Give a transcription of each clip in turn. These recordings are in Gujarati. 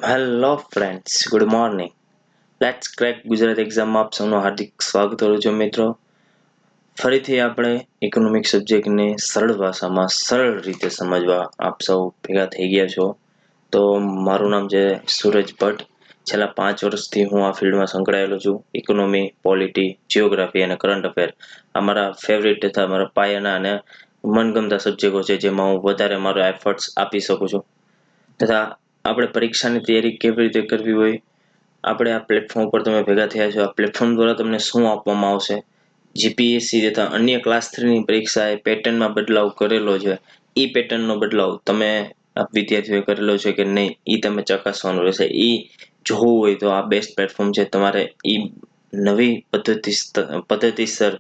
Hello friends, good morning. Let's crack Gujarat એક્ઝામમાં આપ સૌનું હાર્દિક સ્વાગત કરું છું મિત્રો. ફરીથી આપણે ઇકોનોમિક સબ્જેક્ટને સરળ ભાષામાં સરળ રીતે સમજવા આપ સૌ ભેગા થઈ ગયા છો. તો મારું નામ છે સૂરજ ભટ્ટ. છેલ્લા 5 વર્ષથી હું આ ફિલ્ડમાં સંકળાયેલો છું. ઇકોનોમી, પોલિટી, જિયોગ્રાફી અને કરંટ અફેર આ મારા ફેવરિટ તથા મારા પાયાના અને મનગમતા સબ્જેક્ટો છે, જેમાં હું વધારે મારો એફર્ટ્સ આપી શકું છું. તથા આપણે પરીક્ષાની તૈયારી કેવી રીતે કરવી હોય, આપણે આ પ્લેટફોર્મ પર તમે ભેગા થયા છો. આ પ્લેટફોર્મ દ્વારા તમને શું આપવામાં આવશે, જીપીએસસી તથા અન્ય ક્લાસ 3ની પરીક્ષાએ પેટર્નમાં બદલાવ કરેલો છે, એ પેટર્નનો બદલાવ તમે વિદ્યાર્થીઓએ કરેલો છે કે નહીં, એ તમે ચકાસવાનું રહેશે. એ જોવું હોય તો આ બેસ્ટ પ્લેટફોર્મ છે. તમારે એ નવી પદ્ધતિસર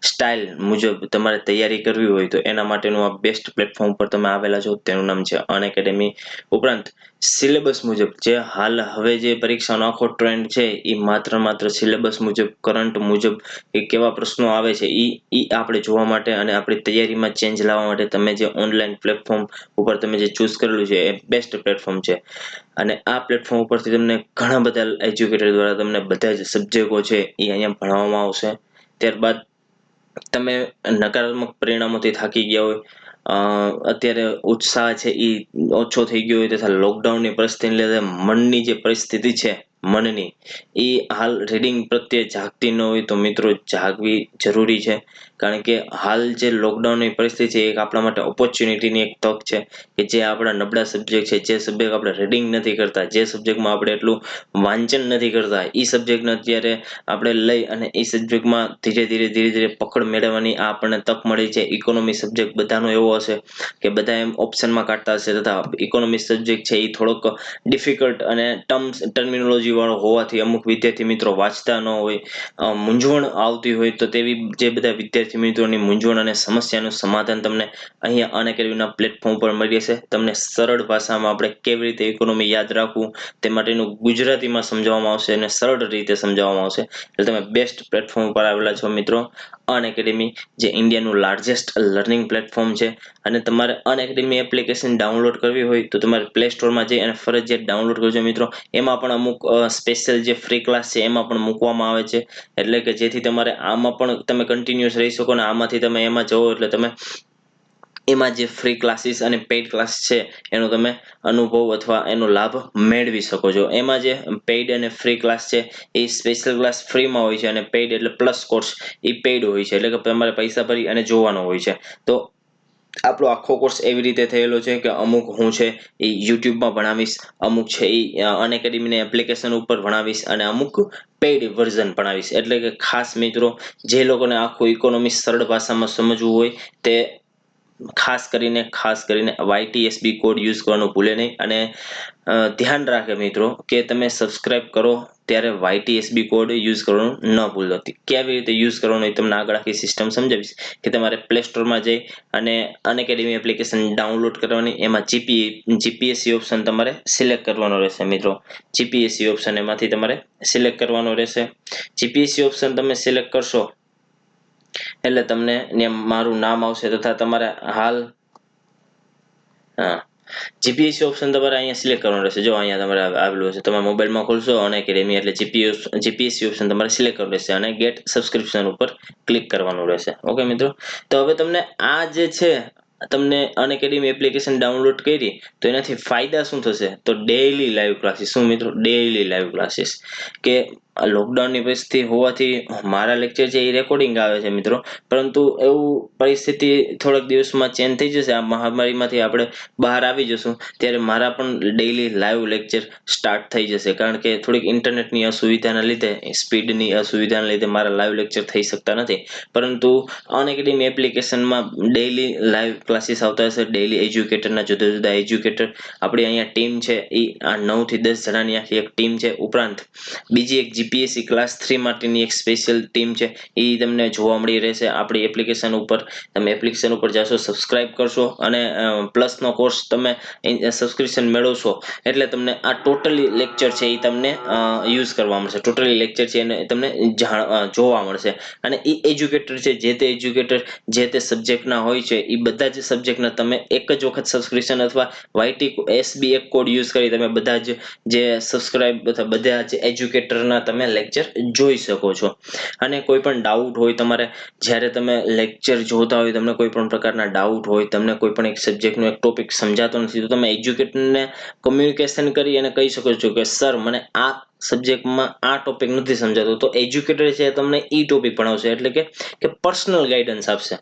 સ્ટાઇલ મુજબ તમારે તૈયારી કરવી હોય તો એના માટેનું આ બેસ્ટ પ્લેટફોર્મ પર તમે આવેલા છો. તેનું નામ છે અનએકેડમી. ઉપરાંત સિલેબસ મુજબ જે હાલ હવે જે પરીક્ષાનો આખો ટ્રેન્ડ છે, એ માત્ર સિલેબસ મુજબ, કરંટ મુજબ એ કેવા પ્રશ્નો આવે છે, એ આપણે જોવા માટે અને આપણી તૈયારીમાં ચેન્જ લાવવા માટે તમે જે ઓનલાઈન પ્લેટફોર્મ ઉપર તમે જે ચૂઝ કરેલું છે, એ બેસ્ટ પ્લેટફોર્મ છે. અને આ પ્લેટફોર્મ ઉપરથી તમને ઘણા બધા એજ્યુકેટર દ્વારા તમને બધા જ સબ્જેક્ટો છે એ અહીંયા ભણાવવામાં આવશે. ત્યારબાદ તમે નકારાત્મક પરિણામોથી થાકી ગયા હોય, અત્યારે ઉત્સાહ છે એ ઓછો થઈ ગયો હોય તથા લોકડાઉનની પરિસ્થિતિને લીધે મનની જે પરિસ્થિતિ છે, મનની એ હાલ રીડિંગ પ્રત્યે જાગતી ન હોય તો મિત્રો જાગવી જરૂરી છે. કારણ કે હાલ જે લોકડાઉનની પરિસ્થિતિ છે, એક આપણા માટે ઓપોર્ચ્યુનિટીની એક તક છે કે જે આપણા નબળા સબ્જેક્ટ છે, જે સબ્જેક્ટ આપણે રીડિંગ નથી કરતા, જે સબ્જેક્ટમાં આપણે એટલું વાંચન નથી કરતા, એ સબ્જેક્ટને અત્યારે આપણે લઈ અને એ સબ્જેક્ટમાં ધીરે ધીરે પકડ મેળવવાની આ આપણને તક મળી છે. ઇકોનોમી સબ્જેક્ટ બધાનો એવો હશે કે બધા એમ ઓપ્શનમાં કાઢતા હશે, તથા ઇકોનોમિક સબ્જેક્ટ છે એ થોડોક ડિફિકલ્ટ અને ટર્મિનોલોજી વાળો હોવાથી અમુક વિદ્યાર્થી મિત્રો વાંચતા ન હોય, મૂંઝવણ આવતી હોય, તો તેવી જે બધા વિદ્યાર્થી મિત્રોની મૂંઝવણ અને સમસ્યાનું સમાધાન તમને અહીંયા અનએકેડમીના પ્લેટફોર્મ પર મળી જશે. તમને સરળ ભાષામાં આપણે કેવી રીતે ઇકોનોમી યાદ રાખવું તે માટેનું ગુજરાતીમાં સમજાવવામાં આવશે અને સરળ રીતે સમજાવવામાં આવશે. એટલે તમે બેસ્ટ પ્લેટફોર્મ પર આવેલા છો મિત્રો. અનએકેડમી જે ઇન્ડિયાનું લાર્જેસ્ટ લર્નિંગ પ્લેટફોર્મ છે. અને તમારે અનએકેડમી એપ્લિકેશન ડાઉનલોડ કરવી હોય તો તમારે પ્લે સ્ટોરમાં જઈ અને ફરજિયાત ડાઉનલોડ કરજો મિત્રો. એમાં પણ અમુક સ્પેશિયલ જે ફ્રી ક્લાસ છે એમાં પણ મૂકવામાં આવે છે, એટલે કે જેથી તમારે આમાં પણ તમે કન્ટિન્યુઅસ રહી શકો ને આમાંથી તમે એમાં જવો એટલે તમે એમાં જે ફ્રી ક્લાસીસ અને પેઇડ ક્લાસ છે એનો તમે અનુભવ અથવા એનો લાભ મેળવી શકો છો. એમાં જે પેઇડ અને ફ્રી ક્લાસ છે એ સ્પેશિયલ ક્લાસ ફ્રીમાં હોય છે અને પેઇડ એટલે પ્લસ કોર્સ એ પેઇડ હોય છે, એટલે કે તમારે પૈસા ભરી અને જોવાનો હોય છે. તો આપણો આખો કોર્સ એવી રીતે થયેલો છે કે અમુક હું છે એ યુટ્યુબમાં ભણાવીશ, અમુક છે એ અનએકેડમીની એપ્લિકેશન ઉપર ભણાવીશ અને અમુક પેઇડ વર્ઝન ભણાવીશ. એટલે કે ખાસ મિત્રો જે લોકોને આખું ઇકોનોમી સરળ ભાષામાં સમજવું હોય તે ખાસ કરીને YTSB કોડ યુઝ કરવાનું ભૂલે નહીં. અને ધ્યાન રાખે મિત્રો કે તમે સબસ્ક્રાઇબ કરો ત્યારે YTSB કોડ યુઝ કરવાનું ન ભૂલતા. કેવી રીતે યુઝ કરવાનો એ તમને આગળ આખી સિસ્ટમ સમજાવીશ કે તમારે પ્લે સ્ટોરમાં જઈ અને અનએકેડમી એપ્લિકેશન ડાઉનલોડ કરવાની, એમાં જીપીએસસી ઓપ્શન તમારે સિલેક્ટ કરવાનો રહેશે મિત્રો. જીપીએસસી ઓપ્શન એમાંથી તમારે સિલેક્ટ કરવાનો રહેશે. જીપીએસસી ઓપ્શન તમે સિલેક્ટ કરશો એટલે તમને મારું નામ આવશે તથા તમારે હાલ જીપીએસસી ઓપ્શન તમારે અહીંયા સિલેક્ટ કરવાનું રહેશે. જો અહીંયા તમારે આવેલું હશે, તમે મોબાઈલમાં ખોલશો અનએકેડમી એટલે જીપીએસસી ઓપ્શન તમારે સિલેક્ટ કરવાનું રહેશે અને ગેટ સબસ્ક્રિપ્શન ઉપર ક્લિક કરવાનું રહેશે. ઓકે મિત્રો, તો હવે તમને આ જે છે તમને અનએકેડમી એપ્લિકેશન ડાઉનલોડ કરી તો એનાથી ફાયદા શું થશે, તો ડેઈલી લાઈવ ક્લાસીસ. શું મિત્રો? Daily live classes. કે લોકડાઉનની પરિસ્થિતિ હોવાથી મારા લેક્ચર છે એ રેકોર્ડિંગ આવે છે મિત્રો, પરંતુ એવું પરિસ્થિતિ થોડાક દિવસમાં ચેન્જ થઈ જશે. આ મહામારીમાંથી આપણે બહાર આવી જશું ત્યારે મારા પણ ડેઈલી લાઈવ લેક્ચર સ્ટાર્ટ થઈ જશે, કારણ કે થોડીક ઇન્ટરનેટની અસુવિધાના લીધે, સ્પીડની અસુવિધાના લીધે મારા લાઈવ લેક્ચર થઈ શકતા નથી. પરંતુ અનએકેડમી એપ્લિકેશનમાં ડેઈલી લાઈવ ક્લાસીસ આવતા હશે. ડેઈલી એજ્યુકેટરના જુદા જુદા એજ્યુકેટર આપણી અહીંયા ટીમ છે, એ 9 થી 10 જણાની આખી એક ટીમ છે. ઉપરાંત બીજી એક જીપીએસસી ક્લાસ 3 માટેની એક સ્પેશિયલ ટીમ છે એ તમને જોવા મળી રહેશે આપણી એપ્લિકેશન ઉપર. તમે એપ્લિકેશન ઉપર જશો, સબસ્ક્રાઇબ કરશો અને પ્લસનો કોર્સ તમે સબસ્ક્રિપ્શન મેળવશો એટલે તમને આ ટોટલી લેક્ચર છે એ તમને યુઝ કરવા મળશે. ટોટલી લેક્ચર છે એને તમને જોવા મળશે અને એ એજ્યુકેટર છે જે તે એજ્યુકેટર જે તે સબ્જેક્ટના હોય છે એ બધા જ સબ્જેક્ટના તમે એક જ વખત સબસ્ક્રિપ્શન અથવા YTSB એક કોડ યુઝ કરી તમે બધા જ જે સબસ્ક્રાઇબ અથવા બધા જ એજ્યુકેટરના તમે લેક્ચર જોઈ શકો છો. અને કોઈ પણ ડાઉટ હોય તમારે, જ્યારે તમે લેક્ચર જોતા હોય, તમને કોઈ પણ પ્રકારના ડાઉટ હોય, તમને કોઈ પણ એક સબ્જેક્ટનો એક ટોપિક સમજાતો નથી, તો તમે એજ્યુકેટરને કોમ્યુનિકેશન કરી અને કહી શકો છો કે સર મને આ સબ્જેક્ટમાં આ ટોપિક નથી સમજાતો, તો એજ્યુકેટર છે તમને ઈ ટોપિક ભણાવશે એટલે કે પર્સનલ ગાઈડન્સ આપશે.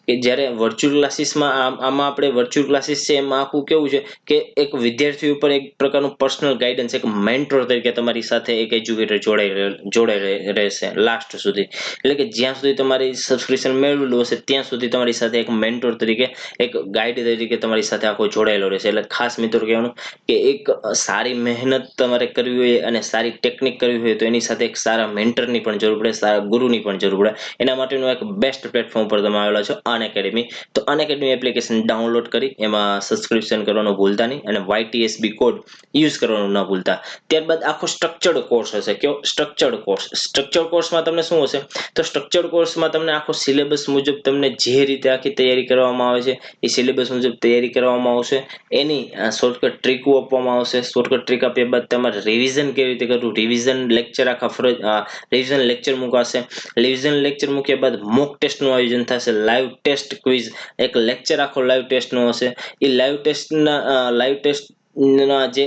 કે જ્યારે વર્ચ્યુઅલ ક્લાસીસમાં આમાં આપણે વર્ચ્યુઅલ ક્લાસીસ છે એમાં આખું કેવું છે કે એક વિદ્યાર્થી ઉપર એક પ્રકારનું પર્સનલ ગાઈડન્સ, એક મેન્ટોર તરીકે તમારી સાથે એક એજ્યુકેટર જોડાઈ રહેશે લાસ્ટ સુધી. એટલે કે જ્યાં સુધી તમારી સબસ્ક્રિપ્શન મેળવેલું હશે ત્યાં સુધી તમારી સાથે એક મેન્ટોર તરીકે, એક ગાઈડ તરીકે તમારી સાથે આખો જોડાયેલો રહેશે. એટલે ખાસ મિત્રો કહેવાનું કે એક સારી મહેનત તમારે કરવી હોય અને સારી ટેકનિક કરવી હોય તો એની સાથે એક સારા મેન્ટરની પણ જરૂર પડે, સારા ગુરુની પણ જરૂર પડે. એના માટેનું એક બેસ્ટ પ્લેટફોર્મ પર તમે આવેલા છો અનએકેડમી. તો અનએકેડમી એપ્લિકેશન ડાઉનલોડ કરી એમાં સબસ્ક્રિપ્શન કરવાનું ભૂલતા નહીં અને YTSB કોડ યુઝ કરવાનું ન ભૂલતા. ત્યારબાદ આખો સ્ટ્રક્ચર્ડ કોર્સ હશે. કેવો સ્ટ્રક્ચર્ડ કોર્સ? સ્ટ્રક્ચર્ડ કોર્સમાં તમને શું હશે? તો સ્ટ્રક્ચર્ડ કોર્સમાં તમને આખો સિલેબસ મુજબ તમને જે રીતે આખી તૈયારી કરવામાં આવે છે એ સિલેબસ મુજબ તૈયારી કરવામાં આવશે. એની શોર્ટકટ ટ્રીકો આપવામાં આવશે. શોર્ટકટ ટ્રીક આપ્યા બાદ તમારે રિવિઝન કેવી રીતે કરવું, રિવિઝન લેક્ચર રિવિઝન લેક્ચર મુકાશે. રિવિઝન લેક્ચર મૂક્યા બાદ મોક ટેસ્ટનું આયોજન થશે. લાઈવ ટેસ્ટ ક્વિઝ, એક લેક્ચર આખો લાઈવ ટેસ્ટનો હશે. એ લાઈવ ટેસ્ટ ના જે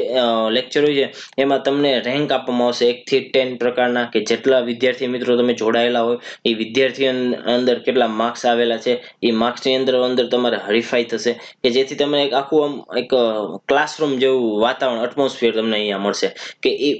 લેક્ચર હોય છે એમાં તમને રેન્ક આપવામાં આવશે 1 થી 10 પ્રકારના, કે જેટલા વિદ્યાર્થી મિત્રો તમે જોડાયેલા હોય એ વિદ્યાર્થી અંદર કેટલા માર્ક્સ આવેલા છે એ માર્ક્સની અંદર તમારે હરીફાઈ થશે કે જેથી તમે એક આખું એક ક્લાસરૂમ જેવું વાતાવરણ, એટમોસ્ફિયર તમને અહીંયા મળશે. કે એ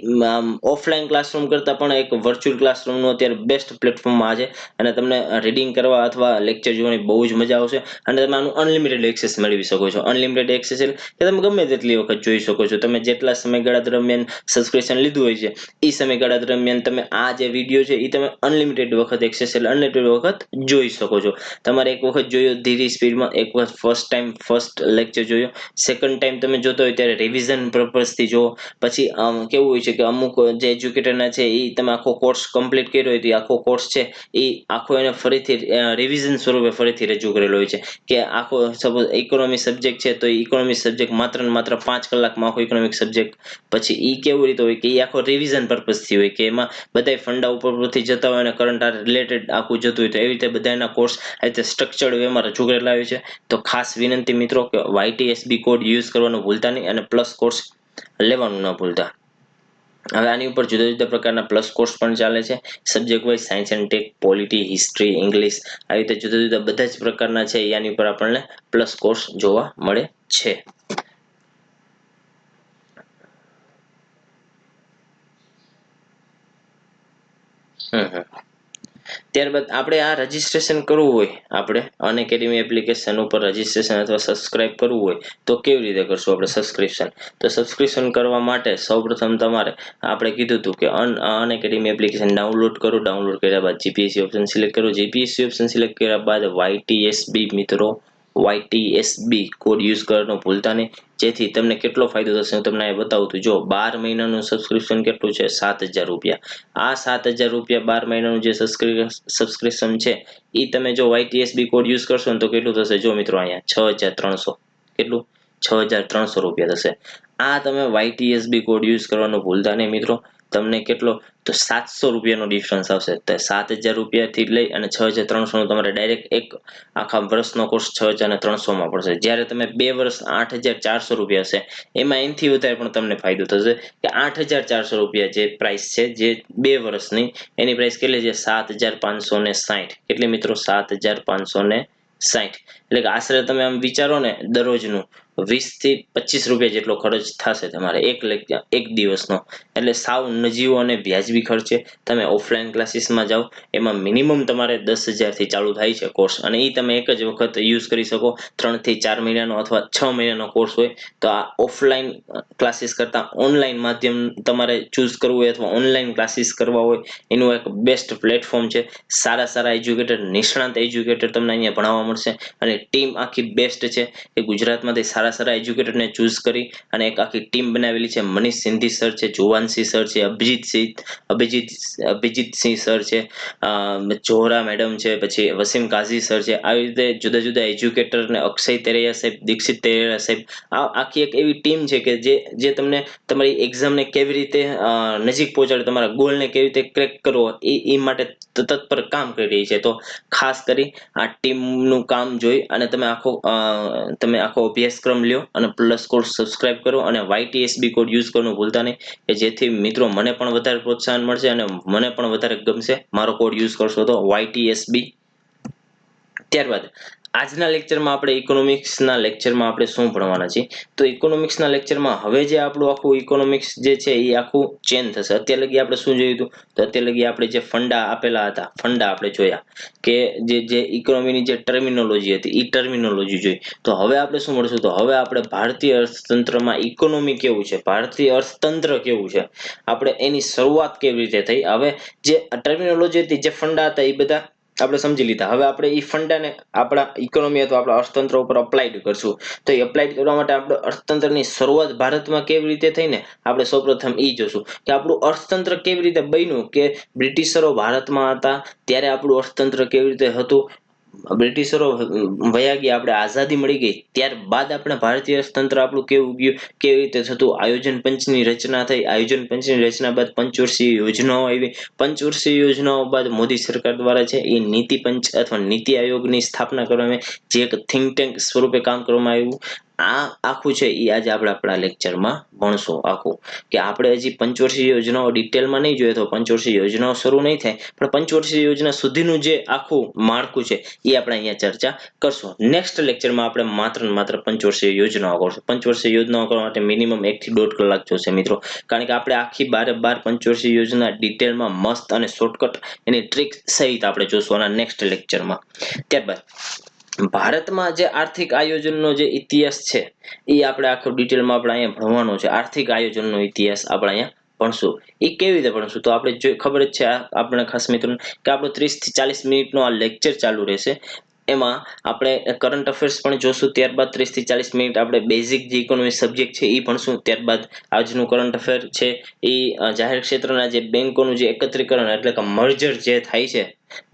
ઓફલાઈન ક્લાસરૂમ કરતાં પણ એક વર્ચ્યુઅલ ક્લાસરૂમનું અત્યારે બેસ્ટ પ્લેટફોર્મ આ છે અને તમને રીડિંગ કરવા અથવા લેક્ચર જોવાની બહુ જ મજા આવશે અને તમે આનું અનલિમિટેડ એક્સેસ મેળવી શકો છો. અનલિમિટેડ એક્સેસ એટલે કે તમે ગમે તેટલી વખત જોઈ શકો છો. તમે જેટલા સમયગાળા દરમિયાન સબસ્ક્રિપ્શન લીધું હોય છે એ સમયગાળા દરમિયાન તમે આ જે વિડીયો છે એ તમે અનલિમિટેડ વખત એક્સેસ એટલે અનલિમિટેડ વખત જોઈ શકો છો. તમારે એક વખત જોયો ધીરી સ્પીડમાં, એક વખત ફર્સ્ટ લેક્ચર જોયો, સેકન્ડ ટાઈમ તમે જોતો હોય ત્યારે રિવિઝન પર્પઝથી જુઓ. પછી કેવું હોય છે કે અમુક જે એજ્યુકેટરના છે એ તમે આખો કોર્સ કમ્પ્લીટ કર્યો હોય તો આખો કોર્સ છે એ આખો એને ફરીથી રિવિઝન સ્વરૂપે ફરીથી રજૂ કરેલો હોય છે. કે આખો સપોઝ ઇકોનોમિક સબ્જેક્ટ છે તો એ ઇકોનોમિક સબ્જેક્ટ માત્ર ને માત્ર 5 કલાકમાં આખો ઇકોનોમિક સબ્જેક્ટ, પછી એ કેવું રીતે હોય કે એ આખો રિવિઝન પર્પઝથી હોય કે એમાં બધા ફંડા ઉપરથી જતા હોય અને કરંટ રિલેટેડ આખું જતું હોય તો એવી રીતે બધાના કોર્સ આ રીતે સ્ટ્રક્ચર્ડ વેમાં રજૂ કરેલા હોય છે. તો ખાસ વિનંતી મિત્રો કે YTSB કોડ યુઝ કરવાનું ભૂલતા નહીં અને પ્લસ કોર્સ લેવાનું ન ભૂલતા. હવે આની ઉપર જુદા જુદા પ્રકારના પ્લસ કોર્સ પણ ચાલે છે. Subject wise science and tech, polity, history, English, આવી રીતે જુદા જુદા બધા જ પ્રકારના છે આની ઉપર આપણને પ્લસ કોર્સ જોવા મળે છે. ત્યારબાદ આપણે આ રજીસ્ટ્રેશન કરવું હોય, આપણે અનએકેડમી એપ્લિકેશન ઉપર રજીસ્ટ્રેશન અથવા સબસ્ક્રાઇબ કરવું હોય તો કેવી રીતે કરશું આપણે સબસ્ક્રિપ્શન? તો સબસ્ક્રિપ્શન કરવા માટે સૌપ્રથમ તમારે આપણે કીધું હતું કે અનએકેડમી એપ્લિકેશન ડાઉનલોડ કરો. ડાઉનલોડ કર્યા બાદ જીપીએસસી ઓપ્શન સિલેક્ટ કરો. જીપીએસસી ઓપ્શન સિલેક્ટ કર્યા બાદ YTSB મિત્રો, YTSB કોડ યુઝ કરવાનું ભૂલતા નહીં. જેથી તમને કેટલો ફાયદો થશે હું તમને બતાવું છું. જો 12 મહિનાનું સબસ્ક્રિપ્શન કેટલું છે? 7,000 રૂપિયા. આ 7,000 રૂપિયા 12 મહિનાનું જે સબસ્ક્રિપ્શન છે એ તમે જો YTSB કોડ યુઝ કરશો ને તો કેટલું થશે? જો મિત્રો અહીંયા 6,300. કેટલું? 6,300 રૂપિયા થશે. આ તમે YTSB કોડ યુઝ કરવાનું ભૂલતા નહીં મિત્રો. તમને કેટલો? તો 700 રૂપિયાનો ડિફરન્સ આવશે. તો 7,000 રૂપિયાથી લઈ અને 6,300 નો તમારે ડાયરેક્ટ એક આખા વર્ષનો કોર્સ 6,300 માં પડશે. જ્યારે તમે 2 વર્ષ 8,400 રૂપિયા હશે એમાં એનાથી વધારે પણ તમને ફાયદો થશે કે 8,400 રૂપિયા જે પ્રાઇસ છે જે 2 વર્ષની, એની પ્રાઇસ કેટલી છે? 7,560. કેટલી મિત્રો? 7,560. એટલે કે આશરે તમે આમ વિચારો ને દરરોજનું 20 થી 25 રૂપિયા જેટલો ખર્ચ થશે તમારે એક દિવસનો. એટલે સાવ નજીવો અને વ્યાજબી ખર્ચે તમે ઓફલાઈન ક્લાસીસમાં જાઓ. એમાં મિનિમમ તમારે 10,000 થી ચાલુ થાય છે કોર્સ, અને એ તમે એક જ વખત યુઝ કરી શકો. 3 થી 4 મહિનાનો અથવા 6 મહિનાનો કોર્સ હોય તો આ ઓફલાઈન ક્લાસીસ કરતા ઓનલાઈન માધ્યમ તમારે ચૂઝ કરવું હોય અથવા ઓનલાઈન ક્લાસીસ કરવા હોય એનું એક બેસ્ટ પ્લેટફોર્મ છે. સારા એજ્યુકેટર, નિષ્ણાંત એજ્યુકેટર તમને અહીંયા ભણાવવા મળશે, અને ટીમ આખી બેસ્ટ છે. એ ગુજરાતમાંથી સારા એજ્યુકેટરને ચૂઝ કરી અને એક આખી ટીમ બનાવેલી છે. મનીષ સિંધી સર છે, જોવાનસિંહ સર છે, અભિજીતસિંહ સર છે, જોહરા મેડમ છે, પછી વસીમ કાઝી સર છે. આવી રીતે જુદા એજ્યુકેટર ને અક્ષય તેરૈયા સાહેબ, દીક્ષિત તેરૈયા સાહેબ, આ આખી એક એવી ટીમ છે કે જે તમને તમારી એક્ઝામને કેવી રીતે નજીક પહોંચાડે, તમારા ગોલને કેવી રીતે ક્રેક કરવો એ માટે તત્પર કામ કરી રહી છે. તો ખાસ કરી આ ટીમનું કામ જોઈ અને તમે આખો અભ્યાસક્રમ લ્યો અને પ્લસ કોર્સ સબસ્ક્રાઇબ કરો અને YTSB કોડ યુઝ કરવાનું ભૂલતા નહીં, કે જેથી મિત્રો મને પણ વધારે પ્રોત્સાહન મળશે અને મને પણ વધારે ગમશે. મારો કોડ યુઝ કરશો તો YTSB. ત્યારબાદ આજના લેક્ચરમાં આપણે ઇકોનોમિક્સના લેક્ચરમાં આપણે શું ભણવાના છીએ? તો ઇકોનોમિક્સના લેક્ચરમાં હવે જે આપણું આખું ઇકોનોમિક્સ જે છે એ આખું ચેન્જ થશે. અત્યાર લગી આપણે શું જોયું હતું? તો અત્યાર લગી આપણે જે ફંડા આપેલા હતા, ફંડા આપણે જોયા કે જે ઇકોનોમીની જે ટર્મિનોલોજી હતી એ ટર્મિનોલોજી જોઈ. તો હવે આપણે શું મળશું? તો હવે આપણે ભારતીય અર્થતંત્રમાં ઇકોનોમી કેવું છે, ભારતીય અર્થતંત્ર કેવું છે, આપણે એની શરૂઆત કેવી રીતે થઈ, હવે જે ટર્મિનોલોજી હતી, જે ફંડા હતા એ બધા આપણે સમજી લીધા. હવે આપણે એ ફંડાને આપણા ઇકોનોમી અથવા આપણા અર્થતંત્ર ઉપર અપ્લાઈડ કરશું. તો એ અપ્લાઈડ કરવા માટે આપણે અર્થતંત્રની શરૂઆત ભારતમાં કેવી રીતે થઈ ને આપણે સૌપ્રથમ એ જોશું કે આપણું અર્થતંત્ર કેવી રીતે બન્યું. કે બ્રિટિશરો ભારતમાં હતા ત્યારે આપણું અર્થતંત્ર કેવી રીતે હતું. બ્રિટિશરો વયા ગયા, આપણે આઝાદી મળી ગઈ ત્યારબાદ આપણે ભારતીય અર્થતંત્ર આપણું કેવું ગયું, કેવી રીતે થતું. આયોજન પંચની રચના થઈ, આયોજન પંચની રચના બાદ પંચવર્ષીય યોજનાઓ આવી, પંચવર્ષીય યોજનાઓ બાદ મોદી સરકાર દ્વારા છે એ નીતિ પંચ અથવા નીતિ આયોગની સ્થાપના કરવામાં, જે એક થિંક ટેન્ક સ્વરૂપે કામ કરવામાં આવ્યું. આ આખું છે એ આજે આપણે આપણા લેક્ચરમાં ભણશું આખું, કે આપણે હજી પંચવર્ષીય યોજનાઓ ડિટેલમાં નહીં જોઈએ તો પંચવર્ષીય યોજનાઓ શરૂ નહીં થાય, પણ પંચવર્ષીય યોજના સુધીનું જે આખું માળખું છે એ આપણે અહીંયા ચર્ચા કરશું. નેક્સ્ટ લેક્ચરમાં આપણે માત્ર પંચવર્ષીય યોજનાઓ કરશું. પંચવર્ષીય યોજનાઓ કરવા માટે મિનિમમ 1 થી 1.5 કલાક જોશે મિત્રો, કારણ કે આપણે આખી 12 પંચવર્ષીય યોજના ડિટેલમાં મસ્ત અને શોર્ટકટ એની ટ્રિક સહિત આપણે જોશું આના નેક્સ્ટ લેક્ચરમાં. ત્યારબાદ ભારતમાં જે આર્થિક આયોજનનો જે ઇતિહાસ છે એ આપણે આખો ડિટેલમાં આપણે અહીંયા ભણવાનો છે. આર્થિક આયોજનનો ઇતિહાસ આપણે અહીંયા ભણશું. એ કેવી રીતે ભણશું? તો આપણે ખબર જ છે આપણે ખાસ મિત્રોને કે આપણો 30 થી 40 મિનિટનો આ લેક્ચર ચાલુ રહેશે. એમાં આપણે કરંટ અફેર્સ પણ જોશું. ત્યારબાદ 30 થી 40 મિનિટ આપણે બેઝિક જે ઇકોનોમિક સબ્જેક્ટ છે એ ભણશું. ત્યારબાદ આજનું કરંટ અફેર છે એ જાહેર ક્ષેત્રના જે બેંકોનું જે એકત્રીકરણ એટલે કે મર્જર જે થાય છે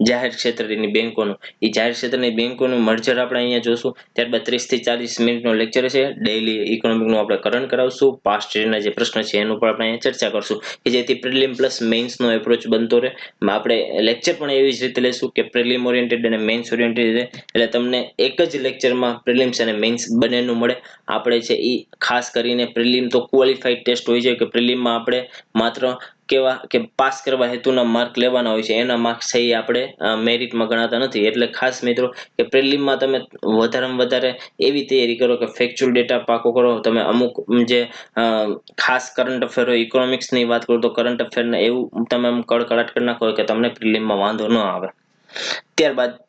જાહેર ક્ષેત્રની બેંકોનું, એ જાહેર ક્ષેત્રની બેંકોનું મર્જર આપણે અહીંયા જોશું. ત્યારબાદ 30 થી 40 મિનિટનો લેક્ચર છે. ડેઈલી ઇકોનોમિકનું આપણે કરંટ કરાવશું. પાસ્ટ યરના જે પ્રશ્ન છે એનું પણ આપણે અહીંયા ચર્ચા કરશું, કે જેથી પ્રિલિમ પ્લસ મેઇન્સનો એપ્રોચ બનતો રહે. આપણે લેક્ચર પણ એવી જ રીતે લેશું કે પ્રિલિમ ઓરિએન્ટેડ અને મેઇન્સ ઓરિએન્ટેડ, એટલે તમને એક જ લેક્ચરમાં પ્રિલિમ્સ અને મેઇન્સ બંનેનું મળે. આપણે છે એ ખાસ કરીને પ્રિલિમ તો ક્વોલિફાઈડ ટેસ્ટ હોય છે, કે પ્રિલિમમાં આપણે માત્ર કેવા કે પાસ કરવા હેતુના માર્ક લેવાના હોય છે, એના માર્ક્સ છે એ આપણે મેરિટમાં ગણાતા નથી. એટલે ખાસ મિત્રો કે પ્રિલિમમાં તમે વધારેમાં વધારે એવી તૈયારી કરો કે ફેક્ચ્યુઅલ ડેટા પાકો કરો. તમે અમુક જે ખાસ કરંટ અફેર હોય, ઇકોનોમિક્સની વાત કરું તો કરંટ અફેરના એવું તમે કડકડાટ કરી નાખો કે તમને પ્રિલિમમાં વાંધો ન આવે. ત્યારબાદ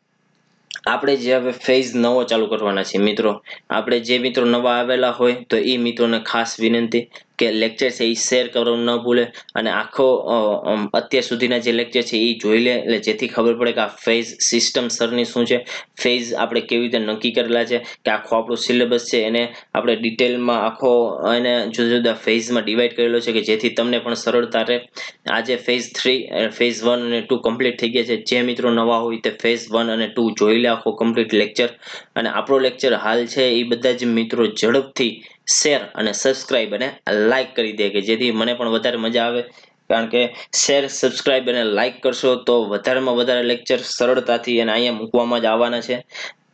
આપણે જે હવે ફેઝ નવો ચાલુ કરવાના છે મિત્રો, આપણે જે મિત્રો નવા આવેલા હોય તો એ મિત્રોને ખાસ વિનંતી કે લેક્ચર છે એ શેર કરવાનું ન ભૂલે, અને આખો અત્યાર સુધીના જે લેક્ચર છે એ જોઈ લે, એટલે જેથી ખબર પડે કે આ ફેઝ સિસ્ટમ સરની શું છે, ફેઝ આપણે કેવી રીતે નક્કી કરેલા છે, કે આખો આપણો સિલેબસ છે એને આપણે ડિટેલમાં આખો એને જુદા ફેઝમાં ડિવાઈડ કરેલો છે, કે જેથી તમને પણ સરળતા રહે. આજે ફેઝ 3, ફેઝ 1 અને 2 કમ્પ્લીટ થઈ ગયા છે. જે મિત્રો નવા હોય તે ફેઝ 1 અને 2 જોઈ લે આખો કમ્પ્લીટ લેક્ચર. અને આપણો લેક્ચર હાલ છે એ બધા જ મિત્રો ઝડપથી શેર અને સબસ્ક્રાઇબ અને લાઈક કરી દે, કે જેથી મને પણ વધારે મજા આવે. કારણ કે શેર, સબસ્ક્રાઇબ અને લાઈક કરશો તો વધારેમાં વધારે લેક્ચર સરળતાથી અને અહીંયા મૂકવામાં જ આવવાના છે.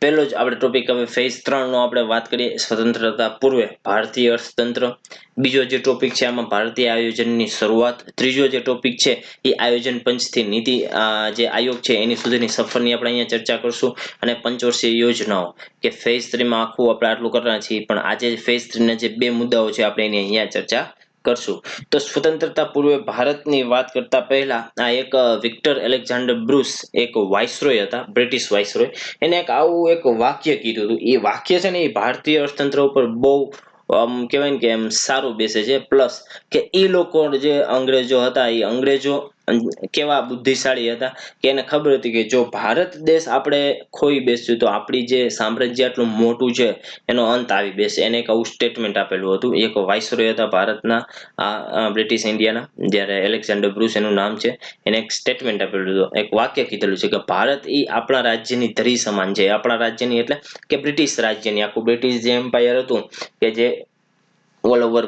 પહેલો જ આપણે ટોપિક હવે ફેઝ 3 નો આપણે વાત કરીએ, સ્વતંત્રતા પૂર્વે ભારતીય અર્થતંત્ર. બીજો જે ટોપિક છે આમાં ભારતીય આયોજનની શરૂઆત. ત્રીજો જે ટોપિક છે એ આયોજન પંચથી નીતિ જે આયોગ છે એની સુધીની સફરની આપણે અહીંયા ચર્ચા કરશું. અને પંચવર્ષીય યોજનાઓ, કે ફેઝ 3 માં આખું આપણે આટલું કરવાના છીએ, પણ આજે ફેઝ 3 ના જે બે મુદ્દાઓ છે આપણે એની અહીંયા ચર્ચા કરશું. તો સ્વતંત્રતા પૂર્વે ભારતની વાત કરતા પહેલા આ એક વિક્ટર એલેક્ઝાન્ડર બ્રુસ એક વાઇસરોય હતા, બ્રિટિશ વાઇસરોય. એને એક આવું એક વાક્ય કીધું હતું. એ વાક્ય છે ને એ ભારતીય અર્થતંત્ર ઉપર બહુ આમ કહેવાય ને કે એમ સારું બેસે છે. પ્લસ કે એ લોકો જે અંગ્રેજો હતા એ અંગ્રેજો કેવા બુદ્ધિશાળી હતા કે એને ખબર હતી કે જો ભારત દેશ આપણે ખોઈ બેસ્યું તો આપણી જે સામ્રાજ્ય આટલું મોટું છે એનો અંત આવી બેસે. એને એક આવું સ્ટેટમેન્ટ આપેલું હતું. એક વાઇસરોય હતા ભારતના બ્રિટિશ ઇન્ડિયાના, જ્યારે એલેક્ઝાન્ડર બ્રુસ એનું નામ છે. એને એક સ્ટેટમેન્ટ આપેલું હતું, એક વાક્ય કીધેલું છે કે ભારત એ આપણા રાજ્યની ધરી સમાન છે. આપણા રાજ્યની એટલે કે બ્રિટિશ રાજ્યની, આખું બ્રિટિશ જે એમ્પાયર હતું કે જે ઓલ ઓવર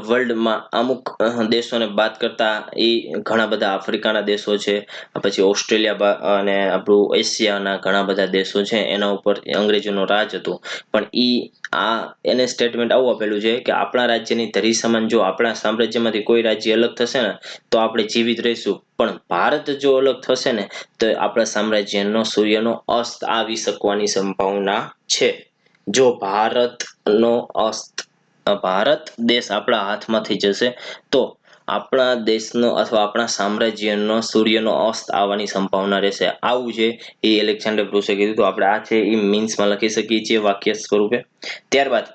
વર્લ્ડમાં અમુક દેશોને બાદ કરતા એ ઘણા બધા આફ્રિકાના દેશો છે, પછી ઓસ્ટ્રેલિયા અને આપણું એશિયાના ઘણા બધા દેશો છે, એના ઉપર અંગ્રેજોનું રાજ હતું. પણ એને સ્ટેટમેન્ટ આવું આપેલું છે કે આપણા રાજ્યની ધરી સમાન જો આપણા સામ્રાજ્યમાંથી કોઈ રાજ્ય અલગ થશે ને તો આપણે જીવિત રહીશું, પણ ભારત જો અલગ થશે ને તો આપણા સામ્રાજ્યનો સૂર્યનો અસ્ત આવી શકવાની સંભાવના છે. જો ભારત દેશ આપણા હાથમાંથી જશે તો આપણા દેશનો અથવા આપણા સામ્રાજ્યનો સૂર્યનો અસ્ત આવવાની સંભાવના રહેશે. આવું છે એ એલેક્ઝાન્ડર બ્રુસે કીધું. તો આપણે આ છે એ મીન્સમાં લખી શકીએ છીએ વાક્ય સ્વરૂપે. ત્યારબાદ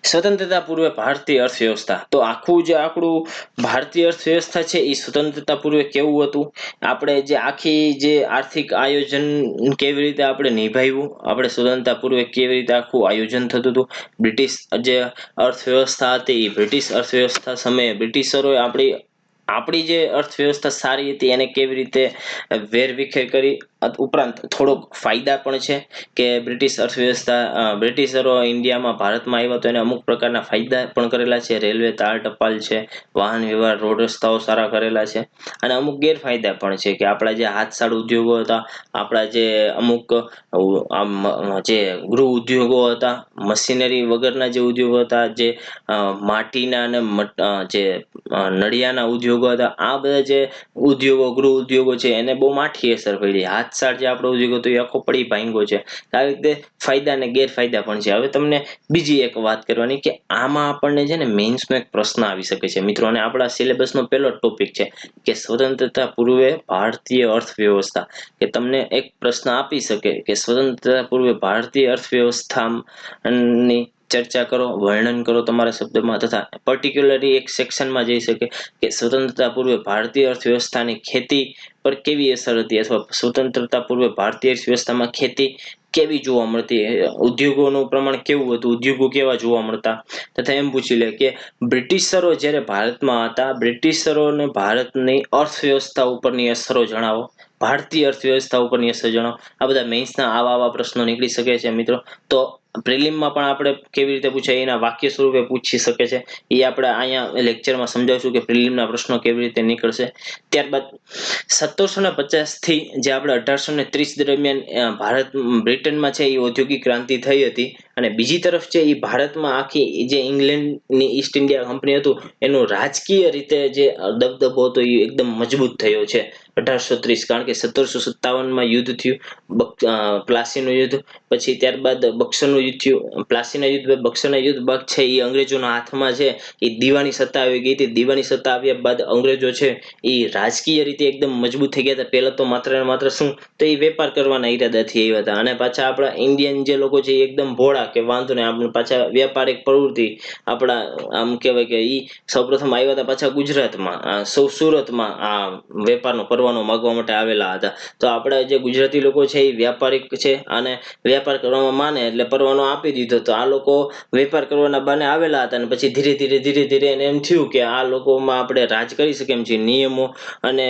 સ્વતંત્રતા પૂર્વે ભારતીય અર્થવ્યવસ્થા. તો આખું જે આપણું ભારતીય અર્થવ્યવસ્થા છે એ સ્વતંત્રતા પૂર્વે કેવું હતું, આપણે જે આખી જે આર્થિક આયોજન કેવી રીતે આપણે નિભાવ્યું, આપણે સ્વતંત્રતા પૂર્વે કેવી રીતે આખું આયોજન થતું હતું. બ્રિટિશ જે અર્થવ્યવસ્થા હતી એ બ્રિટિશ અર્થવ્યવસ્થા સમયે બ્રિટિશરોએ આપણી જે અર્થવ્યવસ્થા સારી હતી એને કેવી રીતે વેરવિખેર કરી. ઉપરાંત થોડોક ફાયદા પણ છે કે બ્રિટિશરો ઇન્ડિયામાં ભારતમાં આવ્યા તો એને અમુક પ્રકારના ફાયદા પણ કરેલા છે. રેલવે, તાર ટપાલ છે, વાહન વ્યવહાર, રોડ રસ્તાઓ સારા કરેલા છે. અને અમુક ગેરફાયદા પણ છે કે આપણા જે હાથસાળ ઉદ્યોગો હતા, આપણા જે અમુક જે ગૃહ ઉદ્યોગો હતા, મશીનરી વગરના જે ઉદ્યોગો હતા, જે માટીના અને જે નળિયાના ઉદ્યોગો હતા, આ બધા જે ગૃહ ઉદ્યોગો છે એને બહુ માઠી અસર પડી. હાથસાળ જે આપણો ઉદ્યોગ હતો એ આખો પડી ભાંગ્યો છે. આ રીતે ફાયદા અને ગેરફાયદા પણ છે. હવે તમને બીજી એક વાત કરવાની કે આમાં આપણને છે ને મેઇન્સનો એક પ્રશ્ન આવી શકે છે મિત્રો, અને આપણા સિલેબસનો પહેલો ટોપિક છે કે સ્વતંત્રતા પૂર્વે ભારતીય અર્થવ્યવસ્થા. કે તમને એક પ્રશ્ન આપી શકે કે સ્વતંત્રતા પૂર્વે ભારતીય અર્થવ્યવસ્થાની ચર્ચા કરો, વર્ણન કરો તમારા શબ્દમાં, તથા પર્ટિક્યુલરલી એક સેક્શનમાં જઈ શકે કે સ્વતંત્રતા પૂર્વે ભારતીય અર્થવ્યવસ્થાની ખેતી પર કેવી અસર હતી, અથવા સ્વતંત્રતા પૂર્વે ભારતીય અર્થવ્યવસ્થામાં ખેતી કેવી જોવા મળતી, ઉદ્યોગોનું પ્રમાણ કેવું હતું, ઉદ્યોગો કેવા જોવા મળતા, તથા એમ પૂછી લે કે બ્રિટિશરો જ્યારે ભારતમાં હતા, બ્રિટિશરોને ભારતની અર્થવ્યવસ્થા ઉપરની અસરો જણાવો, ભારતીય અર્થવ્યવસ્થા ઉપરની અસર જણાવો. આ બધા મેઇન્સના આવા પ્રશ્નો નીકળી શકે છે મિત્રો. તો પ્રિલિમમાં પણ આપણે કેવી રીતે પૂછાય એના વાક્ય સ્વરૂપે પૂછી શકે છે. એ આપણે અહીંયા લેક્ચરમાં સમજાવશું કે પ્રિલિમના પ્રશ્નો કેવી રીતે નીકળશે. ત્યારબાદ 1750 થી જે આપણે 1830 દરમિયાન બ્રિટનમાં છે એ ઔદ્યોગિક ક્રાંતિ થઈ હતી, અને બીજી તરફ છે એ ભારતમાં આખી જે ઇંગ્લેન્ડની ઈસ્ટ ઇન્ડિયા કંપની હતું એનો રાજકીય રીતે જે દબદબો હતો એ એકદમ મજબૂત થયો છે 1830. કારણ કે 1757માં યુદ્ધ થયું, પ્લાસીનું યુદ્ધ. પછી ત્યારબાદ બક્સરનું યુદ્ધ થયું. પ્લાસીના યુદ્ધ, બક્સરના યુદ્ધ બાદ છે એ અંગ્રેજોના હાથમાં છે એ દીવાની સત્તા આવી ગઈ હતી. દીવાની સત્તા આવ્યા બાદ અંગ્રેજો છે એ રાજકીય રીતે એકદમ મજબૂત થઈ ગયા હતા. પહેલા તો માત્ર ને માત્ર શું તો એ વેપાર કરવાના ઈરાદાથી આવ્યા હતા, અને પાછા આપણા ઇન્ડિયન જે લોકો છે એ એકદમ ભોળા કે વાંધો નહીં, આપણે પાછા વ્યાપારિક પ્રવૃત્તિ આપણા આમ કહેવાય કે એ સૌપ્રથમ આવ્યા હતા પાછા ગુજરાતમાં, સુરતમાં આ વેપારનો પરવાનો માંગવા માટે આવેલા હતા. તો આપણા જે ગુજરાતી લોકો છે એ વ્યાપારિક છે અને વેપાર કરવામાં માને એટલે પરવાનો આપી દીધો. તો આ લોકો વેપાર કરવાના બાને આવેલા હતા, અને પછી ધીરે ધીરે એને એમ થયું કે આ લોકોમાં આપણે રાજ કરી શકીએ એમ છે. નિયમો અને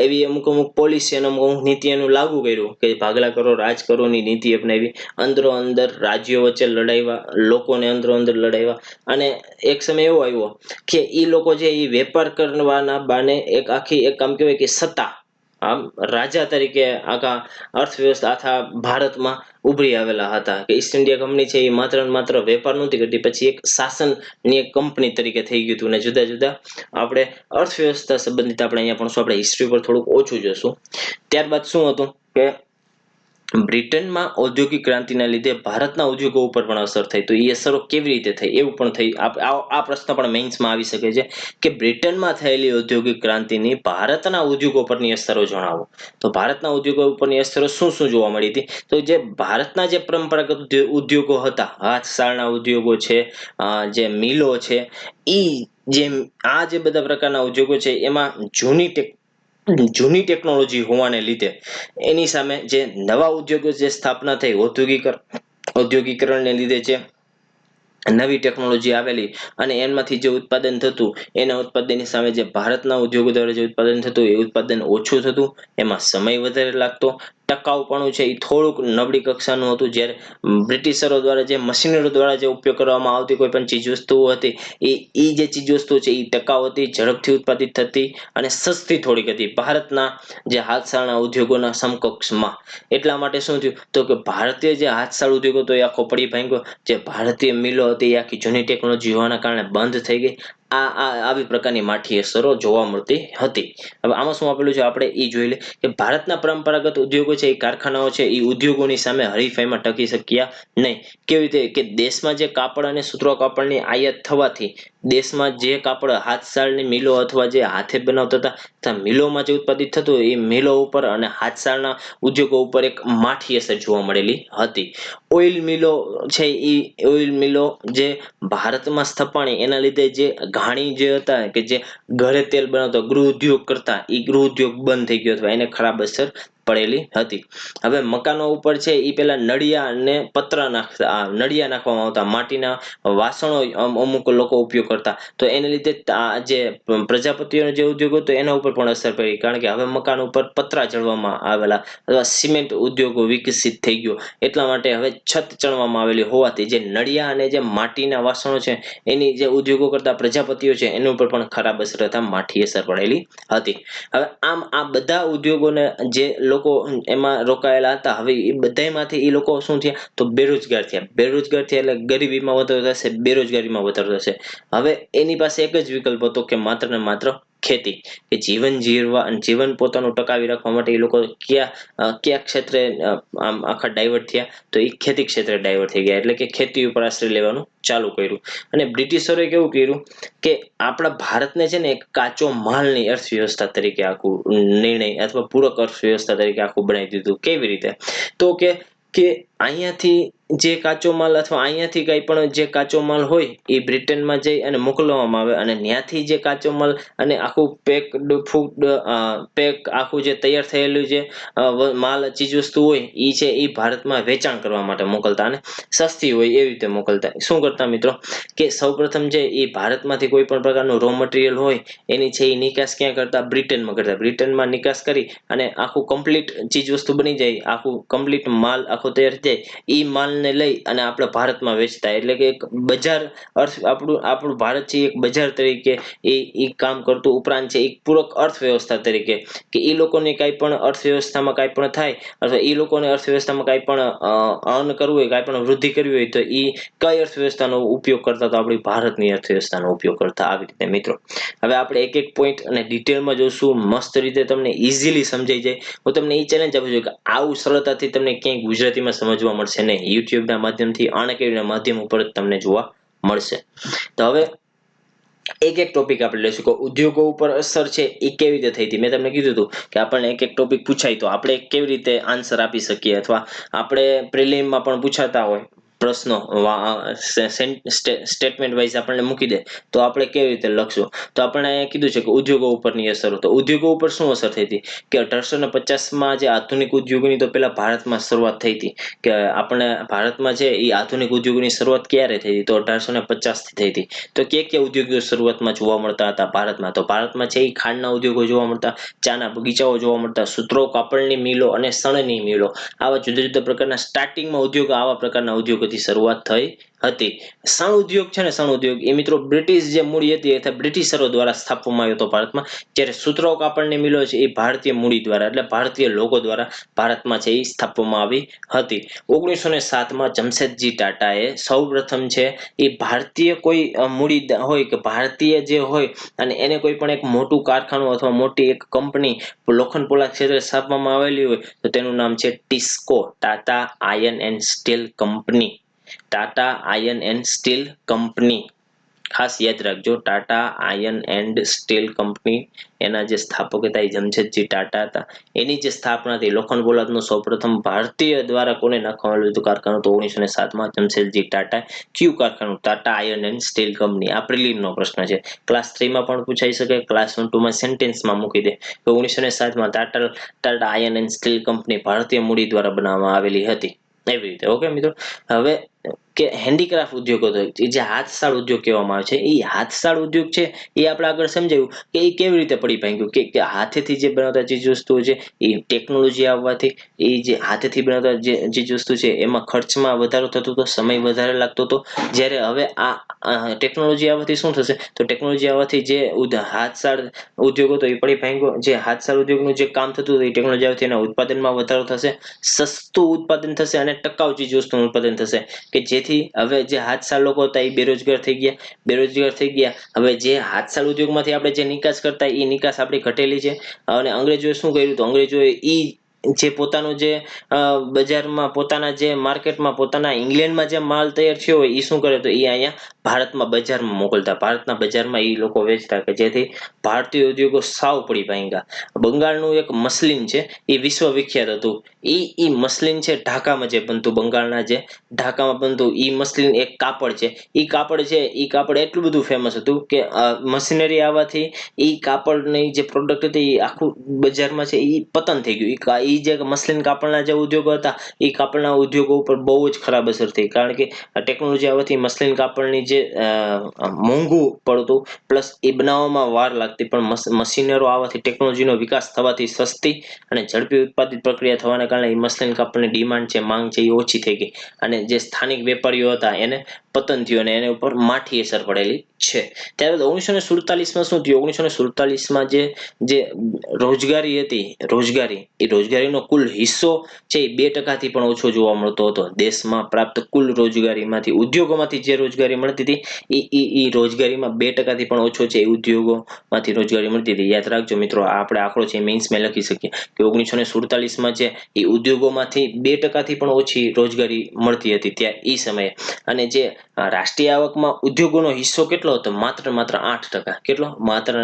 એવી અમુક પોલિસી અને અમુક નીતિ એનું લાગુ કર્યું કે ભાગલા કરો રાજ કરોની નીતિ અપનાવી. અંદરો અંદર રાજ્યો વચ્ચે લડાવ્યા, લોકોને અંદરો અંદર લડાવ્યા, અને એક સમય એવો આવ્યો કે એ લોકો છે એ વેપાર કરવાના બાને એક આખી એક આમ કહેવાય કે સત્તા આમ રાજા તરીકે આખા અર્થવ્યવસ્થા આખા ભારતમાં ઉભરી આવેલા હતા કે ઈસ્ટ ઇન્ડિયા કંપની છે એ માત્ર ને માત્ર વેપાર નહોતી કરતી, પછી એક શાસનની એક કંપની તરીકે થઈ ગયું હતું. અને જુદા જુદા આપણે અર્થવ્યવસ્થા સંબંધિત આપણે અહીંયા પણ આપણે હિસ્ટ્રી પર થોડુંક ઓછું જોશું. ત્યારબાદ શું હતું કે બ્રિટનમાં ઔદ્યોગિક ક્રાંતિના લીધે ભારતના ઉદ્યોગો ઉપર પણ અસર થઈ. તો એ અસરો કેવી રીતે થઈ એવું પણ થઈ. આ પ્રશ્ન પણ મેઇન્સમાં આવી શકે છે કે બ્રિટનમાં થયેલી ઔદ્યોગિક ક્રાંતિની ભારતના ઉદ્યોગો પરની અસરો જણાવો. તો ભારતના ઉદ્યોગો ઉપરની અસરો શું શું જોવા મળી હતી? તો જે ભારતના જે પરંપરાગત ઉદ્યોગો હતા, હાથશાળના ઉદ્યોગો છે, જે મિલો છે, આ જે બધા પ્રકારના ઉદ્યોગો છે એમાં જૂની ટેકનોલોજી હોવાને લીધે એની સામે જે નવા ઉદ્યોગો જે સ્થાપના થઈ, ઔદ્યોગિકરણને લીધે જે નવી ટેકનોલોજી આવેલી અને એમાંથી જે ઉત્પાદન થતું એના ઉત્પાદનની સામે જે ભારતના ઉદ્યોગો દ્વારા જે ઉત્પાદન થતું એ ઉત્પાદન ઓછું થતું, એમાં સમય વધારે લાગતો, ટકાઉપણું છે એ થોડુંક નબળી કક્ષાનું હતું. જ્યારે બ્રિટિશરો દ્વારા જે મશીનરી દ્વારા જે ઉપયોગ કરવામાં આવતી કોઈ પણ ચીજ વસ્તુઓ હતી એ જે ચીજ વસ્તુઓ છે એ ટકાઉ હતી, ઝડપથી ઉત્પાદિત થતી અને સસ્તી થોડીક હતી ભારતના જે હાથશાળના ઉદ્યોગોના સમકક્ષમાં. એટલા માટે શું થયું તો કે ભારતીય જે હાથશાળ ઉદ્યોગો હતો એ આખો પડી ભાંગ્યો. જે ભારતીય મિલો હતી એ આખી જૂની ટેકનોલોજી હોવાના કારણે બંધ થઈ ગઈ. આવી પ્રકારની માઠી અસરો જોવા મળતી હતી. હવે આમાં શું આપેલું છે આપણે એ જોઈ લે કે ભારતના પરંપરાગત ઉદ્યોગો છે એ કારખાનાઓ છે એ ઉદ્યોગોની સામે હરીફાઈમાં ટકી શક્યા નહીં. કેવી રીતે કે દેશમાં જે કાપડ અને સૂત્રો કાપડની આયાત થવાથી દેશમાં જે કાપડ હાથશાળની મિલો અથવા જે હાથે બનાવતા હતા મિલોમાં જે ઉત્પાદિત થતું એ મિલો ઉપર અને હાથશાળના ઉદ્યોગો ઉપર એક માઠી અસર જોવા મળેલી હતી. ઓઇલ મિલો છે એ ઓઇલ મિલો જે ભારતમાં સ્થપાણી એના લીધે જે ઘાણી જે હતા કે જે ઘરે તેલ બનાવતા ગૃહ ઉદ્યોગ કરતા એ ગૃહ ઉદ્યોગ બંધ થઈ ગયો અથવા એને ખરાબ અસર પડેલી હતી. હવે મકાનો ઉપર છે એ પેલા નળિયા અને પતરા નળિયા નાખવામાં આવતા, માટીના વાસણો અમુક લોકો ઉપયોગ કરતા. તો એને લીધે જે પ્રજાપતિઓનો જે ઉદ્યોગ હતો એના ઉપર પણ અસર પડી, કારણ કે હવે મકાન ઉપર પતરા ચડવામાં આવેલા અથવા સિમેન્ટ ઉદ્યોગો વિકસિત થઈ ગયો. એટલા માટે હવે છત ચણવામાં આવેલી હોવાથી જે નળિયા અને જે માટીના વાસણો છે એની જે ઉદ્યોગો કરતા પ્રજાપતિઓ છે એના ઉપર પણ ખરાબ અસર હતા, માઠી અસર પડેલી હતી. હવે આમ આ બધા ઉદ્યોગોને જે લોકો એમાં રોકાયેલા હતા હવે એ બધામાંથી એ લોકો શું થયા તો બેરોજગાર થયા. બેરોજગાર થયા એટલે ગરીબીમાં વધારો થશે, બેરોજગારીમાં વધારો થશે. હવે એની પાસે એક જ વિકલ્પ હતો કે માત્ર ને માત્ર ખેતી, કે જીવન પોતાનું ટકાવી રાખવા માટે એ લોકો કયા ક્ષેત્રે આમ આખા ડાયવર્ટ થયા તો એ ખેતી ક્ષેત્રે ડાયવર્ટ થઈ ગયા. એટલે કે ખેતી ઉપર આશ્રય લેવાનું ચાલુ કર્યું. અને બ્રિટિશરોએ કેવું કર્યું કે આપણા ભારતને છે ને એક કાચો માલની અર્થવ્યવસ્થા તરીકે આખું નિર્ણય અથવા પૂરક અર્થવ્યવસ્થા તરીકે આખું બનાવી દીધું. કેવી રીતે તો કે અહીંયાથી જે કાચો માલ અથવા અહીંયાથી કઈ પણ જે કાચો માલ હોય એ બ્રિટનમાં જઈ અને મોકલવામાં આવે અને ત્યાંથી જે કાચો માલ અને આખું પેક આખું જે તૈયાર થયેલું જે માલ ચીજવસ્તુ હોય એ છે એ ભારતમાં વેચાણ કરવા માટે મોકલતા અને સસ્તી હોય એવી રીતે મોકલતા. શું કરતા મિત્રો કે સૌપ્રથમ છે એ ભારતમાંથી કોઈ પણ પ્રકારનું રો મટીરિયલ હોય એની છે એ નિકાસ ક્યાં કરતા? બ્રિટનમાં કરતા. બ્રિટનમાં નિકાસ કરી અને આખું કમ્પ્લીટ ચીજવસ્તુ બની જાય, આખું કમ્પ્લીટ માલ આખો તૈયાર થઈ જાય એ માલને લઈ અને આપણે ભારતમાં વેચતા. એટલે કે એક બજાર આપણું ભારત છે એક બજાર તરીકે એ કામ કરતું. ઉપરાંત છે એક પૂરક અર્થવ્યવસ્થા તરીકે કે એ લોકોની કાંઈ પણ અર્થવ્યવસ્થામાં કાંઈ પણ થાય અથવા એ લોકોને અર્થવ્યવસ્થામાં કાંઈ પણ અર્ન કરવું હોય, કાંઈ પણ વૃદ્ધિ કરવી હોય તો એ કઈ અર્થવ્યવસ્થાનો ઉપયોગ કરતા તો આપણી ભારતની અર્થવ્યવસ્થાનો ઉપયોગ કરતા. આવી રીતે મિત્રો હવે આપણે એક એક પોઈન્ટ અને ડિટેલમાં જોશું, મસ્ત રીતે તમને ઇઝીલી સમજાઈ જાય. હું તમને એ ચેલેન્જ આપું છું કે આવું સરળતાથી તમને ક્યાંય ગુજરાતીમાં સમજવા મળશે નહીં. યુટ્યુબના માધ્યમથી આણકેવીના માધ્યમ ઉપર જ તમને જોવા મળશે. તો હવે એક એક ટોપિક આપણે લઈશું કે ઉદ્યોગો ઉપર અસર છે એ કેવી રીતે થઈ હતી. મેં તમને કીધું હતું કે આપણને એક એક ટોપિક પૂછાય તો આપણે કેવી રીતે આન્સર આપી શકીએ, અથવા આપણે પ્રિલિમમાં પણ પૂછાતા હોય પ્રશ્નો સ્ટેટમેન્ટ વાઇઝ આપણને મૂકી દે તો આપણે કેવી રીતે લખશું. તો આપણે કીધું છે કે ઉદ્યોગો ઉપરની અસરો. તો ઉદ્યોગો ઉપર શું અસર થઈ હતી કે 1850માં જે આધુનિક ઉદ્યોગોની તો પેલા ભારતમાં શરૂઆત થઈ હતી. કે આપણે ભારતમાં છે એ આધુનિક ઉદ્યોગોની શરૂઆત ક્યારે થઈ હતી તો 1850 થી થઈ હતી. તો કયા ઉદ્યોગો શરૂઆતમાં જોવા મળતા હતા ભારતમાં? તો ભારતમાં છે એ ખાંડના ઉદ્યોગો જોવા મળતા, ચાના બગીચાઓ જોવા મળતા, સૂત્રો કાપડની મિલો અને શણની મિલો, આવા જુદા જુદા પ્રકારના સ્ટાર્ટિંગમાં ઉદ્યોગો આવા પ્રકારના ઉદ્યોગોથી શરૂઆત થઈ હતી. શણ ઉદ્યોગ છે ને, શણ ઉદ્યોગ એ મિત્રો બ્રિટિશ જે મૂડી હતી અથવા બ્રિટિશરો દ્વારા સ્થાપવામાં આવ્યો હતો ભારતમાં. જ્યારે સુતરાઉ કાપડની મિલો છે એ ભારતીય મૂડી દ્વારા એટલે ભારતીય લોકો દ્વારા ભારતમાં છે એ સ્થાપવામાં આવી હતી. 1907માં જમશેદજી ટાટાએ સૌપ્રથમ છે એ ભારતીય કોઈ મૂડી હોય કે ભારતીય જે હોય અને એને કોઈ પણ એક મોટું કારખાનું અથવા મોટી એક કંપની લોખંડ પોલાદ ક્ષેત્રે સ્થાપવામાં આવેલી હોય તો તેનું નામ છે Tisco, Tata iron and steel company. Tata iron and steel company ખાસ યાદ રાખજો, Tata iron and steel company. એના જે સ્થાપક હતા એ જમશેદજી ટાટા હતા. એની જે સ્થાપના થઈ લોખંડ પોલાદનું સૌપ્રથમ ભારતીય દ્વારા કોને નાખવામાં આવ્યું હતું કારખાનું તો 1907માં જમશેદજી ટાટા. કયું કારખાનું? Tata iron and steel company. આ પ્રિલિમનો પ્રશ્ન છે, ક્લાસ 3માં પણ પૂછાઈ શકે, ક્લાસ 1-2માં સેન્ટેન્સમાં મૂકી દે તો 1907માં Tata iron and steel company ભારતીય મૂડી દ્વારા બનાવવામાં આવેલી હતી. એવી રીતે ઓકે મિત્રો. હવે કે હેન્ડીક્રાફ્ટ ઉદ્યોગ હતો જે હાથશાળ ઉદ્યોગ કહેવામાં આવે છે, એ હાથશાળ ઉદ્યોગ છે એ આપણે આગળ સમજાવ્યું કે એ કેવી રીતે પડી ભાંગ્યું કે હાથેથી જે બનાવતા ચીજ વસ્તુઓ છે એ ટેકનોલોજી આવવાથી એ જે હાથેથી બનાવતા જે ચીજ વસ્તુ છે એમાં ખર્ચમાં વધારો થતો હતો, સમય વધારે લાગતો હતો. જ્યારે હવે આ ટેકનોલોજી આવવાથી શું થશે તો ટેકનોલોજી આવવાથી જે હાથશાળ ઉદ્યોગ હતો એ પડી ભાંગ્યો. જે હાથશાળ ઉદ્યોગનું જે કામ થતું હતું એ ટેકનોલોજી આવવાથી એના ઉત્પાદનમાં વધારો થશે, સસ્તું ઉત્પાદન થશે અને ટકાઉ ચીજ વસ્તુનું ઉત્પાદન થશે કે જેથી હવે જે હાથશાળ લોકો હતા એ બેરોજગાર થઈ ગયા. હવે જે હાથશાળ ઉદ્યોગમાંથી આપણે જે નિકાસ કરતા એ નિકાસ આપણી ઘટેલી છે. અને અંગ્રેજોએ શું કર્યું તો અંગ્રેજોએ જે પોતાનું જે બજારમાં પોતાના જે માર્કેટમાં પોતાના ઇંગ્લેન્ડમાં જે માલ તૈયાર થયો હોય એ શું કરે તો એ અહીંયા ભારતમાં બજારમાં મોકલતા, ભારતના બજારમાં એ લોકો વેચતા કે જેથી ભારતીય ઉદ્યોગો સાવ પડી ભાંગ્યા. બંગાળનું એક મસલિન છે એ વિશ્વ વિખ્યાત હતું. એ મસલિન છે ઢાકામાં જે બનતું, બંગાળના જે ઢાકામાં બનતું એ મસલિન એક કાપડ છે. એ કાપડ એટલું બધું ફેમસ હતું કે મશીનરી આવવાથી એ કાપડની જે પ્રોડક્ટ હતી એ આખું બજારમાં છે એ પતન થઈ ગયું. એ જે મસલિન કાપડના જે ઉદ્યોગો હતા એ કાપડના ઉદ્યોગો ઉપર બહુ જ ખરાબ અસર થઈ, કારણ કે ટેકનોલોજી આવવાથી મસલિન કાપડની જે મોંઘું પડતું પ્લસ એ બનાવવામાં વાર લાગતી, પણ મશીનરો આવવાથી ટેકનોલોજીનો વિકાસ થવાથી સસ્તી અને ઝડપી ઉત્પાદિત પ્રક્રિયા થવાના કારણે એ મસલિન કાપડની ડિમાન્ડ છે, માંગ છે એ ઓછી થઈ ગઈ અને જે સ્થાનિક વેપારીઓ હતા એને પતન થયું અને એના ઉપર માઠી અસર પડેલી છે. ત્યારબાદ 1947માં શું થયું? 1947માં જે રોજગારી હતી, રોજગારીનો કુલ હિસ્સો છે એ 2% પણ ઓછો જોવા મળતો હતો. દેશમાં પ્રાપ્ત કુલ રોજગારીમાંથી ઉદ્યોગોમાંથી જે રોજગારી મળતી હતી એ રોજગારીમાં 2%થી પણ ઓછો છે એ ઉદ્યોગોમાંથી રોજગારી મળતી હતી. યાદ રાખજો મિત્રો, આ આપણે આંકડો છે મેન્સમાં લખી શકીએ કે 1947માં છે એ ઉદ્યોગોમાંથી 2%થી પણ ઓછી રોજગારી મળતી હતી ત્યાં એ સમયે. અને જે રાષ્ટ્રીય આવકમાં ઉદ્યોગોનો હિસ્સો કેટલો હતો? માત્ર 8%. કેટલો? માત્ર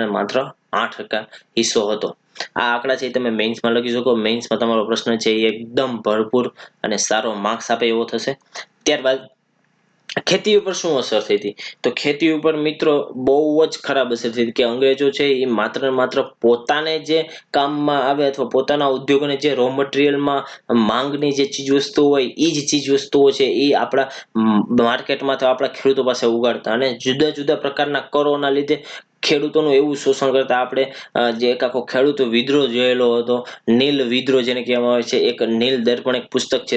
8% હિસ્સો હતો. આ આંકડા છે તમે મેન્સમાં લખી શકો. મેન્સમાં તમારો પ્રશ્ન છે એ એકદમ ભરપૂર અને સારો માર્ક્સ આપે એવો થશે. ત્યારબાદ ખેતી ઉપર શું અસર થઈ હતી તો ખેતી ઉપર મિત્રો બહુ જ ખરાબ અસર થઈ હતી કે અંગ્રેજો છે એ માત્ર પોતાને જે કામમાં આવે અથવા પોતાના ઉદ્યોગોને જે રો મટીરિયલમાં માંગની જે ચીજ વસ્તુઓ હોય એ જ ચીજ વસ્તુઓ છે એ આપણા માર્કેટમાં તો આપણા ખેડૂતો પાસે ઉગાડતા અને જુદા જુદા પ્રકારના કરોના લીધે ખેડૂતોનું એવું શોષણ કરતા. આપણે જે એક આખો ખેડૂત વિદ્રોહ જોયેલો હતો, નીલ વિદ્રોહ જેને કહેવામાં આવે છે, એક નીલ દર્પણ એક પુસ્તક છે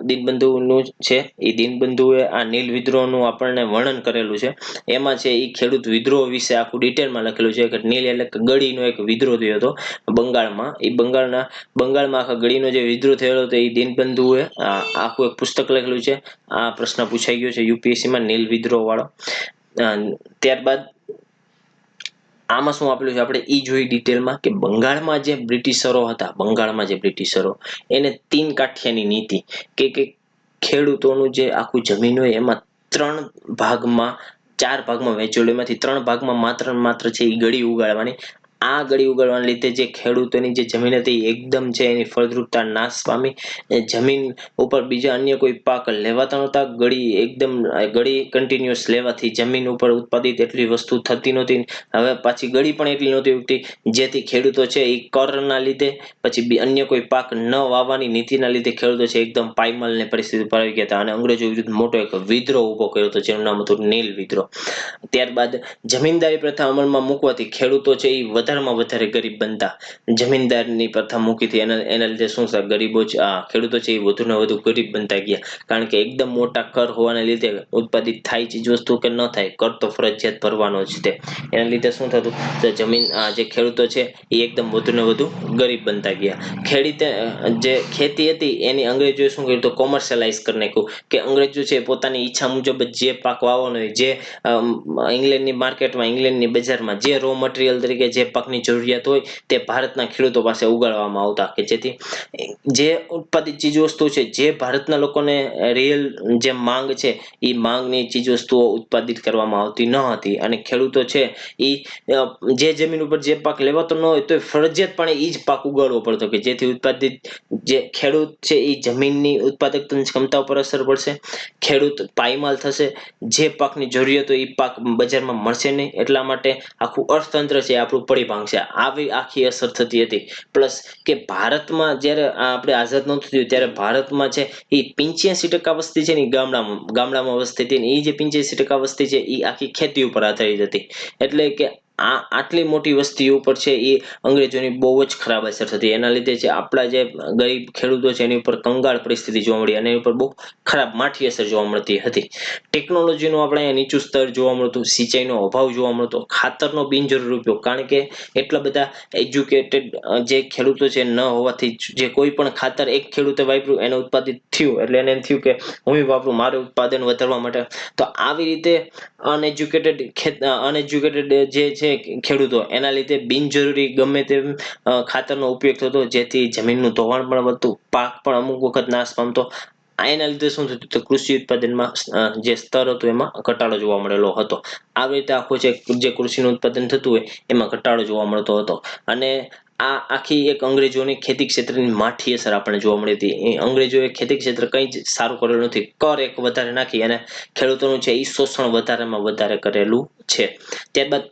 દીનબંધુનું છે. એ દીનબંધુએ આ નીલ વિદ્રોહનું આપણને વર્ણન કરેલું છે. એમાં છે એ ખેડૂત વિદ્રોહ વિશે આખું ડિટેલમાં લખેલું છે કે નીલ એટલે ગડીનો એક વિદ્રોહ થયો હતો બંગાળમાં. એ બંગાળમાં આખા ગડીનો જે વિદ્રોહ થયેલો હતો એ દીનબંધુએ આખું એક પુસ્તક લખેલું છે. આ પ્રશ્ન પૂછાઈ ગયો છે યુપીએસસીમાં, નીલ વિદ્રોહ વાળો. ત્યારબાદ આમાં શું આપેલું છે આપણે ઈ જોઈ ડિટેલમાં કે બંગાળમાં જે બ્રિટિશરો એને 3 કાઠિયાની નીતિ કે ખેડૂતોનું જે આખું જમીન હોય એમાં 4 ભાગમાં વહેંચેલું. એમાંથી 3 ભાગમાં માત્ર છે એ ગળી ઉગાડવાની. આ ગળી ઉગાડવાને લીધે જે ખેડૂતોની જે જમીન હતી એકદમ છે એની ફળદ્રુપતા નાશ પામી. જમીન ઉપર બીજા અન્ય કોઈ પાક લેવાતા નહોતા. ગળી કન્ટિન્યુઅસ લેવાથી જમીન ઉપર ઉત્પાદિત એટલી વસ્તુ થતી નહોતી. હવે પાછી ગળી પણ એટલી નહોતી ઉગતી, જેથી ખેડૂતો છે એ કરના લીધે પછી અન્ય કોઈ પાક ન વાવવાની નીતિના લીધે ખેડૂતો છે એકદમ પાયમાલની પરિસ્થિતિ પર આવી ગયા હતા અને અંગ્રેજો વિરુદ્ધ મોટો એક વિદ્રોહ ઉભો કર્યો હતો જેનું નામ હતું નીલ વિદ્રોહ. ત્યારબાદ જમીનદારી પ્રથા અમલમાં મૂકવાથી ખેડૂતો છે એ વધારેમાં વધારે ગરીબ બનતા, જમીનદારની પ્રથા મૂકી હતી. એના લીધે શું છે, ખેડૂતો છે એ વધુ ને વધુ ગરીબ બનતા ગયા. કારણ કે એકદમ મોટા કર હોવાને લીધે ઉત્પાદિત થાય ચીજ વસ્તુ કે ન થાય, કર તો ફરજિયાત ભરવાનો જ તે. એના લીધે શું થતું, જે ખેડૂતો છે એ એકદમ વધુ ને વધુ ગરીબ બનતા ગયા. જે ખેતી હતી એની અંગ્રેજોએ શું કર્યું, તો કોમર્શિયલાઇઝ કરી નાખ્યું. કે અંગ્રેજો છે પોતાની ઈચ્છા મુજબ જે પાક વાવવાનો હોય, જે ઇંગ્લેન્ડની માર્કેટમાં, ઇંગ્લેન્ડની બજારમાં જે રો મટીરિયલ તરીકે જે પાકની જરૂરિયાત હોય તે ભારતના ખેડૂતો પાસે ઉગાડવામાં આવતા. કે જેથી જે ઉત્પાદિત ચીજ વસ્તુ છે, જે ભારતના લોકોને રિયલ જે માંગ છે એ માંગની ચીજ વસ્તુઓ ઉત્પાદિત કરવામાં આવતી ન હતી. અને ખેડૂતો છે એ જે જમીન ઉપર જે પાક લેવાતો ન હોય તો ફરજિયાતપણે એ જ પાક ઉગાડવો પડતો. કે જેથી ઉત્પાદિત જે ખેડૂત છે એ જમીનની ઉત્પાદક ક્ષમતા ઉપર અસર પડશે, ખેડૂત પાયમાલ થશે, જે પાકની જરૂરિયાત હોય એ પાક બજારમાં મળશે નહીં. એટલા માટે આખું અર્થતંત્ર છે આપણું પડી ભાંગશે. આવી આખી અસર થતી હતી. પ્લસ કે ભારતમાં જ્યારે આપણે આઝાદ નહોતું થયું ત્યારે ભારતમાં છે એ 85% વસ્તી છે ને ગામડામાં વસતી હતી. એ જે 85% વસ્તી છે એ આખી ખેતી ઉપર આધારિત હતી. એટલે કે આટલી મોટી વસ્તી ઉપર છે એ અંગ્રેજોની બહુ જ ખરાબ અસર થતી. એના લીધે જે આપણા જે ગરીબ ખેડૂતો છે એની ઉપર કંગાળ પરિસ્થિતિ જોવા મળી અને એની ઉપર બહુ ખરાબ માઠી અસર જોવા મળતી હતી. ટેકનોલોજીનું આપણે અહીંયા નીચું સ્તર જોવા મળતું, સિંચાઈનો અભાવ જોવા મળતો, ખાતરનો બિનજરૂરી ઉપયોગ. કારણ કે એટલા બધા એજ્યુકેટેડ જે ખેડૂતો છે ન હોવાથી જે કોઈ પણ ખાતર એક ખેડૂતે વાપર્યું એને ઉત્પાદિત થયું એટલે એને એમ થયું કે હું વાપરું મારું ઉત્પાદન વધારવા માટે. તો આવી રીતે અનએજ્યુકેટેડ જે છે ખેડૂતો, એના લીધે બિનજરૂરી ગમે તેમ ખાતરનો ઉપયોગ થતો, જેથી જમીનનું ધોવાણ પણ વધતું, પાક પણ અમુક વખત નાશ પામતો. એના લીધે શું થતું, તો કૃષિ ઉત્પાદનમાં જે સ્તર હતું એમાં ઘટાડો જોવા મળેલો હતો. આવી રીતે આખું જે કૃષિનું ઉત્પાદન થતું હોય એમાં ઘટાડો જોવા મળતો હતો. અને આ આખી એક અંગ્રેજોની ખેતી ક્ષેત્રની માઠી અસર આપણને જોવા મળી હતી. અંગ્રેજોએ ખેતી ક્ષેત્ર કંઈ જ સારું કરેલું નથી. કર એક વધારે નાખી અને ખેડૂતોનું છે એ શોષણ વધારેમાં વધારે કરેલું છે. ત્યારબાદ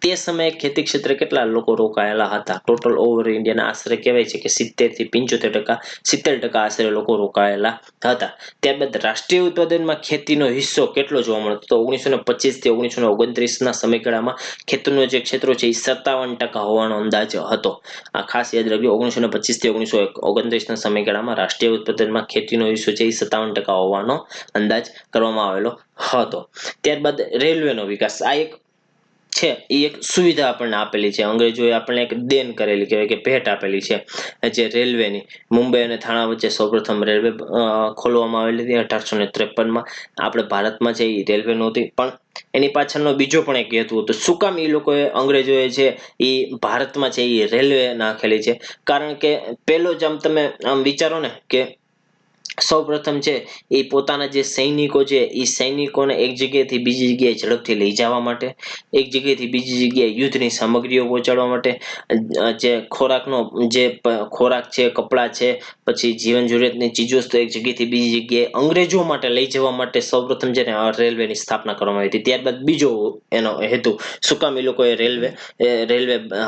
તે સમયે ખેતી ક્ષેત્રે કેટલા લોકો રોકાયેલા હતા? ટોટલ ઓવર ઇન્ડિયાના આશરે કહેવાય છે કે 70 થી 75%, 70% આશરે લોકો રોકાયેલા હતા. ત્યારબાદ રાષ્ટ્રીય ઉત્પાદનમાં ખેતીનો હિસ્સો કેટલો જોવા મળતો? તો 1925 થી 1929 ના સમયગાળામાં ખેતીનો જે ક્ષેત્રો છે એ 57% હોવાનો અંદાજ હતો. આ ખાસ યાદ રાખજો. 1925 થી 1929 ના સમયગાળામાં રાષ્ટ્રીય ઉત્પાદનમાં ખેતીનો હિસ્સો છે એ 57% હોવાનો અંદાજ કરવામાં આવેલો હતો. ત્યારબાદ રેલવેનો વિકાસ. આ એક છે એ એક સુવિધા આપણને આપેલી છે. અંગ્રેજોએ આપણને એક દેન કરેલી, કહેવાય કે ભેટ આપેલી છે. જે રેલવેની મુંબઈ અને થાણા વચ્ચે સૌપ્રથમ રેલવે ખોલવામાં આવેલી હતી 1853માં. આપણે ભારતમાં છે એ રેલવે નહોતી, પણ એની પાછળનો બીજો પણ એક હેતુ હતો. શું કામ એ લોકોએ, અંગ્રેજોએ છે એ ભારતમાં છે એ રેલવે નાખેલી છે? કારણ કે પેલો જ તમે આમ વિચારો ને કે સૌપ્રથમ છે એ પોતાના જે સૈનિકો છે એ સૈનિકોને એક જગ્યાએથી બીજી જગ્યાએ ઝડપથી લઈ જવા માટે, એક જગ્યાએથી બીજી જગ્યાએ યુદ્ધની સામગ્રીઓ પહોંચાડવા માટે, જે ખોરાક છે, કપડાં છે, પછી જીવન જરૂરિયાતની ચીજવસ્તુ એક જગ્યાએથી બીજી જગ્યાએ અંગ્રેજો માટે લઈ જવા માટે સૌપ્રથમ છે ને રેલવેની સ્થાપના કરવામાં આવી હતી. ત્યારબાદ બીજો એનો હેતુ, શું કામ એ લોકોએ રેલવે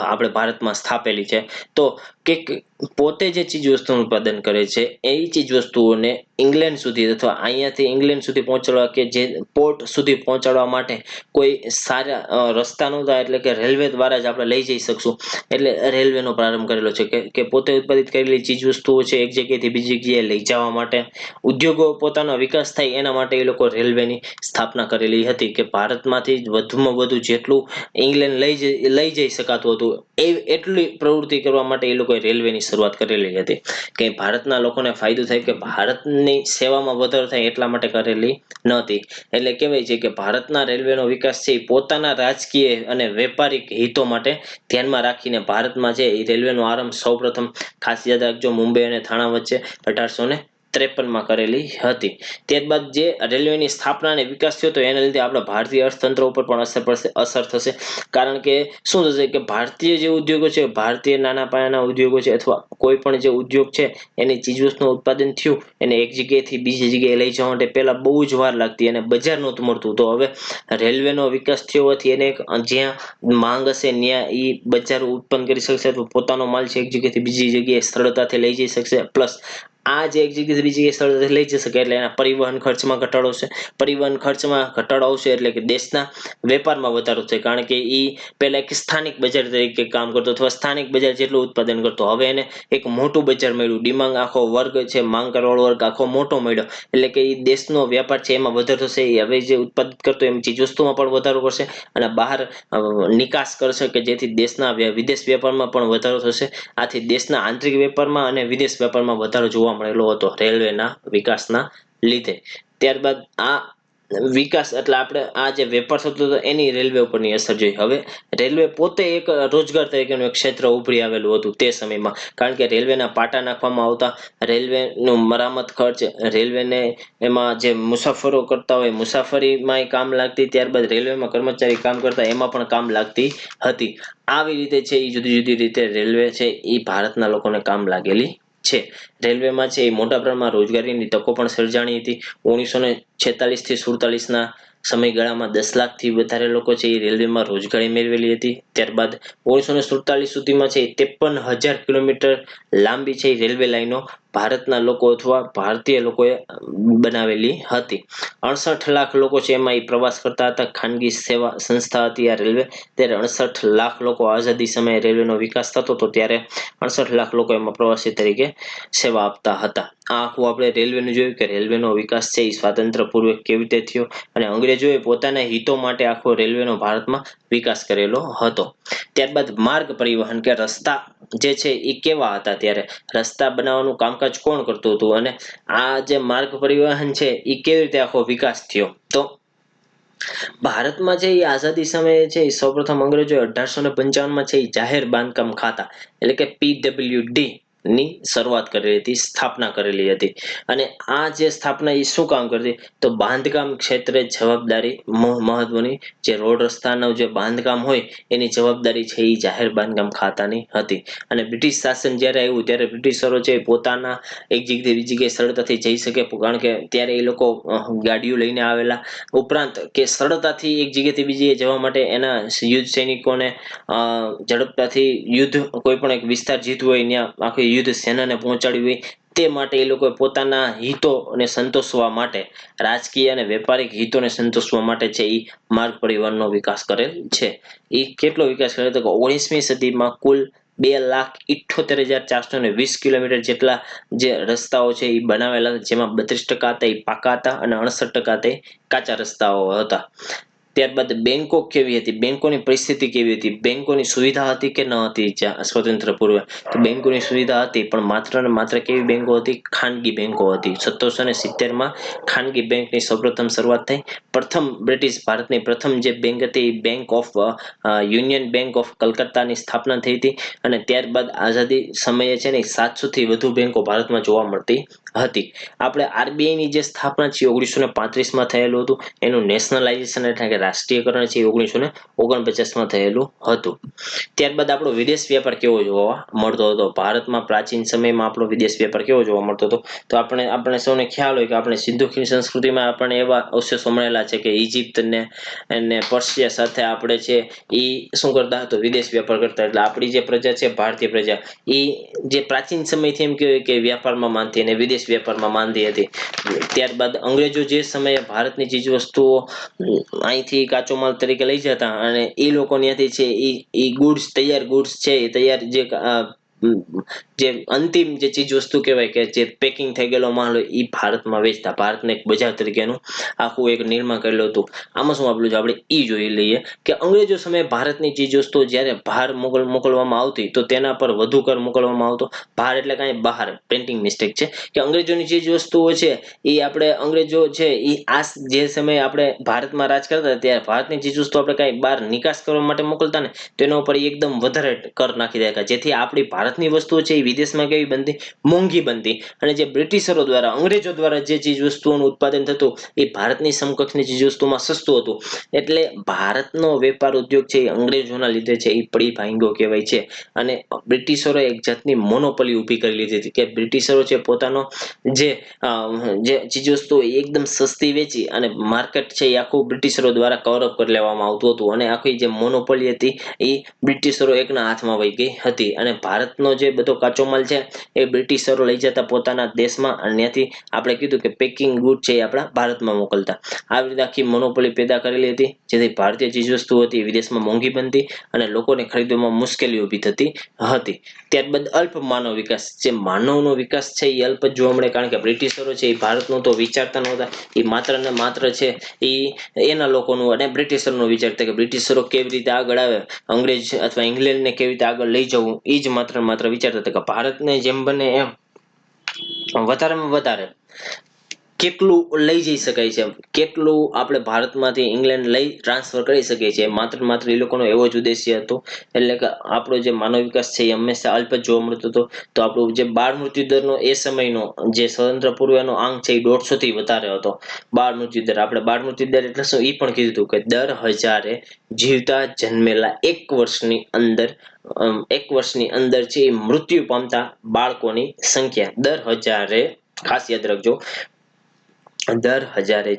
આપણે ભારતમાં સ્થાપેલી છે? તો કે પોતે જે ચીજ વસ્તુનું ઉત્પાદન કરે છે એ ચીજ વસ્તુઓને ઇંગ્લેન્ડ સુધી અથવા અહીંયાથી ઇંગ્લેન્ડ સુધી પહોંચાડવા, કે જે પોર્ટ સુધી પહોંચાડવા માટે કોઈ સારા રસ્તા નહોતા, એટલે કે રેલવે દ્વારા જ આપણે લઈ જઈ શકશું. એટલે રેલવેનો પ્રારંભ કરેલો છે કે પોતે ઉત્પાદિત કરેલી ચીજ વસ્તુઓ છે એક જગ્યાએથી બીજી જગ્યાએ લઈ જવા માટે, ઉદ્યોગો પોતાનો વિકાસ થાય એના માટે એ લોકો રેલવેની સ્થાપના કરેલી હતી. કે ભારતમાંથી વધુમાં વધુ જેટલું ઇંગ્લેન્ડ લઈ જઈ શકાતું હતું એટલી પ્રવૃત્તિ કરવા માટે એ લોકોએ રેલવેની શરૂઆત કરેલી હતી. કે ભારતના લોકોને ફાયદો થાય, કે ભારતની સેવામાં વધારો થાય એટલા માટે કરેલી નહોતી. એટલે કહેવાય છે કે ભારતના રેલવેનો વિકાસ છે એ પોતાના રાજકીય અને વેપારિક હિતો માટે ધ્યાનમાં રાખીને ભારતમાં છે એ રેલવેનો આરંભ સૌપ્રથમ, ખાસ યાદ રાખજો, મુંબઈ અને થાણા વચ્ચે 1853માં કરેલી હતી. ત્યારબાદ જે રેલવેની સ્થાપના અને વિકાસ થયો તો એના લીધે આપણા ભારતીય અર્થતંત્ર ઉપર પણ અસર થશે. કારણ કે શું થશે કે ભારતીય જે ઉદ્યોગો છે, ભારતીય નાના પાયાના ઉદ્યોગો છે, અથવા કોઈ પણ જે ઉદ્યોગ છે એની ચીજવસ્તુનું ઉત્પાદન થયું, એને એક જગ્યાએથી બીજી જગ્યાએ લઈ જવા માટે પહેલા બહુ જ વાર લાગતી અને બજાર નહોતું મળતું. તો હવે રેલવેનો વિકાસ થયો હોવાથી એને જ્યાં માંગ હશે ત્યાં એ બજારો ઉત્પન્ન કરી શકશે, અથવા પોતાનો માલ છે એક જગ્યાએથી બીજી જગ્યાએ સરળતાથી લઈ જઈ શકશે. પ્લસ આ જે એક જગ્યાએથી બીજી જગ્યાએ સરળતાથી લઈ જઈ શકે એટલે એના પરિવહન ખર્ચમાં ઘટાડો છે. પરિવહન ખર્ચમાં ઘટાડો આવશે એટલે કે દેશના વેપારમાં વધારો થાય, કારણ કે એ પહેલા એક સ્થાનિક બજાર તરીકે કામ કરતો અથવા સ્થાનિક બજાર જેટલું ઉત્પાદન કરતો, હવે એને એક મોટું બજાર મળ્યું. ડિમાન્ડ આખો વર્ગ છે, માંગ કરવાવાળો વર્ગ આખો મોટો મળ્યો એટલે કે એ દેશનો વેપાર છે એમાં વધારો થશે. હવે જે ઉત્પાદિત કરતો એમ ચીજવસ્તુમાં પણ વધારો કરશે અને બહાર નિકાસ કરશે કે જેથી દેશના વિદેશ વેપારમાં પણ વધારો થશે. આથી દેશના આંતરિક વેપારમાં અને વિદેશ વેપારમાં વધારો જોવા મળેલો હતો રેલવેના વિકાસના લીધે. ત્યારબાદ આ વિકાસ એટલે આપણે આ જે વેપાર થતો હતો એની રેલવે ઉપરની અસર જોઈ. હવે રેલવે પોતે એક રોજગાર તરીકેનું એક ક્ષેત્ર ઉભરી આવેલું હતું તે સમયમાં, કારણ કે રેલવેના પાટા નાખવામાં આવતા, રેલવેનું મરામત ખર્ચ, રેલવેને એમાં જે મુસાફરો કરતા હોય મુસાફરીમાં કામ લાગતી, ત્યારબાદ રેલવેમાં કર્મચારી કામ કરતા એમાં પણ કામ લાગતી હતી. આવી રીતે છે એ જુદી જુદી રીતે રેલવે છે એ ભારતના લોકોને કામ લાગેલી છે. રેલવેમાં છે એ મોટા પ્રમાણમાં રોજગારીની તકો પણ સર્જાણી હતી. 1946 થી 47 સમયગાળામાં 10 લાખથી વધારે લોકો છે એ રેલવેમાં રોજગારી મેળવેલી હતી. ત્યારબાદ 1947 સુધીમાં છે 53,000 કિલોમીટર લાંબી છે રેલવે લાઈનો ભારતના લોકો અથવા ભારતીય લોકોએ બનાવેલી હતી. 68 લાખ લોકો છે એમાં એ પ્રવાસ કરતા હતા. ખાનગી સેવા સંસ્થા હતી આ રેલવે. ત્યારે 68 લાખ લોકો આઝાદી સમયે રેલવેનો વિકાસ થતો હતો ત્યારે 68 લાખ લોકો એમાં પ્રવાસી તરીકે સેવા આપતા હતા. આ આખું આપણે રેલવેનું જોયું કે રેલવેનો વિકાસ છે એ સ્વાતંત્ર્ય પૂર્વે કેવી રીતે થયો અને અંગ્રેજોએ પોતાના હિતો માટે આખો રેલવેનો ભારતમાં વિકાસ કરેલો હતો. ત્યારબાદ માર્ગ પરિવહન કે રસ્તા જે છે એ કેવા હતા, ત્યારે રસ્તા બનાવવાનું કામકાજ કોણ કરતું હતું અને આ જે માર્ગ પરિવહન છે એ કેવી રીતે આખો વિકાસ થયો. તો ભારતમાં છે એ આઝાદી સમયે છે સૌપ્રથમ અંગ્રેજોએ 1855 છે એ જાહેર બાંધકામ ખાતા એટલે કે PWD ની શરૂઆત કરેલી હતી, સ્થાપના કરેલી હતી. અને આ જે સ્થાપના એ શું કામ કરતી, તો બાંધકામ ક્ષેત્રે જવાબદારી મહત્વની, જે રોડ રસ્તાનું જે બાંધકામ હોય એની જવાબદારી છે એ જાહેર બાંધકામ ખાતાની હતી. અને બ્રિટિશ શાસન જ્યારે આવ્યું ત્યારે બ્રિટિશરો છે પોતાના એક જગ્યાએથી બીજી જગ્યાએ સરળતાથી જઈ શકે, કારણ કે ત્યારે એ લોકો ગાડીઓ લઈને આવેલા. ઉપરાંત કે સરળતાથી એક જગ્યાએથી બીજી જવા માટે એના યુદ્ધ સૈનિકોને ઝડપતાથી યુદ્ધ કોઈ પણ એક વિસ્તાર જીતવો હોય ત્યાં આખી યુદ્ધ સેનાને પહોંચાડવી હોય તે માટે એ લોકોએ પોતાના હિતોને સંતોષવા માટે, રાજકીય અને વેપારિક હિતોને સંતોષવા માટે છે એ માર્ગ પરિવહનનો વિકાસ કરેલ છે. એ કેટલો વિકાસ કર્યો તો 19મી સદીમાં કુલ 2,78,420 કિલોમીટર જેટલા જે રસ્તાઓ છે એ બનાવેલા, જેમાં 32% હતા એ પાકા હતા અને 68% કાચા રસ્તાઓ હતા. ત્યારબાદ બેંકો કેવી હતી, બેંકોની પરિસ્થિતિ કેવી હતી, બેંકોની સુવિધા હતી કે ન હતી સ્વતંત્ર પૂર્વે, તો બેંકોની સુવિધા હતી પણ માત્ર ને માત્ર કેવી બેંકો હતી, ખાનગી બેંકો હતી. 1770માં ખાનગી બેંકની સૌપ્રથમ શરૂઆત થઈ. પ્રથમ બ્રિટિશ ભારતની પ્રથમ જે બેંક હતી bank of union bank of કલકત્તાની સ્થાપના થઈ હતી. અને ત્યારબાદ આઝાદી સમયે છે ને 700 થી વધુ બેંકો ભારતમાં જોવા મળતી હતી. આપણે RBI ની જે સ્થાપના છે 1935માં થયેલું હતું. એનું નેશનલાઇઝેશન એટલે કે રાષ્ટ્રીયકરણ છે 1949માં થયેલું હતું. ત્યારબાદ આપણો વિદેશ વેપાર કેવો જોવા મળતો હતો, ભારતમાં પ્રાચીન સમયમાં આપણો વિદેશ વેપાર કેવો જોવા મળતો હતો, તો આપણે સૌને ખ્યાલ હોય કે આપણે સિંધુ ખીણ સંસ્કૃતિમાં આપણને એવા અવશેષો મળેલા છે કે ઇજિપ્ત ને પર્શિયા સાથે આપણે છે એ શું કરતા હતો, વિદેશ વેપાર કરતા. એટલે આપણી જે પ્રજા છે ભારતીય પ્રજા એ જે પ્રાચીન સમયથી એમ કહેવાય કે વ્યાપારમાં માનતી અને વિદેશ વેપારમાં માનતી હતી. ત્યારબાદ અંગ્રેજો જે સમયે ભારતની ચીજ વસ્તુઓ અહીંથી કાચો માલ તરીકે લઈ જતા અને એ લોકો ત્યાંથી છે એ ગુડ્સ, તૈયાર ગુડ્સ છે એ તૈયાર જે અંતિમ જે ચીજ વસ્તુ કહેવાય કે જે પેકિંગ થઈ ગયેલો માલ હોય એ ભારતમાં વેચતા. ભારતને એક બજાર તરીકેનું આખું એક નિર્માણ કરેલું હતું. આમાં શું આપેલું છે આપણે ઈ જોઈ લઈએ કે અંગ્રેજો સમયે ભારતની ચીજ વસ્તુઓ જ્યારે બહાર મોકલવામાં આવતી તો તેના પર વધુ કર મોકલવામાં આવતો. બહાર એટલે કાંઈ બહાર પ્રિન્ટિંગ મિસ્ટેક છે કે અંગ્રેજોની ચીજ વસ્તુઓ છે એ આપણે અંગ્રેજો છે એ આ જે સમયે આપણે ભારતમાં રાજ કરતા ત્યારે ભારતની ચીજ વસ્તુ આપણે કાંઈ બહાર નિકાસ કરવા માટે મોકલતા ને તેના ઉપર એકદમ વધારે કર નાખી દેતા, જેથી આપણી ભારતની વસ્તુઓ છે એ વિદેશમાં કેવી બનતી, મોંઘી બનતી. અને જે બ્રિટિશરો દ્વારા, અંગ્રેજો દ્વારા જે ચીજ વસ્તુઓનું ઉત્પાદન થતું એ ભારતની સમકક્ષની ચીજ વસ્તુમાં સસ્તું હતું. એટલે ભારતનો વેપાર ઉદ્યોગ છે એ અંગ્રેજોના લીધે છે એ પડી ભાંગ્યો કહેવાય છે. અને બ્રિટિશરોએ એક જાતની મોનોપોલી ઊભી કરી લીધી હતી કે બ્રિટિશરો છે પોતાનો જે ચીજ વસ્તુઓ એકદમ સસ્તી વેચી અને માર્કેટ છે એ આખું બ્રિટિશરો દ્વારા કવર અપ કરી લેવામાં આવતું હતું. અને આખી જે મોનોપોલી હતી એ બ્રિટિશરો એકના હાથમાં વહી ગઈ હતી. અને ભારત ભારતનો જે બધો કાચો માલ છે એ બ્રિટિશરો લઈ જતા પોતાના દેશમાં, અને ત્યાંથી આપણે કીધું કે પેકિંગ ગુડ છે એ આપણા ભારતમાં મોકલતા. આવી રીતે આખી મોનોપોલી પેદા કરેલી હતી, જેથી ભારતીય ચીજવસ્તુઓ હતી વિદેશમાં મોંઘી બનતી અને લોકોને ખરીદવામાં મુશ્કેલી ઊભી થતી હતી. ત્યારબાદ અલ્પ માનવ વિકાસ, જે માનવનો વિકાસ છે એ અલ્પ જ જોવા મળે, કારણ કે બ્રિટિશરો છે એ ભારતનું તો વિચારતા નહોતા. એ માત્ર ને માત્ર છે એ એના લોકોનું અને બ્રિટિશરનું વિચારતા કે બ્રિટિશરો કેવી રીતે આગળ આવે, અંગ્રેજ અથવા ઇંગ્લેન્ડને કેવી રીતે આગળ લઈ જવું, એ જ માત્ર ને માત્ર વિચારતા હતા કે ભારતને જેમ બને એમ વધારેમાં વધારે કેટલું લઈ જઈ શકાય છે, કેટલું આપણે ભારતમાંથી ઇંગ્લેન્ડ લઈ ટ્રાન્સફર કરી શકીએ છીએ, માત્ર એ લોકોનો એવો જ ઉદ્દેશ્ય હતો. એટલે કે આપણો જે માનવ વિકાસ છે એ હંમેશા અલ્પ જ જોવા મળતો હતો. તો આપણું જે બાળ મૃત્યુ દરનો એ સમયનો જે સ્વતંત્ર પૂર્વનો આંક છે એ 150 થી વધારે હતો. બાળ મૃત્યુ દર, આપણે બાળ મૃત્યુ દર એટલે શું એ પણ કીધું હતું કે દર 1000 જીવતા જન્મેલા એક વર્ષની અંદર છે એ મૃત્યુ પામતા બાળકોની સંખ્યા દર 1000, ખાસ યાદ રાખજો, દર 1000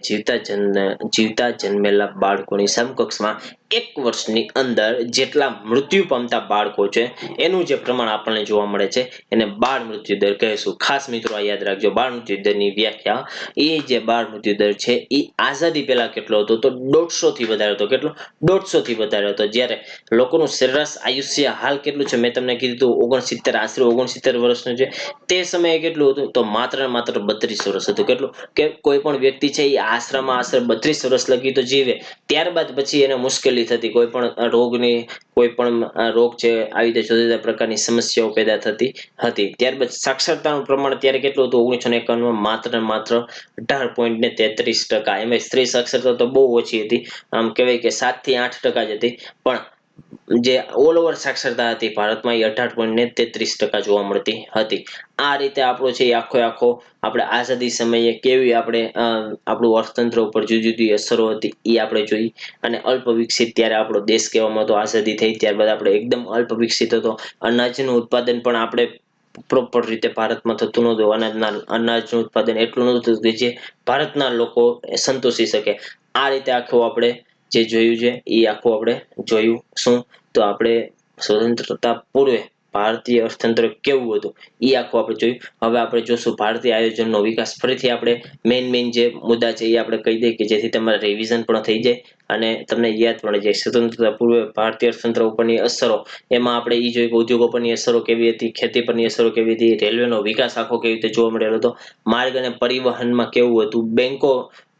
જીવતા જન્મેલા બાળકોની સમકક્ષમાં 1 વર્ષની અંદર જેટલા મૃત્યુ પામતા બાળકો છે એનું જે પ્રમાણ આપણને જોવા મળે છે એને બાળ મૃત્યુ દર કહેશું. ખાસ મિત્રો આ યાદ રાખજો, બાળ મૃત્યુ દરની વ્યાખ્યા. એ જે બાળ મૃત્યુ દર છે એ આઝાદી પહેલા કેટલો હતો તો 150 થી વધારે હતો. કેટલો? 150 થી વધારે હતો. જ્યારે લોકોનું સરેરાશ આયુષ્ય હાલ કેટલું છે મેં તમને કીધું 69, આશરે 69 વર્ષનું છે. તે સમયે કેટલું હતું તો માત્ર 32 વર્ષ હતું. કેટલું કે કોઈ પણ વ્યક્તિ છે એ આશરે 32 વર્ષ લગી તો જીવે, ત્યારબાદ પછી એને મુશ્કેલી થતી, કોઈ પણ રોગની, કોઈ પણ રોગ છે આવી રીતે જુદા જુદા પ્રકારની સમસ્યાઓ પેદા થતી હતી. ત્યારબાદ સાક્ષરતાનું પ્રમાણ ત્યારે કેટલું હતું 1951માં માત્ર 18.33%. એમાં સ્ત્રી સાક્ષરતા તો બહુ ઓછી હતી, આમ કહેવાય કે 7 થી 8% જ હતી. પણ જે ઓલ ઓવર સાક્ષરતા હતી ભારતમાં એ 18.33% જોવા મળતી હતી. આ રીતે આપણો છે એ આખો આપણે આઝાદી સમયે કેવી આપણે આપણું અર્થતંત્ર ઉપર જુદી જુદી અસરો હતી એ આપણે જોઈ. અને અલ્પ વિકસિત, ત્યારે આપણો દેશ કહેવામાં હતો આઝાદી થઈ ત્યારબાદ આપણે એકદમ અલ્પ વિકસિત હતો. અનાજનું ઉત્પાદન પણ આપણે પ્રોપર રીતે ભારતમાં થતું નહોતું. અનાજનું ઉત્પાદન એટલું નહોતું થતું કે જે ભારતના લોકો સંતોષી શકે. આ રીતે આખું આપણે જે જોયું છે એ આખું આપણે જોયું. શું તો આપણે સ્વતંત્રતા પૂર્વે ભારતીય અર્થતંત્ર કેવું હતું એ આખું આપણે જોયું. હવે આપણે જોશું ભારતીય આયોજનનો વિકાસ. ફરીથી આપણે મેઇન જે મુદ્દા છે એ આપણે કહી દઈએ કે જેથી તમારે રિવિઝન પણ થઈ જાય અને તમને યાદ પણ જાય. સ્વતંત્રતા પૂર્વે ભારતીય અર્થતંત્ર ઉપરની અસરો, એમાં આપણે એ જોયું કે ઉદ્યોગો પરની અસરો કેવી હતી, ખેતી પરની અસરો કેવી હતી, રેલવેનો વિકાસ આખો કેવી રીતે જોવા મળેલો હતો, માર્ગ અને પરિવહનમાં કેવું હતું, બેંકો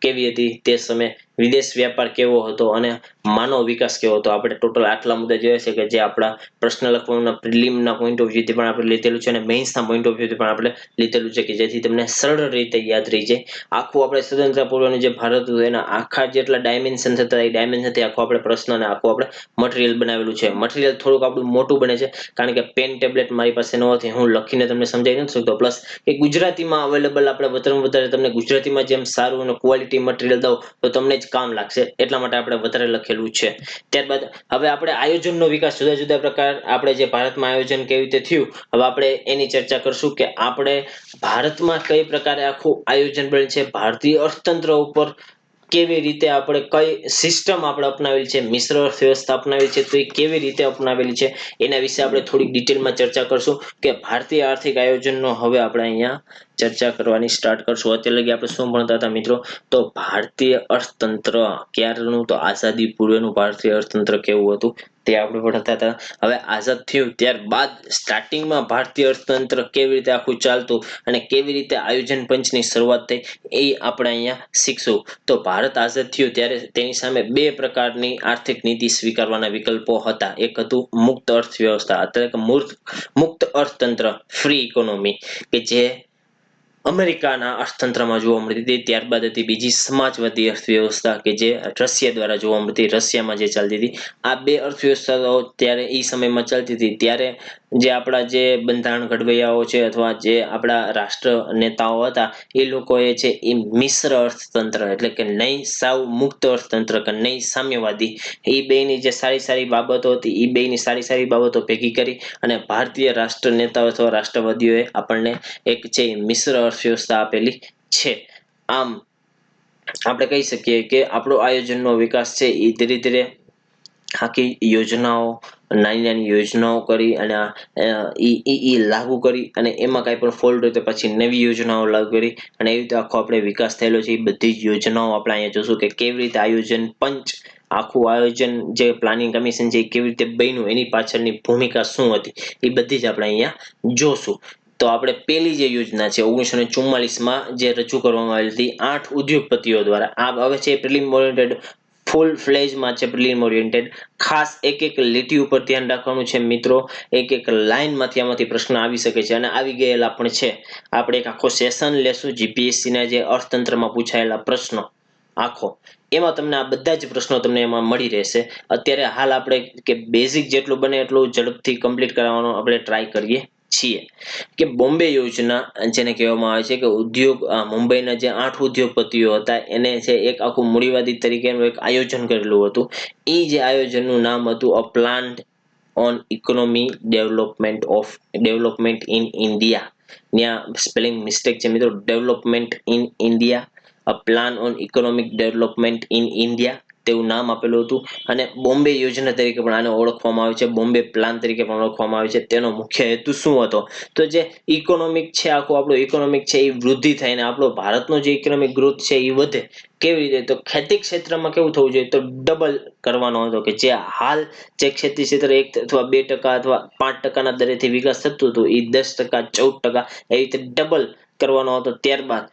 કેવી હતી તે સમયે, વિદેશ વ્યાપાર કેવો હતો અને માનવ વિકાસ કેવો હતો. આપણે ટોટલ આટલા મુદ્દા જોયા છે કે જે આપણા પ્રશ્ન લખવાના પ્રિલિમના પોઈન્ટ ઓફ વ્યૂથી પણ આપણે લીધેલું છે અને મેઇન્સના પોઈન્ટ ઓફ વ્યૂથી પણ આપણે લીધેલું છે કે જેથી તમને સરળ રીતે યાદ રહી જાય. આખું આપણે સ્વતંત્રતા પૂર્વનું જે ભારત હતું એના આખા જેટલા ડાયમેન્શન હતા એ ડાયમેન્શનથી આખો આપણે પ્રશ્ન અને આખું આપણે મટીરિયલ બનાવેલું છે. મટીરિયલ થોડુંક આપણું મોટું બને છે કારણ કે પેન ટેબ્લેટ મારી પાસે ન હોવાથી હું લખીને તમને સમજાવી નથી શકતો. પ્લસ એ ગુજરાતીમાં અવેલેબલ આપણે વધારે તમને ગુજરાતીમાં જેમ સારું અને ક્વોલિટી મટીરિયલ દઉં તો તમને જ કામ લાગશે, એટલા માટે આપણે વધારે લખેલું છે. ત્યારબાદ હવે આપણે આયોજનનો વિકાસ, જુદા જુદા પ્રકાર આપણે જે ભારતમાં આયોજન કેવી રીતે થયું હવે આપણે એની ચર્ચા કરશું કે આપણે ભારતમાં કઈ પ્રકારે આખું આયોજન બને છે, ભારતીય અર્થતંત્ર ઉપર કેવી રીતે આપણે કઈ સિસ્ટમ આપણે અપનાવેલી છે, મિશ્ર અર્થવ્યવસ્થા અપનાવેલી છે તો એ કેવી રીતે અપનાવેલી છે એના વિશે આપણે થોડીક ડિટેલમાં ચર્ચા કરશું કે ભારતીય આર્થિક આયોજનનો હવે આપણે અહીંયા ચર્ચા કરવાની સ્ટાર્ટ કરશું. અત્યાર લગી આપણે શું ભણતા હતા મિત્રો તો ભારતીય અર્થતંત્ર ક્યારનું તો આઝાદી પૂર્વેનું ભારતીય અર્થતંત્ર કેવું હતું તે આપણે ભણતા હતા. હવે આઝાદ થયું ત્યારબાદ સ્ટાર્ટિંગમાં ભારતીય અર્થતંત્ર કેવી રીતે આખું ચાલતું અને કેવી રીતે આયોજન પંચની શરૂઆત થઈ એ આપણે અહીંયા શીખશું. તો ભારત આઝાદ થયું ત્યારે તેની સામે બે પ્રકારની આર્થિક નીતિ સ્વીકારવાના વિકલ્પો હતા. એક હતું મુક્ત અર્થવ્યવસ્થા, એટલે કે મુક્ત અર્થતંત્ર, ફ્રી ઇકોનોમી, કે જે અમેરિકાના અર્થતંત્રમાં જોવા મળતી હતી. ત્યારબાદ હતી બીજી સમાજવાદી અર્થવ્યવસ્થા કે જે રશિયા દ્વારા જોવા મળતી, રશિયામાં જે ચાલતી હતી. આ બે અર્થવ્યવસ્થાઓ ત્યારે એ સમયમાં ચાલતી હતી ત્યારે જે આપણા જે બંધારણ ઘડવૈયાઓ છે અથવા જે આપણા રાષ્ટ્ર નેતાઓ હતા એ લોકોએ છે એ મિશ્ર અર્થતંત્ર એટલે કે નહીં સાવ મુક્ત અર્થતંત્ર કે નહીં સામ્યવાદી, એ બેની જે સારી બાબતો હતી એ બેની સારી બાબતો ભેગી કરી અને ભારતીય રાષ્ટ્ર નેતાઓ અથવા રાષ્ટ્રવાદીઓએ આપણને એક છે મિશ્ર અર્થવ્યવસ્થા આપેલી છે. આમ આપણે કહી શકીએ કે આપણો આયોજનનો વિકાસ છે એ ધીરે ધીરે આખી યોજનાઓ, નાની નાની યોજનાઓ કરી અને ઈ લાગુ કરી અને એમાં કાંઈ પણ ફોલ્ટ હોય તો પછી નવી યોજનાઓ લાગુ કરી અને એવી રીતે આખો આપણે વિકાસ થયેલો છે. એ બધી જ યોજનાઓ આપણે અહીંયા જોશું કે કેવી રીતે આયોજન પંચ, આખું આયોજન જે પ્લાનિંગ કમિશન છે કેવી રીતે બન્યું, એની પાછળની ભૂમિકા શું હતી, એ બધી જ આપણે અહીંયા જોશું. તો આપણે પહેલી જે યોજના છે 1944માં જે રજૂ કરવામાં આવેલી હતી 8 ઉદ્યોગપતિઓ દ્વારા. આ હવે છે પ્રિલિમ ઓરિએન્ટેડ, ફૂલ ફ્લેજમાં છે પ્રિલિમ ઓરિએન્ટેડ. ખાસ એક એક લીટી ઉપર ધ્યાન રાખવાનું છે મિત્રો. એક એક લાઈનમાંથી આમાંથી પ્રશ્ન આવી શકે છે અને આવી ગયેલા પણ છે. આપણે એક આખો સેશન લેશું જીપીએસસી ના જે અર્થતંત્રમાં પૂછાયેલા પ્રશ્નો આખો, એમાં તમને આ બધા જ પ્રશ્નો તમને એમાં મળી રહેશે. અત્યારે હાલ આપણે કે બેઝિક જેટલું બને એટલું ઝડપથી કમ્પ્લીટ કરાવવાનો આપણે ટ્રાય કરીએ છીએ. કે બોમ્બે યોજના જેને કહેવામાં આવે છે કે મુંબઈના જે 8 ઉદ્યોગપતિઓ હતા એને છે એક આખું મૂડીવાદી તરીકેનું એક આયોજન કરેલું હતું. એ જે આયોજનનું નામ હતું a plan on economy development in India. ત્યાં સ્પેલિંગ મિસ્ટેક છે મિત્રો, development in India, a plan on economic development in India તેવું નામ આપેલું હતું. અને બોમ્બે યોજના તરીકે પણ આને ઓળખવામાં આવે છે, બોમ્બે પ્લાન તરીકે પણ ઓળખવામાં આવે છે. તેનો મુખ્ય હેતુ શું હતો? તો જે ઇકોનોમિક છે, આખું આપણું ઇકોનોમિક છે એ વૃદ્ધિ થાય ને આપણો ભારતનો જે ઇકોનોમિક ગ્રોથ છે એ વધે. કેવી રીતે? તો ખેતી ક્ષેત્રમાં કેવું થવું જોઈએ? તો ડબલ કરવાનો હતો કે જે હાલ જે ખેતી ક્ષેત્ર 1 અથવા 2% અથવા 5%ના દરેથી વિકાસ થતું હતું એ 10%, 14% એવી રીતે ડબલ કરવાનો હતો. ત્યારબાદ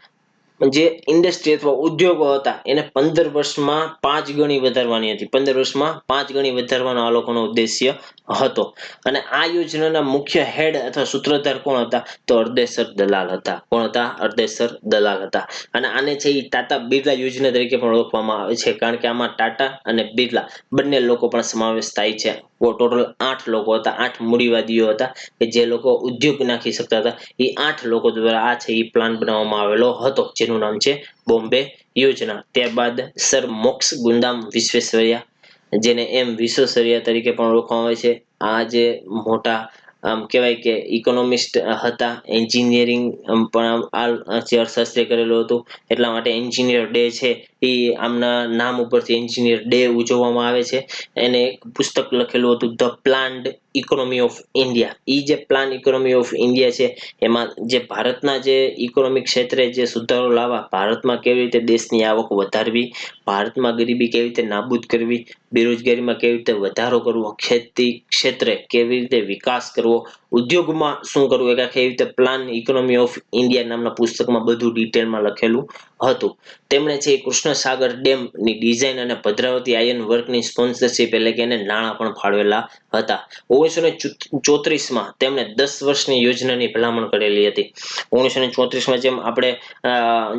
જે ઇન્ડસ્ટ્રી અથવા ઉદ્યોગો હતા એને 15 વર્ષમાં 5 ગણી વધારવાની હતી. 15 વર્ષમાં 5 ગણી વધારવાનો આ લોકોનો ઉદ્દેશ્ય હતો. અને આ યોજનાના મુખ્ય હેડ અથવા સૂત્રધાર કોણ હતા? તો અર્દેસર દલાલ હતા. કોણ હતા? અર્દેસર દલાલ હતા. અને આને છે એ ટાટા બિરલા યોજના તરીકે પણ ઓળખવામાં આવે છે, કારણ કે આમાં ટાટા અને બિરલા બંને લોકો પણ સમાવેશ થાય છે. ટોટલ 8 લોકો હતા, 8 મૂડીવાદીઓ હતા કે જે લોકો ઉદ્યોગ નાખી શકતા હતા. એ 8 લોકો દ્વારા આ છે એ પ્લાન બનાવવામાં આવેલો હતો, જેનું નામ છે બોમ્બે યોજના. ત્યારબાદ સર મોક્સ ગુંદામ વિશ્વેશ્વરૈયા, જેને વિશ્વેશ્વરૈયા તરીકે પણ ઓળખવામાં આવે છે. આ જે મોટા આમ કહેવાય કે ઇકોનોમિસ્ટ હતા, એન્જિનિયરિંગ પણ આ જે અર્થશાસ્ત્રી કરેલું હતું, એટલા માટે એન્જિનિયર ડે છે એ આમના નામ ઉપરથી એન્જિનિયર ડે ઉજવવામાં આવે છે. એને એક પુસ્તક લખેલું હતું the planned economy of India. એ જે પ્લાન ઇકોનોમી ઓફ ઇન્ડિયા છે એમાં જે ભારતના જે ઇકોનોમિક ક્ષેત્રે જે સુધારો લાવવા, ભારતમાં કેવી રીતે દેશની આવક વધારવી, ભારતમાં ગરીબી કેવી રીતે નાબૂદ કરવી, બેરોજગારીમાં કેવી રીતે વધારો કરવો, ખેતી ક્ષેત્રે કેવી રીતે વિકાસ કરવો, ઉદ્યોગમાં શું કરવું, એક આખી એવી રીતે પ્લાન ઇકોનોમી ઓફ ઇન્ડિયા નામના પુસ્તકમાં બધું ડિટેલમાં લખેલું હતું. તેમણે છે કૃષ્ણ સાગર ડેમની ડિઝાઇન અને ભદ્રાવતી આયર્ન વર્કની સ્પોન્સરશિપ એટલે કે એને નાણાં પણ ફાળવેલા હતા. 1934માં તેમણે 10 વર્ષની યોજનાની ભલામણ કરેલી હતી. 1934માં જેમ આપણે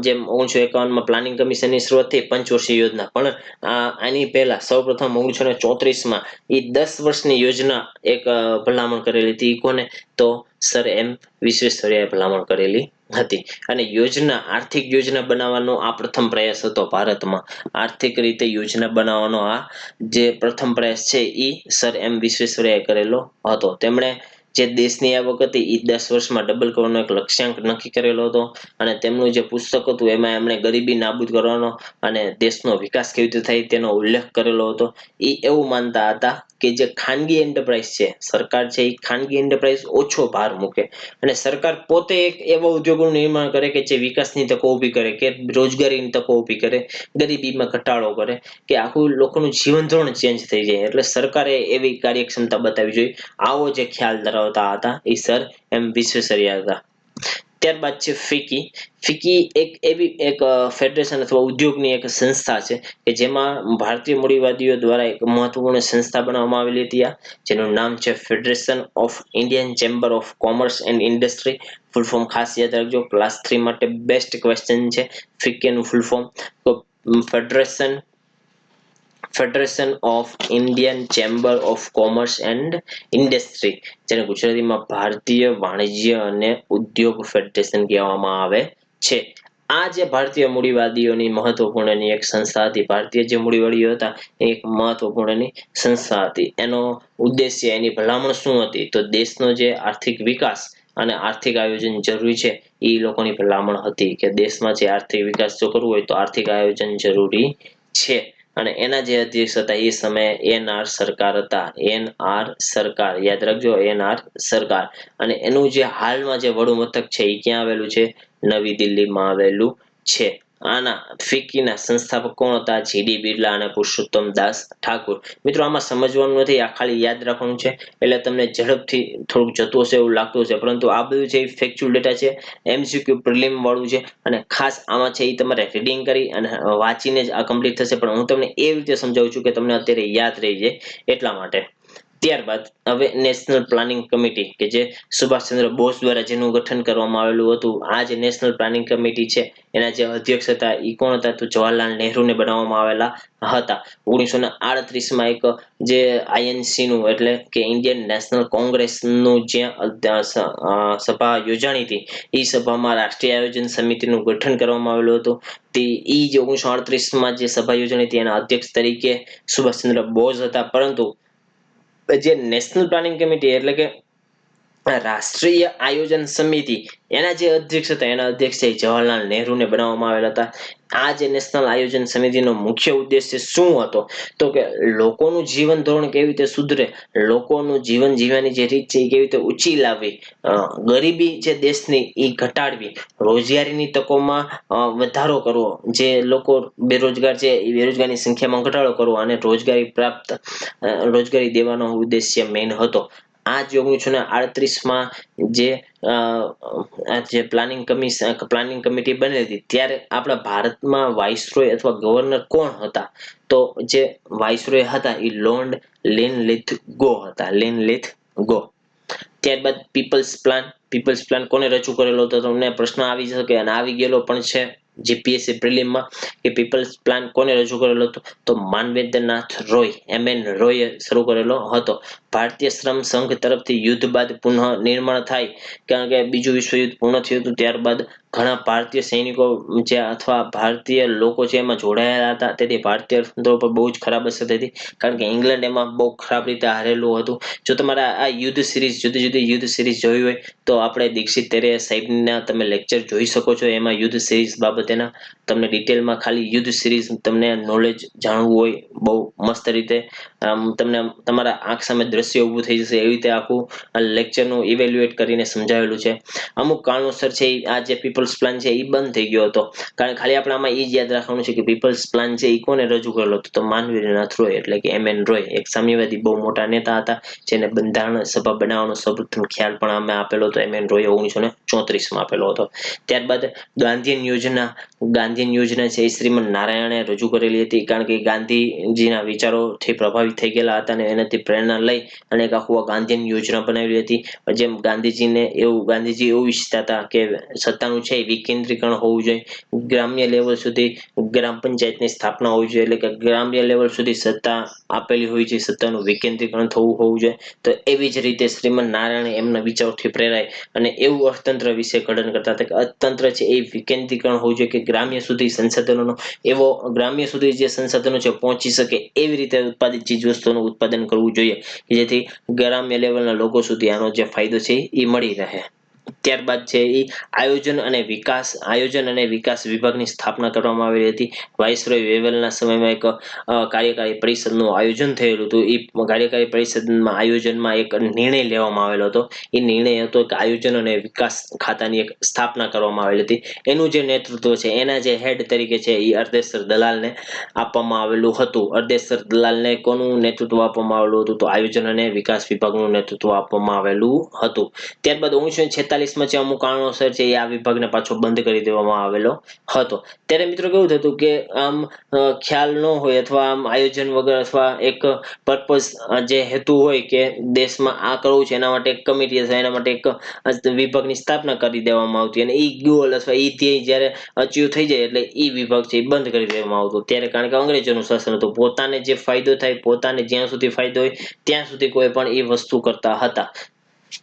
જેમ 1951માં પ્લાનિંગ કમિશનની શરૂઆત થઈ, પંચવર્ષીય યોજના, પણ આની પહેલા સૌપ્રથમ 1934માં એ 10 વર્ષની યોજના એક ભલામણ કરેલી હતી. કોને? તો સર વિશ્વેશ્વરૈયાએ ભલામણ કરેલી હતી. અને યોજના, આર્થિક યોજના બનાવવાનો આ પ્રથમ પ્રયાસ હતો ભારતમાં. આર્થિક રીતે યોજના બનાવવાનો આ જે પ્રથમ પ્રયાસ છે એ સર વિશ્વેશ્વરૈયાએ કરેલો હતો. તેમણે જે દેશની આવક હતી એ 10 વર્ષમાં ડબલ કરવાનો એક લક્ષ્યાંક નક્કી કરેલો હતો. અને તેમનું જે પુસ્તક હતું એમાં એમણે ગરીબી નાબૂદ કરવાનો અને દેશનો વિકાસ કેવી રીતે થાય તેનો ઉલ્લેખ કરેલો હતો. એ એવું માનતા હતા કે જે ખાનગી એન્ટરપ્રાઇઝ છે, સરકાર છે એ ખાનગી એન્ટરપ્રાઇઝ ઓછો ભાર મૂકે અને સરકાર પોતે એક એવા ઉદ્યોગોનું નિર્માણ કરે કે જે વિકાસની તકો ઊભી કરે, કે રોજગારીની તકો ઊભી કરે, ગરીબીમાં ઘટાડો કરે, કે આખું લોકોનું જીવન ધોરણ ચેન્જ થઈ જાય. એટલે સરકારે એવી કાર્યક્ષમતા બતાવવી જોઈએ. આવો જે ખ્યાલ ધરાવતા હતા એ સર વિશ્વેશ્વરૈયા હતા. ત્યારબાદ છે ફિક્કી. ફિક્કી એક એવી એક ફેડરેશન અથવા ઉદ્યોગની એક સંસ્થા છે કે જેમાં ભારતીય મૂડીવાદીઓ દ્વારા એક મહત્વપૂર્ણ સંસ્થા બનાવવામાં આવેલી હતી, જેનું નામ છે federation of Indian chamber of commerce and industry. Full form ખાસ યાદ રાખજો, ક્લાસ 3 માટે બેસ્ટ ક્વેશ્ચન છે ફિક્કીનું ફૂલ ફોર્મ. તો federation of Indian chamber of commerce and industry, જેને ગુજરાતીમાં ભારતીય વાણિજ્ય અને ઉદ્યોગ ફેડરેશન કહેવામાં આવે છે. આ જે ભારતીય મૂડીવાદીઓની મહત્વપૂર્ણની એક સંસ્થા હતી, ભારતીય જે મૂડીવાદીઓ હતા એ એક મહત્વપૂર્ણની સંસ્થા હતી. એનો ઉદ્દેશ્ય, એની ભલામણ શું હતી? તો દેશનો જે આર્થિક વિકાસ અને આર્થિક આયોજન જરૂરી છે એ લોકોની ભલામણ હતી કે દેશમાં જે આર્થિક વિકાસ જો કરવો હોય તો આર્થિક આયોજન જરૂરી છે. અને એના જે અધ્યક્ષ હતા એ સમયે એનઆર સરકાર હતા. એનઆર સરકાર, યાદ રાખજો, એનઆર સરકાર. અને એનું જે હાલમાં જે વડું મથક છે એ ક્યાં આવેલું છે? નવી દિલ્હીમાં આવેલું છે. આના ફિક્કીના સંસ્થાપક કોણ હતા? જીડી બિરલા અને પુરુષોત્તમ દાસ ઠાકુર. મિત્રો આમાં સમજવાનું નથી, આ ખાલી યાદ રાખવાનું છે, એટલે તમને ઝડપથી થોડુંક જતું હશે એવું લાગતું હશે, પરંતુ આ બધું છે ફેક્ચ્યુઅલ ડેટા છે, એમસીક્યુ પ્રિલિમ વાળું છે, અને ખાસ આમાં છે એ તમારે રીડિંગ કરી અને વાંચીને જ આ કમ્પ્લીટ થશે. પણ હું તમને એ રીતે સમજાવું છું કે તમને અત્યારે યાદ રહી જાય એટલા માટે. ત્યારબાદ હવે નેશનલ પ્લાનિંગ કમિટી કે જે સુભાષચંદ્ર બોઝ દ્વારા જેનું ગઠન કરવામાં આવેલું હતું, આ જે નેશનલ પ્લાનિંગ કમિટી છે એના જે અધ્યક્ષ હતા એ કોણ હતા? તો જવાહરલાલ નહેરુને બનાવવામાં આવેલા હતા. 1938 માં એક જે આઈએનસી નું એટલે કે ઇન્ડિયન નેશનલ કોંગ્રેસનું જે સભા યોજાણી હતી એ સભામાં રાષ્ટ્રીય આયોજન સમિતિનું ગઠન કરવામાં આવેલું હતું. તે ઈ જે 1938 માં જે સભા યોજાણી હતી એના અધ્યક્ષ તરીકે સુભાષચંદ્ર બોઝ હતા. પરંતુ જે નેશનલ પ્લાનિંગ કમિટી એટલે કે રાષ્ટ્રીય આયોજન સમિતિ એના જે અધ્યક્ષ હતા એના અધ્યક્ષ છે જવાહરલાલ નહેરુને બનાવવામાં આવેલા હતા. આ જે નેશનલ આયોજન સમિતિનો મુખ્ય ઉદ્દેશ્ય શું હતો? તો કે લોકોનું જીવન ધોરણ કેવી રીતે સુધરે, લોકોનું જીવન જીવવાની જે રીત છે એ કેવી રીતે ઊંચી લાવવી, ગરીબી જે દેશની એ ઘટાડવી, રોજગારીની તકોમાં વધારો કરવો, જે લોકો બેરોજગાર છે એ બેરોજગારની સંખ્યામાં ઘટાડો કરવો અને રોજગારી દેવાનો ઉદ્દેશ્ય મેઇન હતો. આ જે 1938 માં જે પ્લાનિંગ કમિટી બની હતી ત્યારે આપણા ભારતમાં વાઇસરોય અથવા ગવર્નર કોણ હતા? તો જે વાઇસરોય હતા એ લોર્ડ લિનલિથગો હતા. લિનલિથગો. ત્યારબાદ પીપલ્સ પ્લાન કોને રજૂ કરેલો હતો? તમને પ્રશ્ન આવી શકે અને આવી ગયેલો પણ છે જીપીએસસી પ્રિલિમમાં કે પીપલ્સ પ્લાન કોને રજૂ કરેલો હતો? તો માનવેન્દ્રનાથ રોય, એમએન રોયે શરૂ કરેલો હતો. ભારતીય શ્રમ સંઘ તરફથી યુદ્ધ બાદ પુનઃ નિર્માણ થાય, કારણ કે બીજું વિશ્વયુદ્ધ પૂર્ણ થયું હતું ત્યારબાદ ઘણા ભારતીય સૈનિકો જે અથવા ભારતીય લોકો છે એમાં જોડાયેલા હતા, તેથી ભારતીય અર્થતંત્ર પર બહુ જ ખરાબ અસર થઈ હતી, કારણ કે ઇંગ્લેન્ડ એમાં બહુ ખરાબ રીતે હારેલું હતું. જો તમારે આ યુદ્ધ સિરીઝ જુદી જુદી યુદ્ધ સિરીઝ જોઈ હોય તો આપણે દીક્ષિત તેરૈયા સાહેબના તમે લેક્ચર જોઈ શકો છો. એમાં યુદ્ધ સિરીઝ બાબતેના તમને ડિટેલમાં ખાલી યુદ્ધ સિરીઝ તમને નોલેજ જાણવું હોય બહુ મસ્ત રીતે તમને તમારા આંખ સામે દ્રશ્ય ઊભું થઈ જશે એવી રીતે આખું લેક્ચરનું ઇવેલ્યુએટ કરીને સમજાવેલું છે. અમુક કારણોસર છે આ જે પીપલ્સ પ્લાન છે એ બંધ થઈ ગયો હતો, કારણ ખાલી આપણે આમાં એ જ યાદ રાખવાનું છે કે પીપલ્સ પ્લાન છે એ કોને રજૂ કરેલો હતો? તો માનવેન્દ્રનાથ રોય એટલે કે એમએન રોય, એક સામ્યવાદી બહુ મોટા નેતા હતા જેને બંધારણ સભા બનાવવાનો સૌપ્રથમ ખ્યાલ પણ આમે આપેલો હતો. એમએન રોયે 1934 માં આપેલો હતો. ત્યારબાદ ગાંધીયન યોજના છે એ શ્રીમદ નારાયણે રજૂ કરેલી હતી, કારણ કે ગાંધીજીના વિચારોથી પ્રભાવિત થઈ ગયેલા હતા અને એનાથી પ્રેરણા લઈ અને એક આખું ગાંધીયન યોજના બનાવેલી હતી. જેમ ગાંધીજી એવું ઈચ્છતા હતા કે સત્તાનું છે વિકેન્દ્રીકરણ હોવું જોઈએ, ગ્રામ્ય લેવલ સુધી ગ્રામ પંચાયતની સ્થાપના હોવી જોઈએ, એટલે કે ગ્રામ્ય લેવલ સુધી સત્તા આપેલી હોય છે, સત્તાનું વિકેન્દ્રીકરણ થવું હોવું જોઈએ. તો એવી જ રીતે શ્રીમદ નારાયણે એમના વિચારોથી પ્રેરાય અને એવું અર્થતંત્ર વિશે ઘડન કરતા હતા કે અર્થતંત્ર છે એ વિકેન્દ્રીકરણ હોવું જોઈએ, કે ગ્રામ્ય સુધી સંસાધનોનો એવો ગ્રામ્ય સુધી જે સંસાધનો છે પહોંચી શકે એવી રીતે ઉત્પાદિત ચીજવસ્તુઓનું ઉત્પાદન કરવું જોઈએ કે જેથી ગ્રામ્ય લેવલના લોકો સુધી આનો જે ફાયદો છે એ મળી રહે. ત્યારબાદ છે એ આયોજન અને વિકાસ વિભાગની સ્થાપના કરવામાં આવેલી હતી. વાઇસરોય વેવલના સમયમાં એક કાર્યકારી પરિષદનું આયોજન થયેલું હતું. એ કાર્યકારી પરિષદમાં આયોજનમાં એક નિર્ણય લેવામાં આવેલો હતો. એ નિર્ણય હતો કે આયોજન અને વિકાસ ખાતાની એક સ્થાપના કરવામાં આવેલી હતી. એનું જે નેતૃત્વ છે એના જે હેડ તરીકે છે એ અર્ધેશ્વર દલાલને આપવામાં આવેલું હતું. અર્ધેશ્વર દલાલને કોનું નેતૃત્વ આપવામાં આવેલું હતું? તો આયોજન અને વિકાસ વિભાગનું નેતૃત્વ આપવામાં આવેલું હતું. ત્યારબાદ 1946 માં જે અમુક કારણોસર છે એ આ વિભાગને પાછો બંધ કરી દેવામાં આવેલો હતો. ત્યારે મિત્રો કેવું થતું કે આમ ખ્યાલ ન હોય અથવા આમ આયોજન વગર અથવા એક પર્પઝ જે હેતુ હોય કે દેશમાં આ કરવું છે એના માટે એક કમિટી અથવા એના માટે એક વિભાગની સ્થાપના કરી દેવામાં આવતી અને ઈ ગોલ અથવા ઈ ધ્યેય જ્યારે અચીવ થઈ જાય એટલે ઈ વિભાગ છે એ બંધ કરી દેવામાં આવતો. ત્યારે કારણ કે અંગ્રેજોનું શાસન હતું, પોતાને જે ફાયદો થાય, પોતાને જ્યાં સુધી ફાયદો હોય ત્યાં સુધી કોઈ પણ એ વસ્તુ કરતા હતા.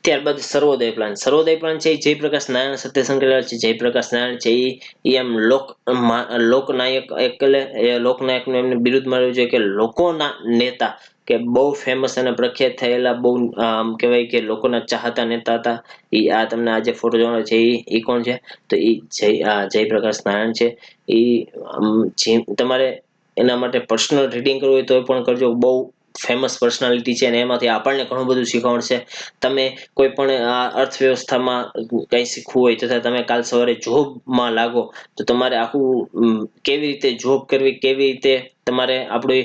ત્યારબાદ સર્વોદય પ્લાન છે એ જયપ્રકાશ નારાયણ સાથે સંકળાયેલ છે. જયપ્રકાશ નારાયણ છે એ એમ લોકનાયક લોકનાયકનું એમને બિરુદ મળ્યું છે કે લોકોના નેતા, કે બહુ ફેમસ અને પ્રખ્યાત થયેલા, બહુ આમ કહેવાય કે લોકોના ચાહતા નેતા હતા. આ તમને આ જે ફોટો જોવાનો છે એ કોણ છે? તો એ જયપ્રકાશ નારાયણ છે. એ તમારે એના માટે પર્સનલ રીડિંગ કરવું હોય તો પણ કરજો. બહુ ફેમસ પર્સનાલિટી છે અને એમાંથી આપણને ઘણું બધું શીખવા મળશે. તમે કોઈ પણ અર્થવ્યવસ્થામાં કંઈ શીખવું હોય તથા તમે કાલ સવારે જોબમાં લાગો તો તમારે આખું કેવી રીતે જોબ કરવી, કેવી રીતે તમારે આપણી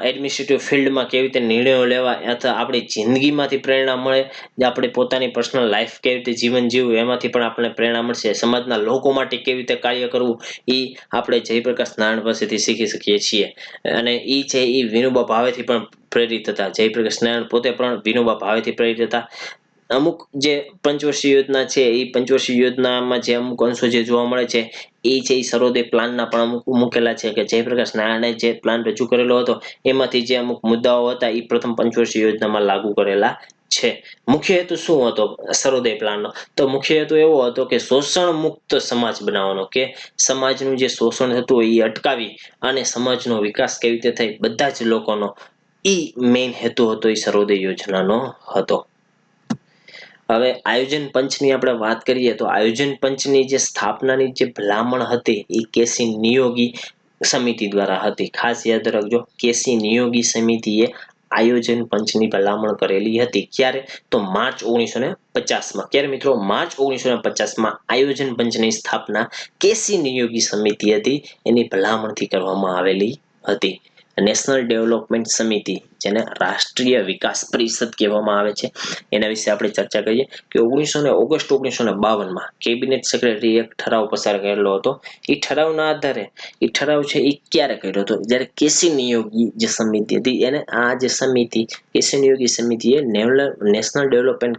એડમિનિસ્ટ્રેટિવ ફિલ્ડમાં કેવી રીતે નિર્ણયો લેવા અથવા આપણી જિંદગીમાંથી પ્રેરણા મળે, આપણે પોતાની પર્સનલ લાઈફ કેવી રીતે જીવન જીવવું એમાંથી પણ આપણને પ્રેરણા મળશે. સમાજના લોકો માટે કેવી રીતે કાર્ય કરવું એ આપણે જયપ્રકાશ નારાયણ પાસેથી શીખી શકીએ છીએ. અને એ છે એ વિનોબા ભાવેથી પણ પ્રેરિત હતા. જયપ્રકાશ નારાયણ પોતે પણ વિનોબા ભાવેથી પ્રેરિત હતા. અમુક જે પંચવર્ષીય યોજના છે એ પંચવર્ષીય યોજનામાં જે અમુક અંશો જે જોવા મળે છે એ છે એ સર્વોદય પ્લાનના પણ અમુક મૂકેલા છે કે જયપ્રકાશ નારાયણે જે પ્લાન રજૂ કરેલો હતો એમાંથી જે અમુક મુદ્દાઓ હતા એ પ્રથમ પંચવર્ષીય યોજનામાં લાગુ કરેલા છે. મુખ્ય હેતુ શું હતો સર્વોદય પ્લાનનો? તો મુખ્ય હેતુ એવો હતો કે શોષણ મુક્ત સમાજ બનાવવાનો, કે સમાજનું જે શોષણ થતું હોય એ અટકાવી અને સમાજનો વિકાસ કેવી રીતે થાય બધા જ લોકોનો, એ મેઇન હેતુ હતો એ સર્વોદય યોજનાનો હતો. હવે આયોજન પંચની આપણે વાત કરીએ તો આયોજન પંચની જે સ્થાપનાની જે ભલામણ હતી એ કેસી નિયોગી સમિતિ દ્વારા હતી. ખાસ યાદ રાખજો, કેસી નિયોગી સમિતિએ આયોજન પંચની ભલામણ કરેલી હતી. ક્યારે? તો માર્ચ 1950માં. ક્યારે મિત્રો? માર્ચ 1950માં આયોજન પંચની સ્થાપના કેસી નિયોગી સમિતિ હતી એની ભલામણથી કરવામાં આવેલી હતી. નેશનલ ડેવલપમેન્ટ સમિતિ, જેને રાષ્ટ્રીય વિકાસ પરિષદ કહેવામાં આવે છે, એના વિશે આપણે ચર્ચા કરીએ કે ઓગસ્ટ 1952માં કેબિનેટ સેક્રેટરી એક ઠરાવ પસાર કરેલો હતો. એ ઠરાવના આધારે એ ઠરાવ છે એ ક્યારે કર્યો હતો? જ્યારે કેસી નિયોગી જે સમિતિ હતી એને આ જે સમિતિ કેસી નિયોગી સમિતિએ નેશનલ ડેવલપમેન્ટ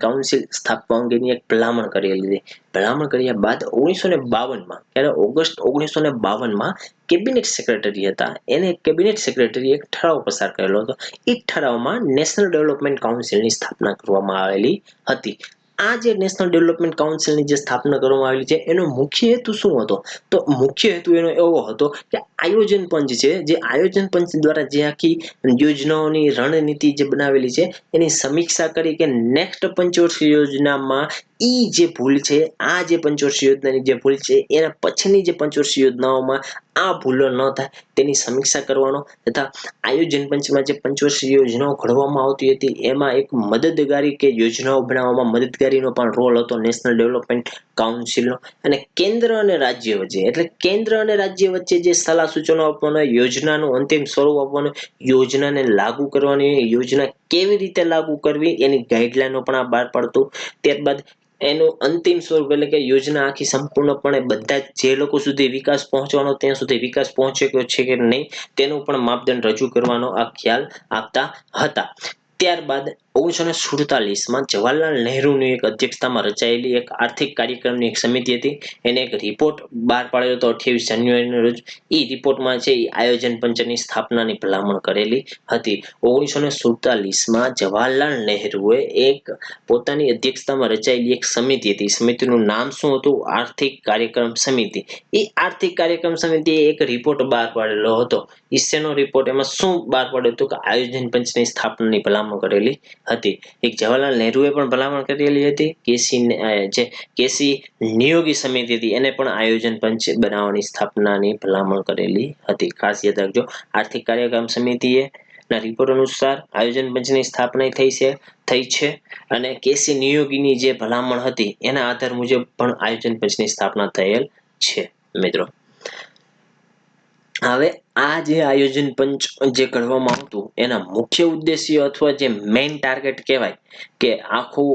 કાઉન્સિલ સ્થાપવા અંગેની એક ભલામણ કરેલી હતી. ભલામણ કર્યા બાદ 1952માં, ત્યારે ઓગસ્ટ 1952માં કેબિનેટ સેક્રેટરી હતા એને કેબિનેટ સેક્રેટરી એક ઠરાવ પસાર કરેલો હતો. એ ઠરાવમાં નેશનલ ડેવલપમેન્ટ કાઉન્સિલની સ્થાપના કરવામાં આવેલી હતી. આ જે નેશનલ ડેવલપમેન્ટ કાઉન્સિલની જે સ્થાપના કરવામાં આવેલી છે એનો મુખ્ય હેતુ શું હતો? તો મુખ્ય હેતુ એનો એવો હતો કે આયોજન પંચ છે, જે આયોજન પંચ દ્વારા જે આખી યોજનાઓની રણનીતિ જે બનાવેલી છે એની સમીક્ષા કરી કે નેક્સ્ટ પંચવર્ષીય યોજનામાં ઈ જે ભૂલ છે, આ જે પંચવર્ષીય યોજનાની જે ભૂલ છે એના પછીની જે પંચવર્ષીય યોજનાઓમાં આ ભૂલો ન થાય તેની સમીક્ષા કરવાનો તથા આયોજન પંચમાં જે પંચવર્ષીય યોજનાઓ ઘડવામાં આવતી હતી એમાં એક મદદગારી કે યોજનાઓ બનાવવામાં મદદગારીનો પણ રોલ હતો નેશનલ ડેવલપમેન્ટ કાઉન્સિલનો. અને કેન્દ્ર અને રાજ્ય વચ્ચે, એટલે કેન્દ્ર અને રાજ્ય વચ્ચે જે સલાહ સૂચનો આપવાનો, યોજનાનું અંતિમ સ્વરૂપ આપવાનું, યોજનાને લાગુ કરવાની, યોજના કેવી રીતે લાગુ કરવી એની ગાઈડલાઈનો પણ આ બહાર પાડતું. ત્યારબાદ એનું અંતિમ સ્વરૂપ એટલે કે યોજના આખી સંપૂર્ણપણે બધા જે લોકો સુધી વિકાસ પહોંચવાનો ત્યાં સુધી વિકાસ પહોંચ્યો છે કે નહીં તેનું પણ માપદંડ રજૂ કરવાનો આ ખ્યાલ આપતા હતા. ત્યારબાદ 1947માં જવાહરલાલ નહેરુની એક અધ્યક્ષતામાં રચાયેલી એક આર્થિક કાર્યક્રમની એક સમિતિ હતી. એને એક રિપોર્ટ બહાર પાડ્યો હતો 28 જાન્યુઆરીના રોજ. એ રિપોર્ટમાં છે એ આયોજન પંચની સ્થાપનાની ભલામણ કરેલી હતી. 1947માં જવાહરલાલ નહેરુએ એક પોતાની અધ્યક્ષતામાં રચાયેલી એક સમિતિ હતી. સમિતિનું નામ શું હતું? આર્થિક કાર્યક્રમ સમિતિ. એ આર્થિક કાર્યક્રમ સમિતિએ એક રિપોર્ટ બહાર પાડેલો હતો. ઈસેનો રિપોર્ટ, એમાં શું બહાર પાડ્યું હતું કે આયોજન પંચની સ્થાપનાની ભલામણ કરેલી હતી. એક જવાહરલાલ નહેરુએ પણ ભલામણ કરેલી હતી. કેસી નિયોગી સમિતિ હતી એને પણ આયોજન પંચ બનાવવાની સ્થાપનાની ભલામણ કરેલી હતી. ખાસ યાદ રાખજો, આર્થિક કાર્યક્રમ સમિતિએ ના રિપોર્ટ અનુસાર આયોજન પંચની સ્થાપના થઈ છે અને કેસી નિયોગીની જે ભલામણ હતી એના આધાર મુજબ પણ આયોજન પંચની સ્થાપના થયેલ છે. મિત્રો, હવે આ જે આયોજન પંચ જે ઘડવામાં આવતું એના મુખ્ય ઉદ્દેશ્ય અથવા જે મેઇન ટાર્ગેટ કહેવાય કે આખું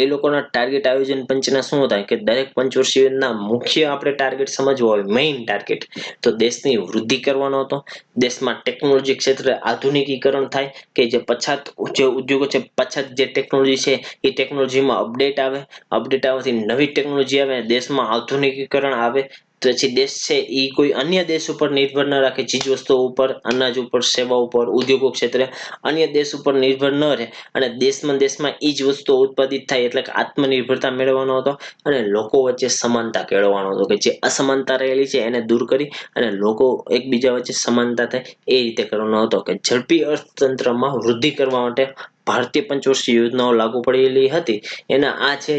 એ લોકોના ટાર્ગેટ આયોજન પંચના શું હતા કે દરેક પંચવર્ષીયના મુખ્ય આપણે ટાર્ગેટ સમજવો હોય, મેઇન ટાર્ગેટ તો દેશની વૃદ્ધિ કરવાનો હતો. દેશમાં ટેકનોલોજી ક્ષેત્રે આધુનિકીકરણ થાય કે જે પછાત જે ઉદ્યોગો છે, પછાત જે ટેકનોલોજી છે એ ટેકનોલોજીમાં અપડેટ આવે, અપડેટ આવવાથી નવી ટેકનોલોજી આવે, દેશમાં આધુનિકીકરણ આવે. પછી દેશ છે એ કોઈ અન્ય દેશ ઉપર નિર્ભર ન રાખે, ચીજ વસ્તુઓ ઉપર, અનાજ ઉપર, સેવા ઉપર, ઉદ્યોગો ક્ષેત્રે અન્ય દેશ ઉપર નિર્ભર ન રહે અને દેશમાં એ જ વસ્તુઓ ઉત્પાદિત થાય, એટલે કે આત્મનિર્ભરતા મેળવવાનો હતો. અને લોકો વચ્ચે સમાનતા કેળવવાનો હતો કે જે અસમાનતા રહેલી છે એને દૂર કરી અને લોકો એકબીજા વચ્ચે સમાનતા થાય એ રીતે કરવાનો હતો. કે ઝડપી અર્થતંત્રમાં વૃદ્ધિ કરવા માટે ભારતીય પંચવર્ષીય યોજનાઓ લાગુ પડેલી હતી. એના આ છે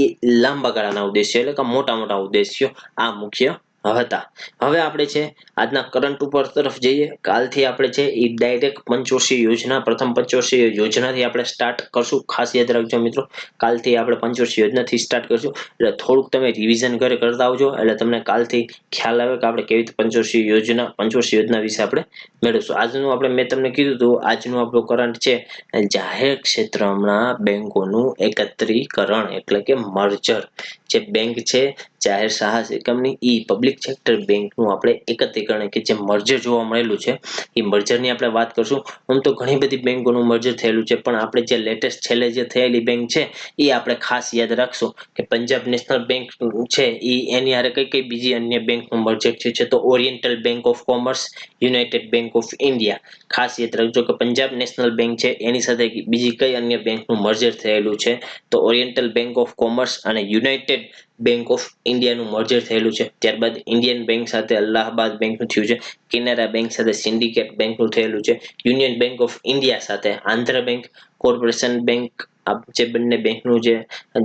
એ લાંબા ગાળાના ઉદ્દેશ્ય, એટલે કે મોટા ઉદ્દેશ્યો આ મુખ્ય હતા. હવે આપણે છે આજના કરંટ ઉપર તરફ જઈએ. કાલથી આપણે છે એ ડાયરેક્ટ પંચવર્ષીય યોજના, પ્રથમ પંચવર્ષીય યોજનાથી આપણે સ્ટાર્ટ કરશું. ખાસ યાદ રાખજો મિત્રો, કાલથી આપણે પંચવર્ષીય યોજનાથી સ્ટાર્ટ કરશું. એટલે થોડુંક તમે રિવિઝન કરતા આવજો, એટલે તમને કાલથી ખ્યાલ આવે કે આપણે કેવી રીતે પંચવર્ષીય યોજના વિશે આપણે મેળવશું. આજનું મેં તમને કીધું હતું, આજનું આપણું કરંટ છે જાહેર ક્ષેત્રના બેંકોનું એકત્રીકરણ એટલે કે મર્જર. જે બેંક છે જાહેર સાહસ એકમની, ઈ પબ્લિક સેક્ટર બેંકનું આપણે એકત્રીકરણ કે જે મર્જર જોવા મળેલું છે એ મર્જરની આપણે વાત કરશું. આમ તો ઘણી બધી બેંકોનું મર્જર થયેલું છે, પણ આપણે જે લેટેસ્ટ છેલ્લે જે થયેલી બેંક છે એ આપણે ખાસ યાદ રાખશું કે પંજાબ નેશનલ બેંક છે એની હારે કઈ બીજી અન્ય બેંકનું મર્જર છે તો oriental bank of commerce, United bank of India. ખાસ યાદ રાખજો કે પંજાબ નેશનલ બેંક છે એની સાથે બીજી કઈ અન્ય બેંકનું મર્જર થયેલું છે તો ઓરિએન્ટલ બેંક ઓફ કોમર્સ અને યુનાઇટેડ બેંક ઓફ ઇન્ડિયાનું મર્જર થયેલું છે. ત્યારબાદ ઇન્ડિયન બેંક સાથે અલ્હાબાદ બેંકનું થયું છે. કેનેરા બેંક સાથે સિન્ડિકેટ બેંકનું થયેલું છે. યુનિયન બેંક ઓફ ઇન્ડિયા સાથે આંધ્ર બેંક, કોર્પોરેશન બેંક, જે બંને બેંકનું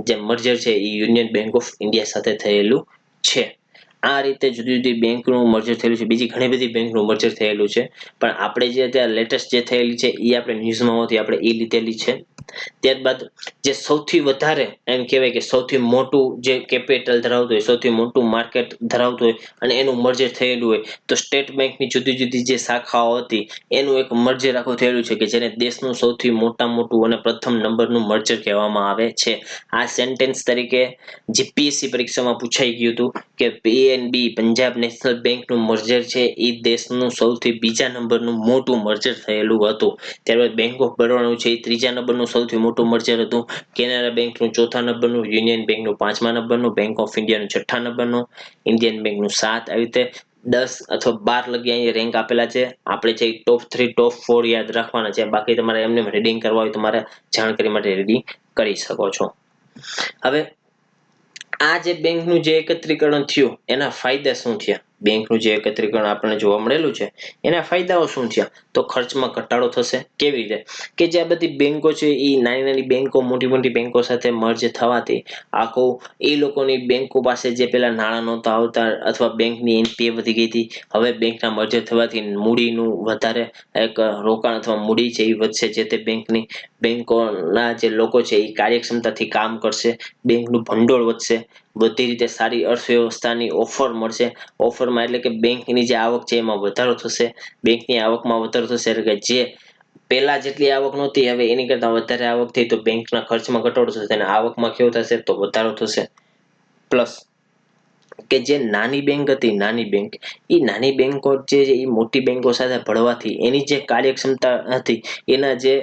જે મર્જર છે એ યુનિયન બેંક ઓફ ઇન્ડિયા સાથે થયેલું છે. આ રીતે જુદી જુદી બેંકનું મર્જર થયેલું છે. બીજી ઘણી બધી બેંકનું મર્જર થયેલું છે, પણ આપણે જે અત્યારે લેટેસ્ટ જે થયેલી છે એ આપણે ન્યૂઝમાં આપણે એ લીધેલી છે. ત્યારબાદ જે સૌથી વધારે એમ કહેવાય કે સૌથી મોટું જે કેપિટલ ધરાવતું હોય, સૌથી મોટું માર્કેટ ધરાવતું હોય અને એનું મર્જર થયેલું હોય તો સ્ટેટ બેંકની જુદી જુદી જે શાખાઓ હતી એનું એક મર્જર આખું થયેલું છે કે જેને દેશનું સૌથી મોટું અને પ્રથમ નંબરનું મર્જર કહેવામાં આવે છે. આ સેન્ટેન્સ તરીકે જીપીએસસી પરીક્ષામાં પૂછાઈ ગયું હતું કે પીએનબી પંજાબ નેશનલ બેંકનું મર્જર છે એ દેશનું સૌથી બીજા નંબરનું મોટું મર્જર થયેલું હતું. ત્યારબાદ બેંક ઓફ બરોડાનું છે એ ત્રીજા નંબરનું સૌથી મોટું મર્જર હતું. કેનેરા બેંકનું ચોથા નંબરનું, યુનિયન બેંકનું પાંચમા નંબરનું, બેંક ઓફ ઇન્ડિયાનું છઠ્ઠા નંબરનું, ઇન્ડિયન બેંકનું 7, આવી રીતે 10 અથવા 12 લગી અહીં રેન્ક આપેલા છે. આપણે છે ટોપ 3 ટોપ 4 યાદ રાખવાના છે. બાકી તમારે એમને રીડિંગ કરવા હોય તો તમારે જાણકારી માટે રીડિંગ કરી શકો છો. હવે આ જે બેંકનું જે એકત્રીકરણ થયું એના ફાયદા શું થયા? બેંકનું જે એકત્રીકરણ આપણને જોવા મળેલું છે એના ફાયદાઓ શું થયા? તો ખર્ચમાં ઘટાડો થશે. કેવી રીતે? કે જે આ બધી બેંકો છે એ નાની નાની બેંકો મોટી મોટી બેંકો સાથે મર્જ થવાથી આખું એ લોકોની બેંકો પાસે જે પેલા નાણાં નહોતા આવતા અથવા બેંકની એનપીએ વધી ગઈ હતી, હવે બેંકના મર્જર થવાથી મૂડીનું વધારે એક રોકાણ અથવા મૂડી છે એ વધશે. જે તે બેંકોના જે લોકો છે એ કાર્યક્ષમતાથી કામ કરશે, બેંકનું ભંડોળ વધશે, બધી રીતે સારી અર્થવ્યવસ્થાની ઓફર મળશે. ઓફરમાં એટલે કે બેંકની જે આવક છે એમાં વધારો થશે. બેંકની આવકમાં વધારો થશે એટલે કે જે પહેલા જેટલી આવક નહોતી હવે એની કરતા વધારે આવક થઈ તો બેંકના ખર્ચમાં ઘટાડો થશે અને આવકમાં કેવો થશે તો વધારો થશે. પ્લસ કે જે નાની બેંક હતી, નાની બેંકો જે એ મોટી બેંકો સાથે ભળવાથી એની જે કાર્યક્ષમતા હતી, એના જે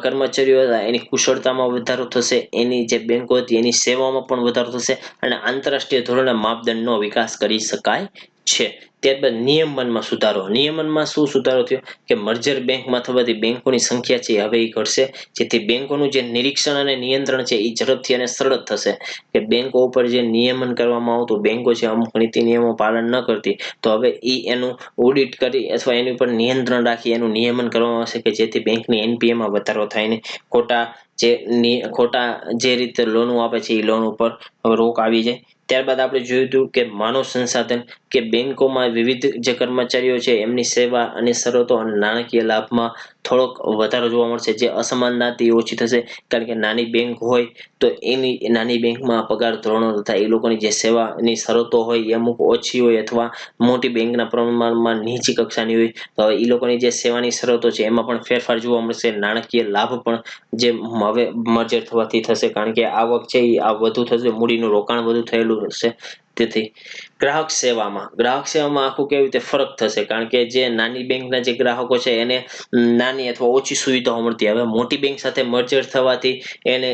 કર્મચારીઓ હતા એની કુશળતામાં વધારો થશે, એની જે બેંકો હતી એની સેવામાં પણ વધારો થશે અને આંતરરાષ્ટ્રીય ધોરણે માપદંડનો વિકાસ કરી શકાય છે. ત્યારબાદ નિયમનમાં સુધારો. નિયમનમાં શું સુધારો થયો કે મર્જર બેંકમાં થવાથી બેંકોની સંખ્યા છે હવે એ ઘટશે, જેથી બેંકોનું જે નિરીક્ષણ અને નિયંત્રણ છે એ ઝડપથી અને સરળ થશે. કે બેંકો ઉપર જે નિયમન કરવામાં આવતું, બેંકો છે અમુક નીતિ નિયમો પાલન ન કરતી તો હવે એનું ઓડિટ કરી અથવા એની ઉપર નિયંત્રણ રાખી એનું નિયમન કરવામાં આવશે કે જેથી બેંકની એનપીએમાં વધારો થાય નહીં. ખોટા જે રીતે લોનો આપે છે એ લોન ઉપર રોક આવી જાય. ત્યારબાદ આપણે જોયું હતું કે માનવ સંસાધન, કે બેંકોમાં વિવિધ જે કર્મચારીઓ છે એમની સેવા અને શરતો અને નાણાકીય લાભમાં થોડોક વધારો જોવા મળશે. જે અસમાનતા ઓછી થશે, કારણ કે નાની બેંક હોય તો એની નાની બેંકમાં પગાર ધોરણો તથા એ લોકોની જે સેવાની શરતો હોય એ અમુક ઓછી હોય અથવા મોટી બેંકના પ્રમાણમાં નીચી કક્ષાની હોય તો એ લોકોની જે સેવાની શરતો છે એમાં પણ ફેરફાર જોવા મળશે. નાણાકીય લાભ પણ જે હવે મર્જર થવાથી થશે, કારણ કે આવક છે એ આ વધુ થશે, મૂડીનું રોકાણ વધુ થયેલું હશે. તેથી ગ્રાહક સેવામાં આખું કેવી રીતે ફરક થશે, કારણ કે જે નાની બેંકના જે ગ્રાહકો છે એને નાની અથવા ઓછી સુવિધાઓ મળતી, હવે મોટી બેંક સાથે મર્જર થવાથી એને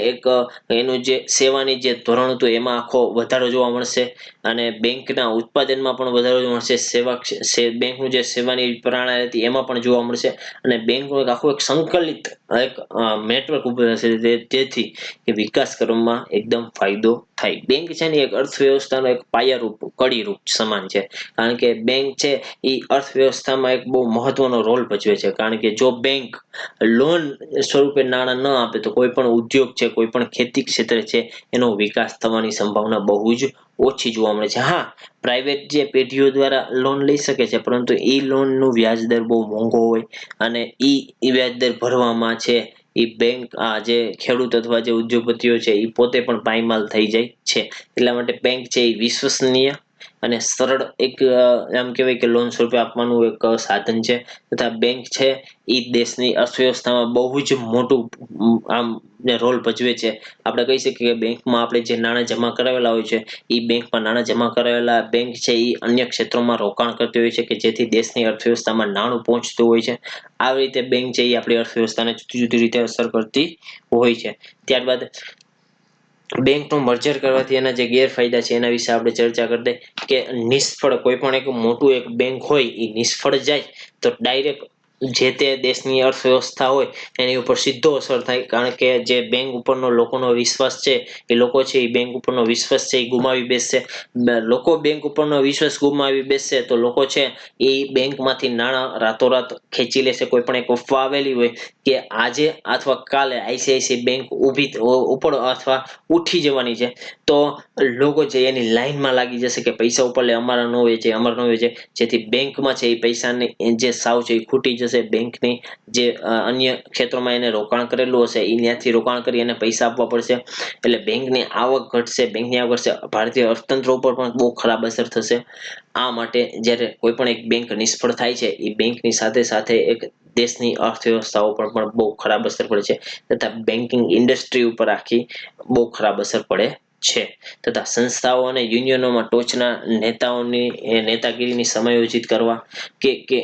એનું જે સેવાની જે ધોરણ હતું એમાં આખો વધારો જોવા મળશે અને બેંકના ઉત્પાદનમાં પણ વધારો જોવા મળશે. બેંકનું જે સેવાની પ્રણાલી હતી એમાં પણ જોવા મળશે અને બેંકનું આખું એક સંકલિત એક નેટવર્ક ઉભું થશે, જેથી વિકાસ કરવામાં એકદમ ફાયદો થાય. બેંક છે ને એક અર્થવ્યવસ્થાનો એક પાયારૂપ કડીરૂપ સમાન છે, કારણ કે બેંક છે એ અર્થવ્યવસ્થામાં એક બહુ મહત્વનો રોલ ભજવે છે. કારણ કે જો બેંક લોન સ્વરૂપે નાણાં ન આપે તો કોઈ પણ ઉદ્યોગ છે, કોઈ પણ ખેતી ક્ષેત્ર છે એનો વિકાસ થવાની સંભાવના બહુ જ ઓછી જોવા મળે છે. હા, પ્રાઇવેટ જે પેઢીઓ દ્વારા લોન લઈ શકે છે, પરંતુ એ લોનનું વ્યાજ દર બહુ મોંઘો હોય અને ઈ વ્યાજ દર ભરવામાં છે એ બેંક જે ખેડૂત અથવા જે ઉદ્યોગપતિઓ છે એ પોતે પણ પાયમાલ થઈ જાય છે. એટલા માટે બેંક છે એ વિશ્વસનીય અને સરળ એક એમ કહેવાય કે લોન સ્વરૂપે આપવાનું એક સાધન છે. તથા બેંક છે એ દેશની અર્થવ્યવસ્થામાં બહુ જ મોટું આમ રોલ ભજવે છે. આપણે કહી શકીએ કે બેંકમાં આપણે જે નાણાં જમા કરાવેલા હોય છે એ બેંકમાં નાણાં જમા કરાવેલા બેંક છે એ અન્ય ક્ષેત્રોમાં રોકાણ કરતી હોય છે કે જેથી દેશની અર્થવ્યવસ્થામાં નાણું પહોંચતું હોય છે. આવી રીતે બેંક છે એ આપણી અર્થવ્યવસ્થાને જુદી જુદી રીતે અસર કરતી હોય છે. ત્યારબાદ બેંકનું મર્જર કરવાથી એના જે ગેરફાયદા છે એના વિશે આપણે ચર્ચા કરી દઈએ કે નિષ્ફળ કોઈ પણ એક મોટું એક બેંક હોય એ નિષ્ફળ જાય તો ડાયરેક્ટ જે તે દેશની અર્થવ્યવસ્થા હોય એની ઉપર સીધો અસર થાય. કારણ કે જે બેંક ઉપરનો લોકોનો વિશ્વાસ છે એ લોકો છે એ બેંક ઉપરનો વિશ્વાસ છે એ ગુમાવી બેસશે. લોકો બેંક ઉપરનો વિશ્વાસ ગુમાવી બેસશે તો લોકો છે એ બેંકમાંથી નાણાં રાતોરાત ખેંચી લેશે. કોઈ પણ એક અફવા આવેલી હોય કે આજે અથવા કાલે આઈસીઆઈસીઆઈ બેંક ઊભી ઉપર અથવા ઉઠી જવાની છે તો લોકો છે એની લાઈનમાં લાગી જશે કે પૈસા ઉપર લે, અમારા ન વેચે, અમારા ન વેચે, જેથી બેંકમાં છે એ પૈસાની જે સાવ છે એ ખૂટી જશે. બેંકની જે અન્ય ક્ષેત્રોમાં એને રોકાણ કરેલું હશે એ ત્યાંથી રોકાણ કરી એને પૈસા આપવા પડશે. એટલે બેંકની આવક ઘટશે. બેંકની આવક ઘટશે, ભારતીય અર્થતંત્ર ઉપર પણ બહુ ખરાબ અસર થશે. આ માટે જ્યારે કોઈ પણ એક બેંક નિષ્ફળ થાય છે એ બેંકની સાથે સાથે એક દેશની અર્થવ્યવસ્થાઓ પર પણ બહુ ખરાબ અસર પડે છે તથા બેન્કિંગ ઇન્ડસ્ટ્રી ઉપર આખી બહુ ખરાબ અસર પડે છે. તથા સંસ્થાઓ અને યુનિયનોમાં ટોચના નેતાઓની નેતાગીરીની સમાયોજિત કરવા કે કે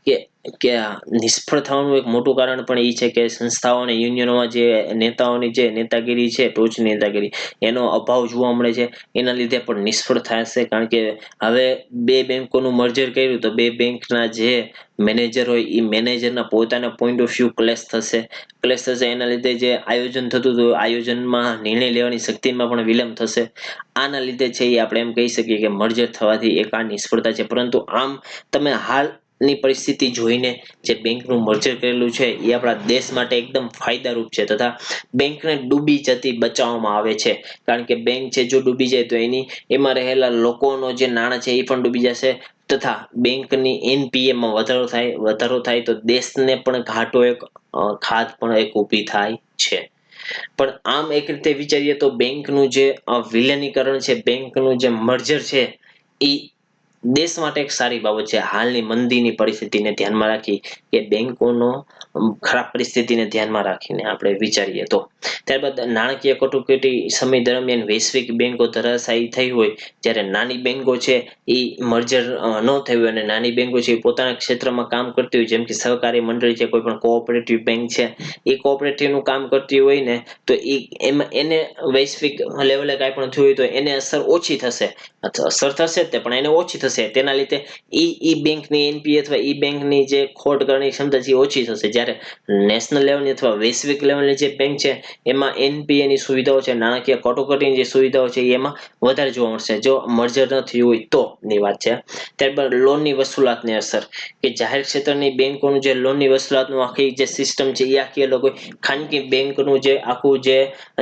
કે કે નિષ્ફળ થવાનું એક મોટું કારણ પણ એ છે કે સંસ્થાઓ અને યુનિયનોમાં જે નેતાઓની જે નેતાગીરી છે, ટોચની નેતાગીરી એનો અભાવ જોવા મળે છે. એના લીધે પણ નિષ્ફળ થશે. કારણ કે હવે બે બેંકોનું મર્જર કર્યું તો બે બેંકના જે મેનેજર હોય એ મેનેજરના પોતાના પોઈન્ટ ઓફ વ્યૂ ક્લેશ થશે. એના લીધે જે આયોજન થતું હતું આયોજનમાં નિર્ણય લેવાની શક્તિમાં પણ વિલંબ થશે. આના લીધે છે એ આપણે એમ કહી શકીએ કે મર્જર થવાથી એક આ નિષ્ફળતા છે. પરંતુ આમ તમે હાલની પરિસ્થિતિ જોઈને જે બેંકનું મર્જર કરેલું છે એ આપણા દેશ માટે એકદમ ફાયદારૂપ છે તથા બેંકને ડૂબી જતી બચાવવામાં આવે છે. કારણ કે બેંક છે જો ડૂબી જાય તો એમાં રહેલા લોકોનો જે નાણાં છે એ પણ ડૂબી જશે તથા બેંકની એનપીએ માં વધારો થાય તો દેશને પણ ઘાટો એક ખાધ પણ એક ઊભી થાય છે. પણ આમ એક રીતે વિચારીએ તો બેંકનું જે વિલીનીકરણ છે, બેંકનું જે મર્જર છે એ દેશ માટે એક સારી બાબત છે. હાલની મંદીની પરિસ્થિતિને ધ્યાનમાં રાખી કે બેંકોનો ખરાબ પરિસ્થિતિને ધ્યાનમાં રાખીને આપણે વિચારીએ તો. ત્યારબાદ નાણાકીય કટોકટી સમય દરમિયાન વૈશ્વિક બેંકો ધરાશાયી થઈ હોય જ્યારે નાની બેંકો છે એ મર્જર ન થયું અને નાની બેંકો છે એ પોતાના ક્ષેત્રમાં કામ કરતી હોય જેમ કે સહકારી મંડળી છે, કોઈ પણ કોઓપરેટિવ બેંક છે એ કોઓપરેટિવનું કામ કરતી હોય ને તો એમાં એને વૈશ્વિક લેવલે કાંઈ પણ થયું હોય તો એને અસર ઓછી થશે. અસર થશે જ તે પણ એને ઓછી થશે. તેના લીધે ઈ બેંકની એનપીએ અથવા ઈ બેંકની જે ખોટ કરવાની ક્ષમતા છે ઓછી થશે. જ્યારે નેશનલ લેવલની અથવા વૈશ્વિક લેવલની જે બેંક છે એમાં એનપીએ ની સુવિધાઓ છે, નાણાકીય કટોકટીની જે સુવિધાઓ છે એમાં વધારે જોવા મળશે જો મર્જર ન થયું હોય તો ની વાત છે. ત્યારબાદ લોનની વસૂલાતની અસર કે જાહેર ક્ષેત્રની બેંકોનું જે લોનની વસૂલાતનું આખી જે સિસ્ટમ છે એ આખી અલગ હોય. ખાનગી બેંકનું જે આખું જે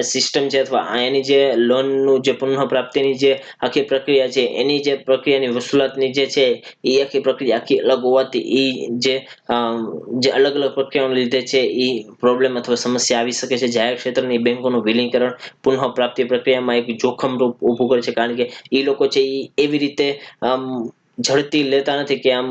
સિસ્ટમ છે અથવા એની જે લોનનું જે પુનઃપ્રાપ્તિની જે આખી પ્રક્રિયા છે એની જે પ્રક્રિયાની વસૂલાતની જે છે એ આખી પ્રક્રિયા આખી અલગ હોવાથી એ જે અલગ અલગ પ્રક્રિયાઓને લીધે છે એ પ્રોબ્લેમ અથવા સમસ્યા આવી શકે છે. જાહેર ક્ષેત્રની બેંકોનું વિલીનીકરણ પુનઃપ્રાપ્તિ પ્રક્રિયામાં એક જોખમ રૂપ ઊભું કરે છે. કારણ કે એ લોકો છે એ એવી રીતે ઝડપી લેતા નથી કે આમ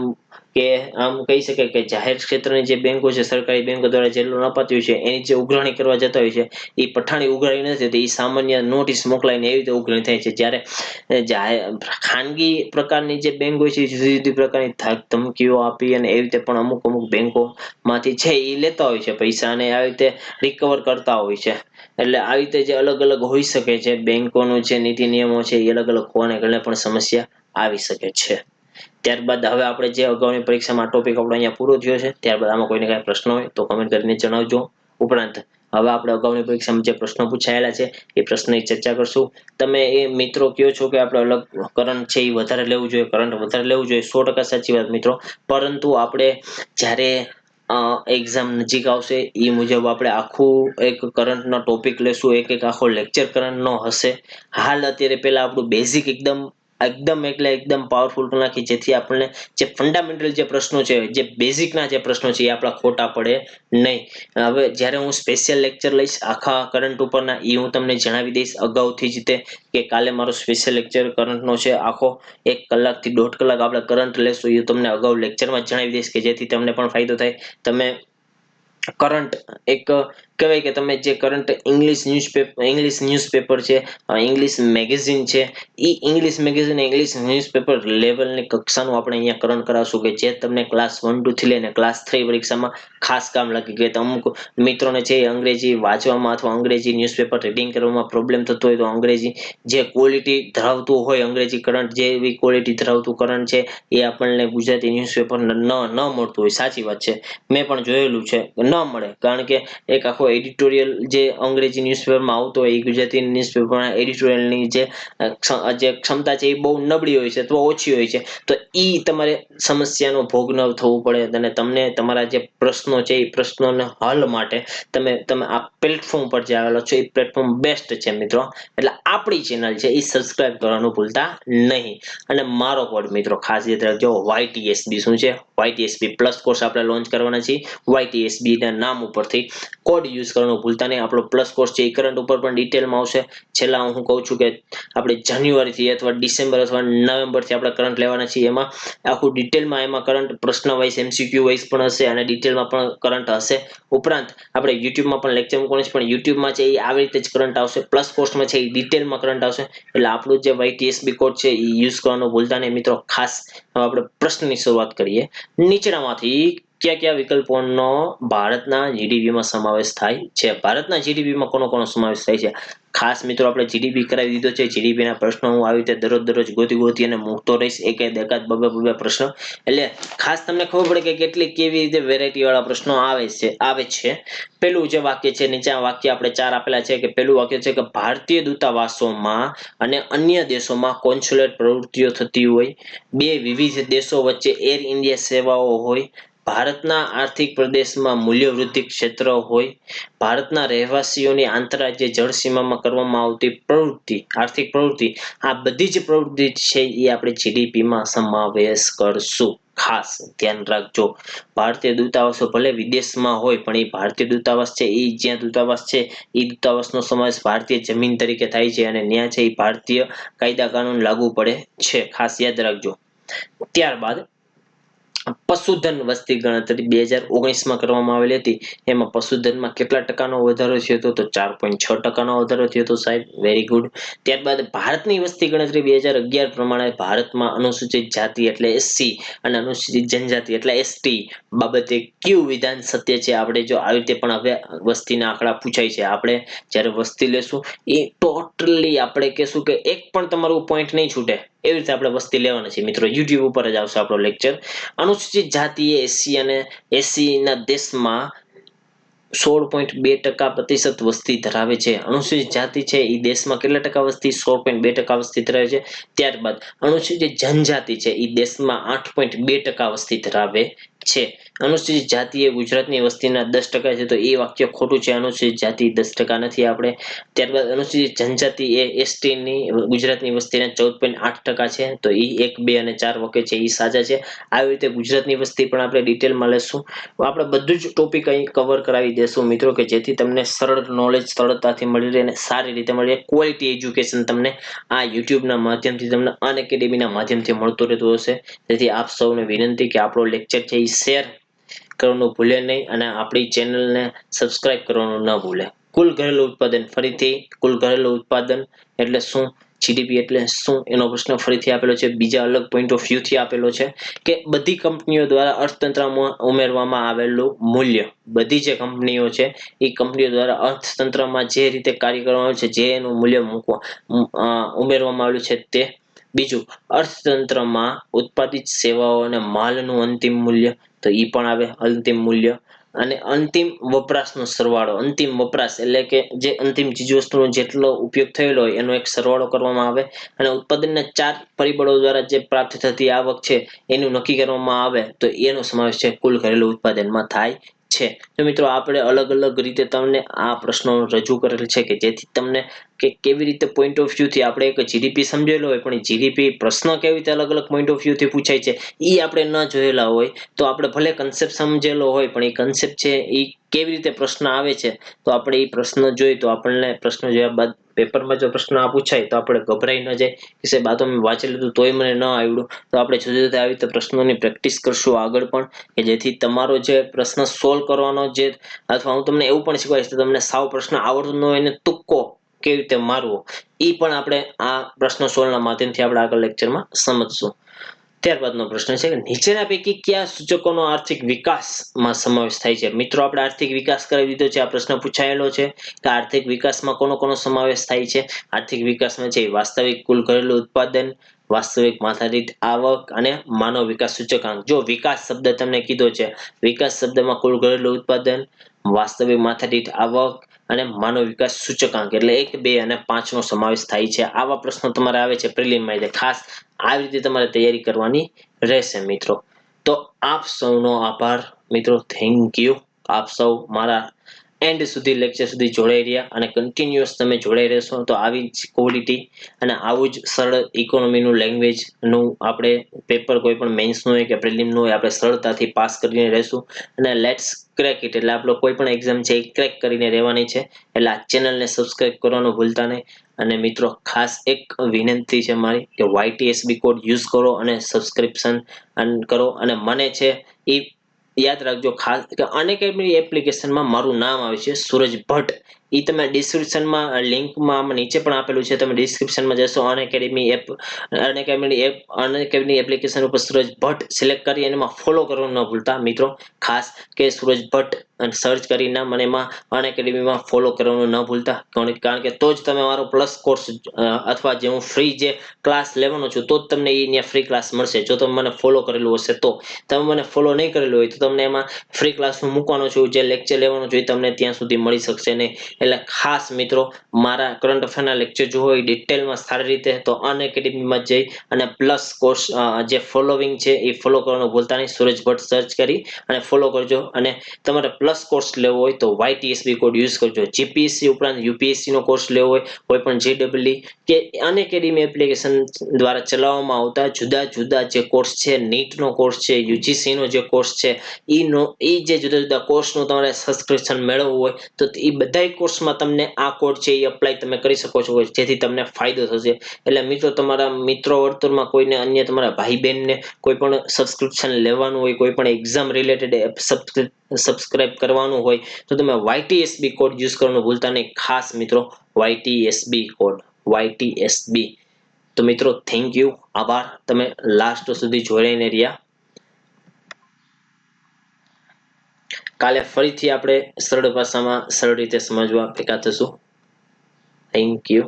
કહી શકાય કે જાહેર ક્ષેત્રની જે બેંકો છે, સરકારી બેંકો દ્વારા જે લોન અપાતી હોય છે એની જે ઉઘરાણી કરવા જતા હોય છે એ પઠાણી ઉઘરાણી નથી થતી. એ સામાન્ય નોટિસ મોકલાઈને એવી રીતે ઉઘરાણી થાય છે. જ્યારે ખાનગી પ્રકારની જે બેંક હોય છે જુદી જુદી પ્રકારની ધમકીઓ આપી અને એવી રીતે પણ અમુક બેંકો માંથી છે એ લેતા હોય છે પૈસા અને આવી રીતે રિકવર કરતા હોય છે. એટલે આવી રીતે જે અલગ અલગ હોઈ શકે છે બેંકોનું જે નીતિ નિયમો છે એ અલગ અલગ હોવાને કારણે પણ સમસ્યા આવી શકે છે. ત્યારબાદ હવે આપણે જે અગાઉની પરીક્ષામાં ટોપિક આપણો અહીંયા પૂરો થયો છે. ત્યારબાદ આમાં કોઈને કાંઈ પ્રશ્ન હોય તો કમેન્ટ કરીને જણાવજો. ઉપરાંત હવે આપણે અગાઉની પરીક્ષામાં જે પ્રશ્નો પૂછાયેલા છે એ પ્રશ્નની ચર્ચા કરશું. તમે એ મિત્રો કહો છો કે આપણે અલગ કરંટ છે એ વધારે લેવું જોઈએ, કરંટ વધારે લેવું જોઈએ, 100% સાચી વાત મિત્રો. પરંતુ આપણે જ્યારે એક્ઝામ નજીક આવશે એ મુજબ આપણે આખું એક કરંટનો ટોપિક લેશું, એક એક આખો લેક્ચર કરંટનો હશે. હાલ અત્યારે પહેલા આપણું બેઝિક એકદમ એકદમ એટલે એકદમ પાવરફુલ કરી નાખી, જેથી આપણને જે ફંડામેન્ટલ જે પ્રશ્નો છે, જે બેઝિકના જે પ્રશ્નો છે એ આપણા ખોટા પડે નહીં. હવે જ્યારે હું સ્પેશિયલ લેક્ચર લઈશ આખા કરંટ ઉપરના, એ હું તમને જણાવી દઈશ અગાઉથી જ કે કાલે મારો સ્પેશિયલ લેક્ચર કરંટનો છે આખો 1 કલાકથી 1.5 કલાક આપણે કરંટ લેશું, એ તમને અગાઉ લેક્ચરમાં જણાવી દઈશ કે જેથી તમને પણ ફાયદો થાય. તમે કરંટ એક કહેવાય કે તમે જે કરંટ ઇંગ્લિશ ન્યૂઝપેપર છે, ઇંગ્લિશ મેગેઝિન છે, એ ઇંગ્લિશ મેગેઝિન ઇંગ્લિશ ન્યૂઝપેપર લેવલની કક્ષાનું આપણે અહીંયા કરંટ કરાવશું કે જે તમને ક્લાસ 1 2 થી લઈને ક્લાસ 3 પરીક્ષામાં ખાસ કામ લાગે. કે અમુક મિત્રોને છે અંગ્રેજી વાંચવામાં અથવા અંગ્રેજી ન્યૂઝપેપર રીડિંગ કરવામાં પ્રોબ્લેમ થતો હોય, તો અંગ્રેજી જે ક્વોલિટી ધરાવતું હોય અંગ્રેજી કરંટ, જે એવી ક્વોલિટી ધરાવતું કરંટ છે એ આપણને ગુજરાતી ન્યૂઝપેપર ન મળતું હોય. સાચી વાત છે, મેં પણ જોયેલું છે ન મળે, કારણ કે એક આખો એડિટોરિયલ જે અંગ્રેજી ન્યૂઝપેપરમાં આવતો હોય એ ગુજરાતી ન્યૂઝપેપરના એડિટોરિયલની જે ક્ષમતા છે એ બહુ નબળી હોય છે અથવા ઓછી હોય છે. તો એ તમારે સમસ્યાનો ભોગ ન થવું પડે અને તમને તમારા જે પ્રશ્નો છે એ પ્રશ્નોના હલ માટે તમે આ પ્લેટફોર્મ પર જે આવેલો છો એ પ્લેટફોર્મ બેસ્ટ છે મિત્રો. એટલે આપણી ચેનલ છે એ સબસ્ક્રાઇબ કરવાનું ભૂલતા નહીં. અને મારો કોડ મિત્રો ખાસ યાદ રાખજો, YTSB શું છે? YTSB પ્લસ કોર્સ આપણે લોન્ચ કરવાના છીએ. YTSB ના નામ ઉપરથી કોડ યુઝ કરવાનું ભૂલતા નહીં. આપણો પ્લસ કોર્સ છે એ કરંટ ઉપર પણ ડિટેલમાં આવશે. છેલ્લા હું કહું છું કે આપણે જાન્યુઆરીથી અથવા ડિસેમ્બર અથવા નવેમ્બરથી આપણે કરંટ લેવાના છીએ. એમાં આખું ડિટેલમાં એમાં કરંટ પ્રશ્ન વાઇઝ MCQ વાઇઝ પણ હશે અને ડિટેલમાં પણ કરંટ હશે. ઉપરાંત આપણે યુટ્યુબમાં પણ લેક્ચર મૂકવાનું છે, પણ યુટ્યુબમાં છે એ આવી રીતે જ કરંટ આવશે. પ્લસ કોર્સમાં છે એ ડિટેલમાં કરંટ આવશે. એટલે આપણું જે YTSB કોડ છે એ યુઝ કરવાનું ભૂલતા નહીં મિત્રો. ખાસ હવે આપણે પ્રશ્નની શરૂઆત કરીએ. નીચેનામાંથી કયા કયા વિકલ્પોનો ભારતના જીડીપીમાં સમાવેશ થાય છે? ભારતના જીડીપીમાં કોનો સમાવેશ થાય છે? ખાસ મિત્રો આપણે જીડીપી કરાવી દીધો છે. જીડીપીના પ્રશ્નો હું આવી રીતે દરરોજ ગોતી અને મૂકતો રહીશ, એકાદ બબે પ્રશ્ન. એટલે ખાસ તમને ખબર પડે કે કેટલી કેવી રીતે વેરાયટી વાળા પ્રશ્નો આવે છે. પેલું જે વાક્ય છે, નીચે આ વાક્ય આપણે 4 આપેલા છે. કે પેલું વાક્ય છે કે ભારતીય દૂતાવાસોમાં અને અન્ય દેશોમાં કોન્સ્યુલેટ પ્રવૃત્તિઓ થતી હોય. 2 વિવિધ દેશો વચ્ચે એર ઇન્ડિયા સેવાઓ હોય. ભારતના આર્થિક પ્રદેશમાં મૂલ્યવૃદ્ધિ ક્ષેત્ર હોય. ભારતના રહેવાસીઓની આંતરરાજ્ય જળસીમામાં કરવામાં આવતી પ્રવૃત્તિ, આર્થિક પ્રવૃત્તિ, આ બધી જ પ્રવૃત્તિ છે એ આપણે જીડીપીમાં સમાવેશ કરશું. ખાસ ધ્યાન રાખજો. ભારતીય દૂતાવાસો ભલે વિદેશમાં હોય, પણ એ ભારતીય દૂતાવાસ છે એ જ્યાં દૂતાવાસ છે એ દૂતાવાસનો સમાવેશ ભારતીય જમીન તરીકે થાય છે અને ત્યાં છે એ ભારતીય કાયદા કાનૂન લાગુ પડે છે. ખાસ યાદ રાખજો. ત્યારબાદ પશુધન વસ્તી ગણતરી 2019માં કરવામાં આવેલી હતી. એમાં પશુધનમાં કેટલા ટકાનો વધારો થયો હતો? તો 4.6% વધારો થયો હતો સાહેબ. Very good. ત્યારબાદ ભારતની વસ્તી ગણતરી 2011 પ્રમાણે ભારતમાં અનુસૂચિત જાતિ એટલે SC અને અનુસૂચિત જનજાતિ એટલે ST બાબતે કયું વિધાન સત્ય છે? આપણે જો આવી રીતે પણ હવે વસ્તીના આંકડા પૂછાય છે, આપણે જ્યારે વસ્તી લેશું એ ટોટલી આપણે કહેશું કે એક પણ તમારું પોઈન્ટ નહીં છૂટે એવી રીતે આપણે વસ્તી લેવાના છે મિત્રો. YouTube ઉપર જ આવશે આપણો લેક્ચર. અનુસૂચિત જાતિ એ SC અને SC ના દેશમાં 16.2% વસ્તી ધરાવે છે. અનુસૂચિત જાતિ છે એ દેશમાં કેટલા ટકા વસ્તી? 16.2% વસ્તી ધરાવે છે. ત્યારબાદ અનુસૂચિત જનજાતિ છે એ દેશમાં 8.2% વસ્તી ધરાવે છે. અનુસૂચિત જાતિ એ ગુજરાતની વસ્તીના 10% છે, તો એ વાક્ય ખોટું છે. અનુસૂચિત જાતિ 10% નથી આપણે. ત્યારબાદ અનુસૂચિત જનજાતિ એ ST ની ગુજરાતની વસ્તીના 14.8% છે, તો એ 1 2 અને 4 વાક્ય છે એ સાચા છે. આવી રીતે ગુજરાતની વસ્તી પણ આપણે ડિટેલમાં લેશું. આપણે બધું જ ટોપિક અહીં કવર કરાવી દેશું મિત્રો, કે જેથી તમને સરળ નોલેજ સરળતાથી મળી રહે અને સારી રીતે મળી રહે. ક્વોલિટી એજ્યુકેશન તમને આ યુટ્યુબના માધ્યમથી, તમને અનએકેડમીના માધ્યમથી મળતું રહેતું હશે. તેથી આપ સૌને વિનંતી કે આપણો લેક્ચર છે એ શેર કરવાનું ભૂલે નહીં અને આપણી ચેનલને સબસ્ક્રાઇબ કરવાનું ન ભૂલે. કુલ ઘરેલું ઉત્પાદન, ફરીથી કુલ ઘરેલું ઉત્પાદન એટલે શું? જીડીપી એટલે શું? એનો પ્રશ્ન ફરીથી આપેલો છે. બીજા અલગ પોઈન્ટ ઓફ વ્યૂથી આપેલો છે કે બધી કંપનીઓ દ્વારા અર્થતંત્રમાં ઉમેરવામાં આવેલું મૂલ્ય, બધી જે કંપનીઓ છે એ કંપનીઓ દ્વારા અર્થતંત્રમાં જે રીતે કાર્ય કરવામાં આવે છે, જે એનું મૂલ્ય ઉમેરવામાં આવેલું છે તે. બીજું, અર્થતંત્રમાં ઉત્પાદિત સેવાઓ અને માલનું અંતિમ મૂલ્ય, તો એ પણ આવે અંતિમ મૂલ્ય. અને અંતિમ વપરાશનો સરવાળો. અંતિમ વપરાશ એટલે કે જે અંતિમ ચીજવસ્તુનો જેટલો ઉપયોગ થયેલો હોય એનો એક સરવાળો કરવામાં આવે અને ઉત્પાદનના 4 પરિબળો દ્વારા જે પ્રાપ્ત થતી આવક છે એનું નક્કી કરવામાં આવે તો એનો સમાવેશ છે કુલ ઘરેલું ઉત્પાદનમાં થાય છે. તો મિત્રો આપણે અલગ અલગ રીતે તમને આ પ્રશ્નો રજૂ કરેલ છે કે જેથી તમને કે કેવી રીતે પોઈન્ટ ઓફ વ્યૂ થી આપણે એક જીડીપી સમજેલો હોય પણ જીડીપી પ્રશ્ન કેવી રીતે અલગ અલગ પોઈન્ટ ઓફ વ્યૂ થી પૂછાય છે એ આપણે ન જોયેલા હોય તો આપણે ભલે કન્સેપ્ટ સમજેલો હોય પણ એ કન્સેપ્ટ છે એ કેવી રીતે પ્રશ્ન આવે છે તો આપણે એ પ્રશ્ન જોઈ તો આપણને પ્રશ્ન જોયા બાદ પેપરમાં જો પ્રશ્ન આ પૂછાય તો આપણે ગભરાઈ ન જાય કે સાહેબ આ તો મેં વાંચી લીધું તોય મને ન આવડ્યું તો આપણે જુદી જુદી આવી રીતે પ્રશ્નોની પ્રેક્ટિસ કરશું આગળ પણ કે જેથી તમારો જે પ્રશ્ન સોલ્વ કરવાનો જે અથવા હું તમને એવું પણ શીખવાડીશ કે તમને સાવ પ્રશ્ન આવડતો ન હોય એને તુક્કો કેવી રીતે મારવો એ પણ આપણે આ પ્રશ્ન સોલ્વના માધ્યમથી આપણે આગળ લેક્ચરમાં સમજશું. ત્યારબાદનો પ્રશ્ન છે કે નીચેના પૈકી કયા સૂચકોનો આર્થિક વિકાસમાં સમાવેશ થાય છે? મિત્રો આપણે આર્થિક વિકાસ કરી દીધો છે. આ પ્રશ્ન પૂછાયેલો છે કે આર્થિક વિકાસમાં કોનો કોનો સમાવેશ થાય છે? આર્થિક વિકાસમાં છે વાસ્તવિક કુલ ઘરેલું ઉત્પાદન, વાસ્તવિક માથાદીઠ આવક અને માનવ વિકાસ સૂચકાંક. જો વિકાસ શબ્દ તમને કીધો છે, વિકાસ શબ્દમાં કુલ ઘરેલું ઉત્પાદન, વાસ્તવિક માથાદીઠ આવક અને માનવ વિકાસ સૂચકાંક એટલે 1, 2 અને 5 નો સમાવેશ થાય છે. આવા પ્રશ્નો તમારે આવે છે પ્રિલિમમાં એટલે ખાસ આવી રીતે તમારે તૈયારી કરવાની રહેશે મિત્રો. તો આપ સૌનો આભાર મિત્રો. Thank you. આપ સૌ મારા એન્ડ સુધી લેક્ચર સુધી જોડાઈ રહ્યા અને કન્ટિન્યુઅસ તમે જોડાઈ રહેશો તો આવી જ ક્વોલિટી અને આવું જ સરળ ઇકોનોમીનું લેંગ્વેજનું આપણે પેપર કોઈ પણ મેન્સનું હોય કે પ્રિલિમનું હોય આપણે સરળતાથી પાસ કરીને રહેશું અને લેટ્સ ક્રેક ઇટ એટલે આપણો કોઈ પણ એક્ઝામ છે એ ક્રેક કરીને રહેવાની છે. એટલે આ ચેનલને સબસ્ક્રાઇબ કરવાનું ભૂલતા નહીં અને મિત્રો ખાસ એક વિનંતી છે મારી કે YTSB કોડ યુઝ કરો અને સબસ્ક્રિપ્શન કરો અને મને છે એ યાદ રાખજો ખાસ કે અનએકેડમી એપ્લિકેશનમાં મારું નામ આવે છે સૂરજ ભટ્ટ. એ તમે ડિસ્ક્રિપ્શનમાં લિંકમાં નીચે પણ આપેલું છે. તમે ડિસ્ક્રિપ્શનમાં જશો અનએકેડમી એપ્લિકેશન ઉપર સૂરજ ભટ્ટ સિલેક્ટ કરી અને એમાં ફોલો કરવાનું ન ભૂલતા મિત્રો. ખાસ કે સૂરજ ભટ્ટ અને સર્ચ કરીને મને એમાં અનએકેડમીમાં ફોલો કરવાનું ન ભૂલતા કારણ કે તો જ તમે મારો પ્લસ કોર્સ અથવા જે હું ફ્રી જે ક્લાસ લેવાનો છું તો જ તમને એ ફ્રી ક્લાસ મળશે. જો તમે મને ફોલો કરેલું હશે તો તમે મને ફોલો નહીં કરેલું હોય તો તમને એમાં ફ્રી ક્લાસ હું મૂકવાનો છું જે લેક્ચર લેવાનો છું તમને ત્યાં સુધી મળી શકશે નહીં. એટલે ખાસ મિત્રો મારા કરંટ અફેરના લેક્ચર જો હોય ડિટેલમાં સારી રીતે તો અનએકેડમીમાં જઈ અને પ્લસ કોર્સ જે ફોલોવિંગ છે એ ફોલો કરવાનું ભૂલતા નહીં. સૂરજ ભટ્ટ સર્ચ કરી અને ફોલો કરજો અને તમારે પ્લસ કોર્સ લેવો હોય તો YTSB કોડ યુઝ કરજો. જીપીએસસી ઉપરાંત યુપીએસસી નો કોર્સ લેવો હોય કોઈ પણ JEE કે અનએકેડમી એપ્લિકેશન દ્વારા ચલાવવામાં આવતા જુદા જુદા જે કોર્સ છે નીટ નો કોર્સ છે યુજીસી નો જે કોર્સ છે એ જે જુદા જુદા કોર્સનું તમારે સબસ્ક્રિપ્શન મેળવવું હોય તો એ બધા કોર્સમાં તમને આ કોડ છે એ અપ્લાય તમે કરી શકો છો જેથી તમને ફાયદો થશે. એટલે મિત્રો તમારા મિત્રો વર્તુળમાં કોઈને અન્ય તમારા ભાઈ બહેનને કોઈ પણ સબસ્ક્રિપ્શન લેવાનું હોય કોઈ પણ એક્ઝામ રિલેટેડ સબસ્ક્રાઇબ કરવાનું હોય તો તમે YTSB કોડ યુઝ કરવાનું ભૂલતા નહીં. ખાસ મિત્રો YTSB કોડ YTSB. તો મિત્રો થેન્ક યુ. આભાર તમે લાસ્ટ સુધી જોડાઈને રહ્યા. કાલે ફરીથી આપણે સરળ ભાષામાં સરળ રીતે સમજવા ભેગા થશું. Thank you.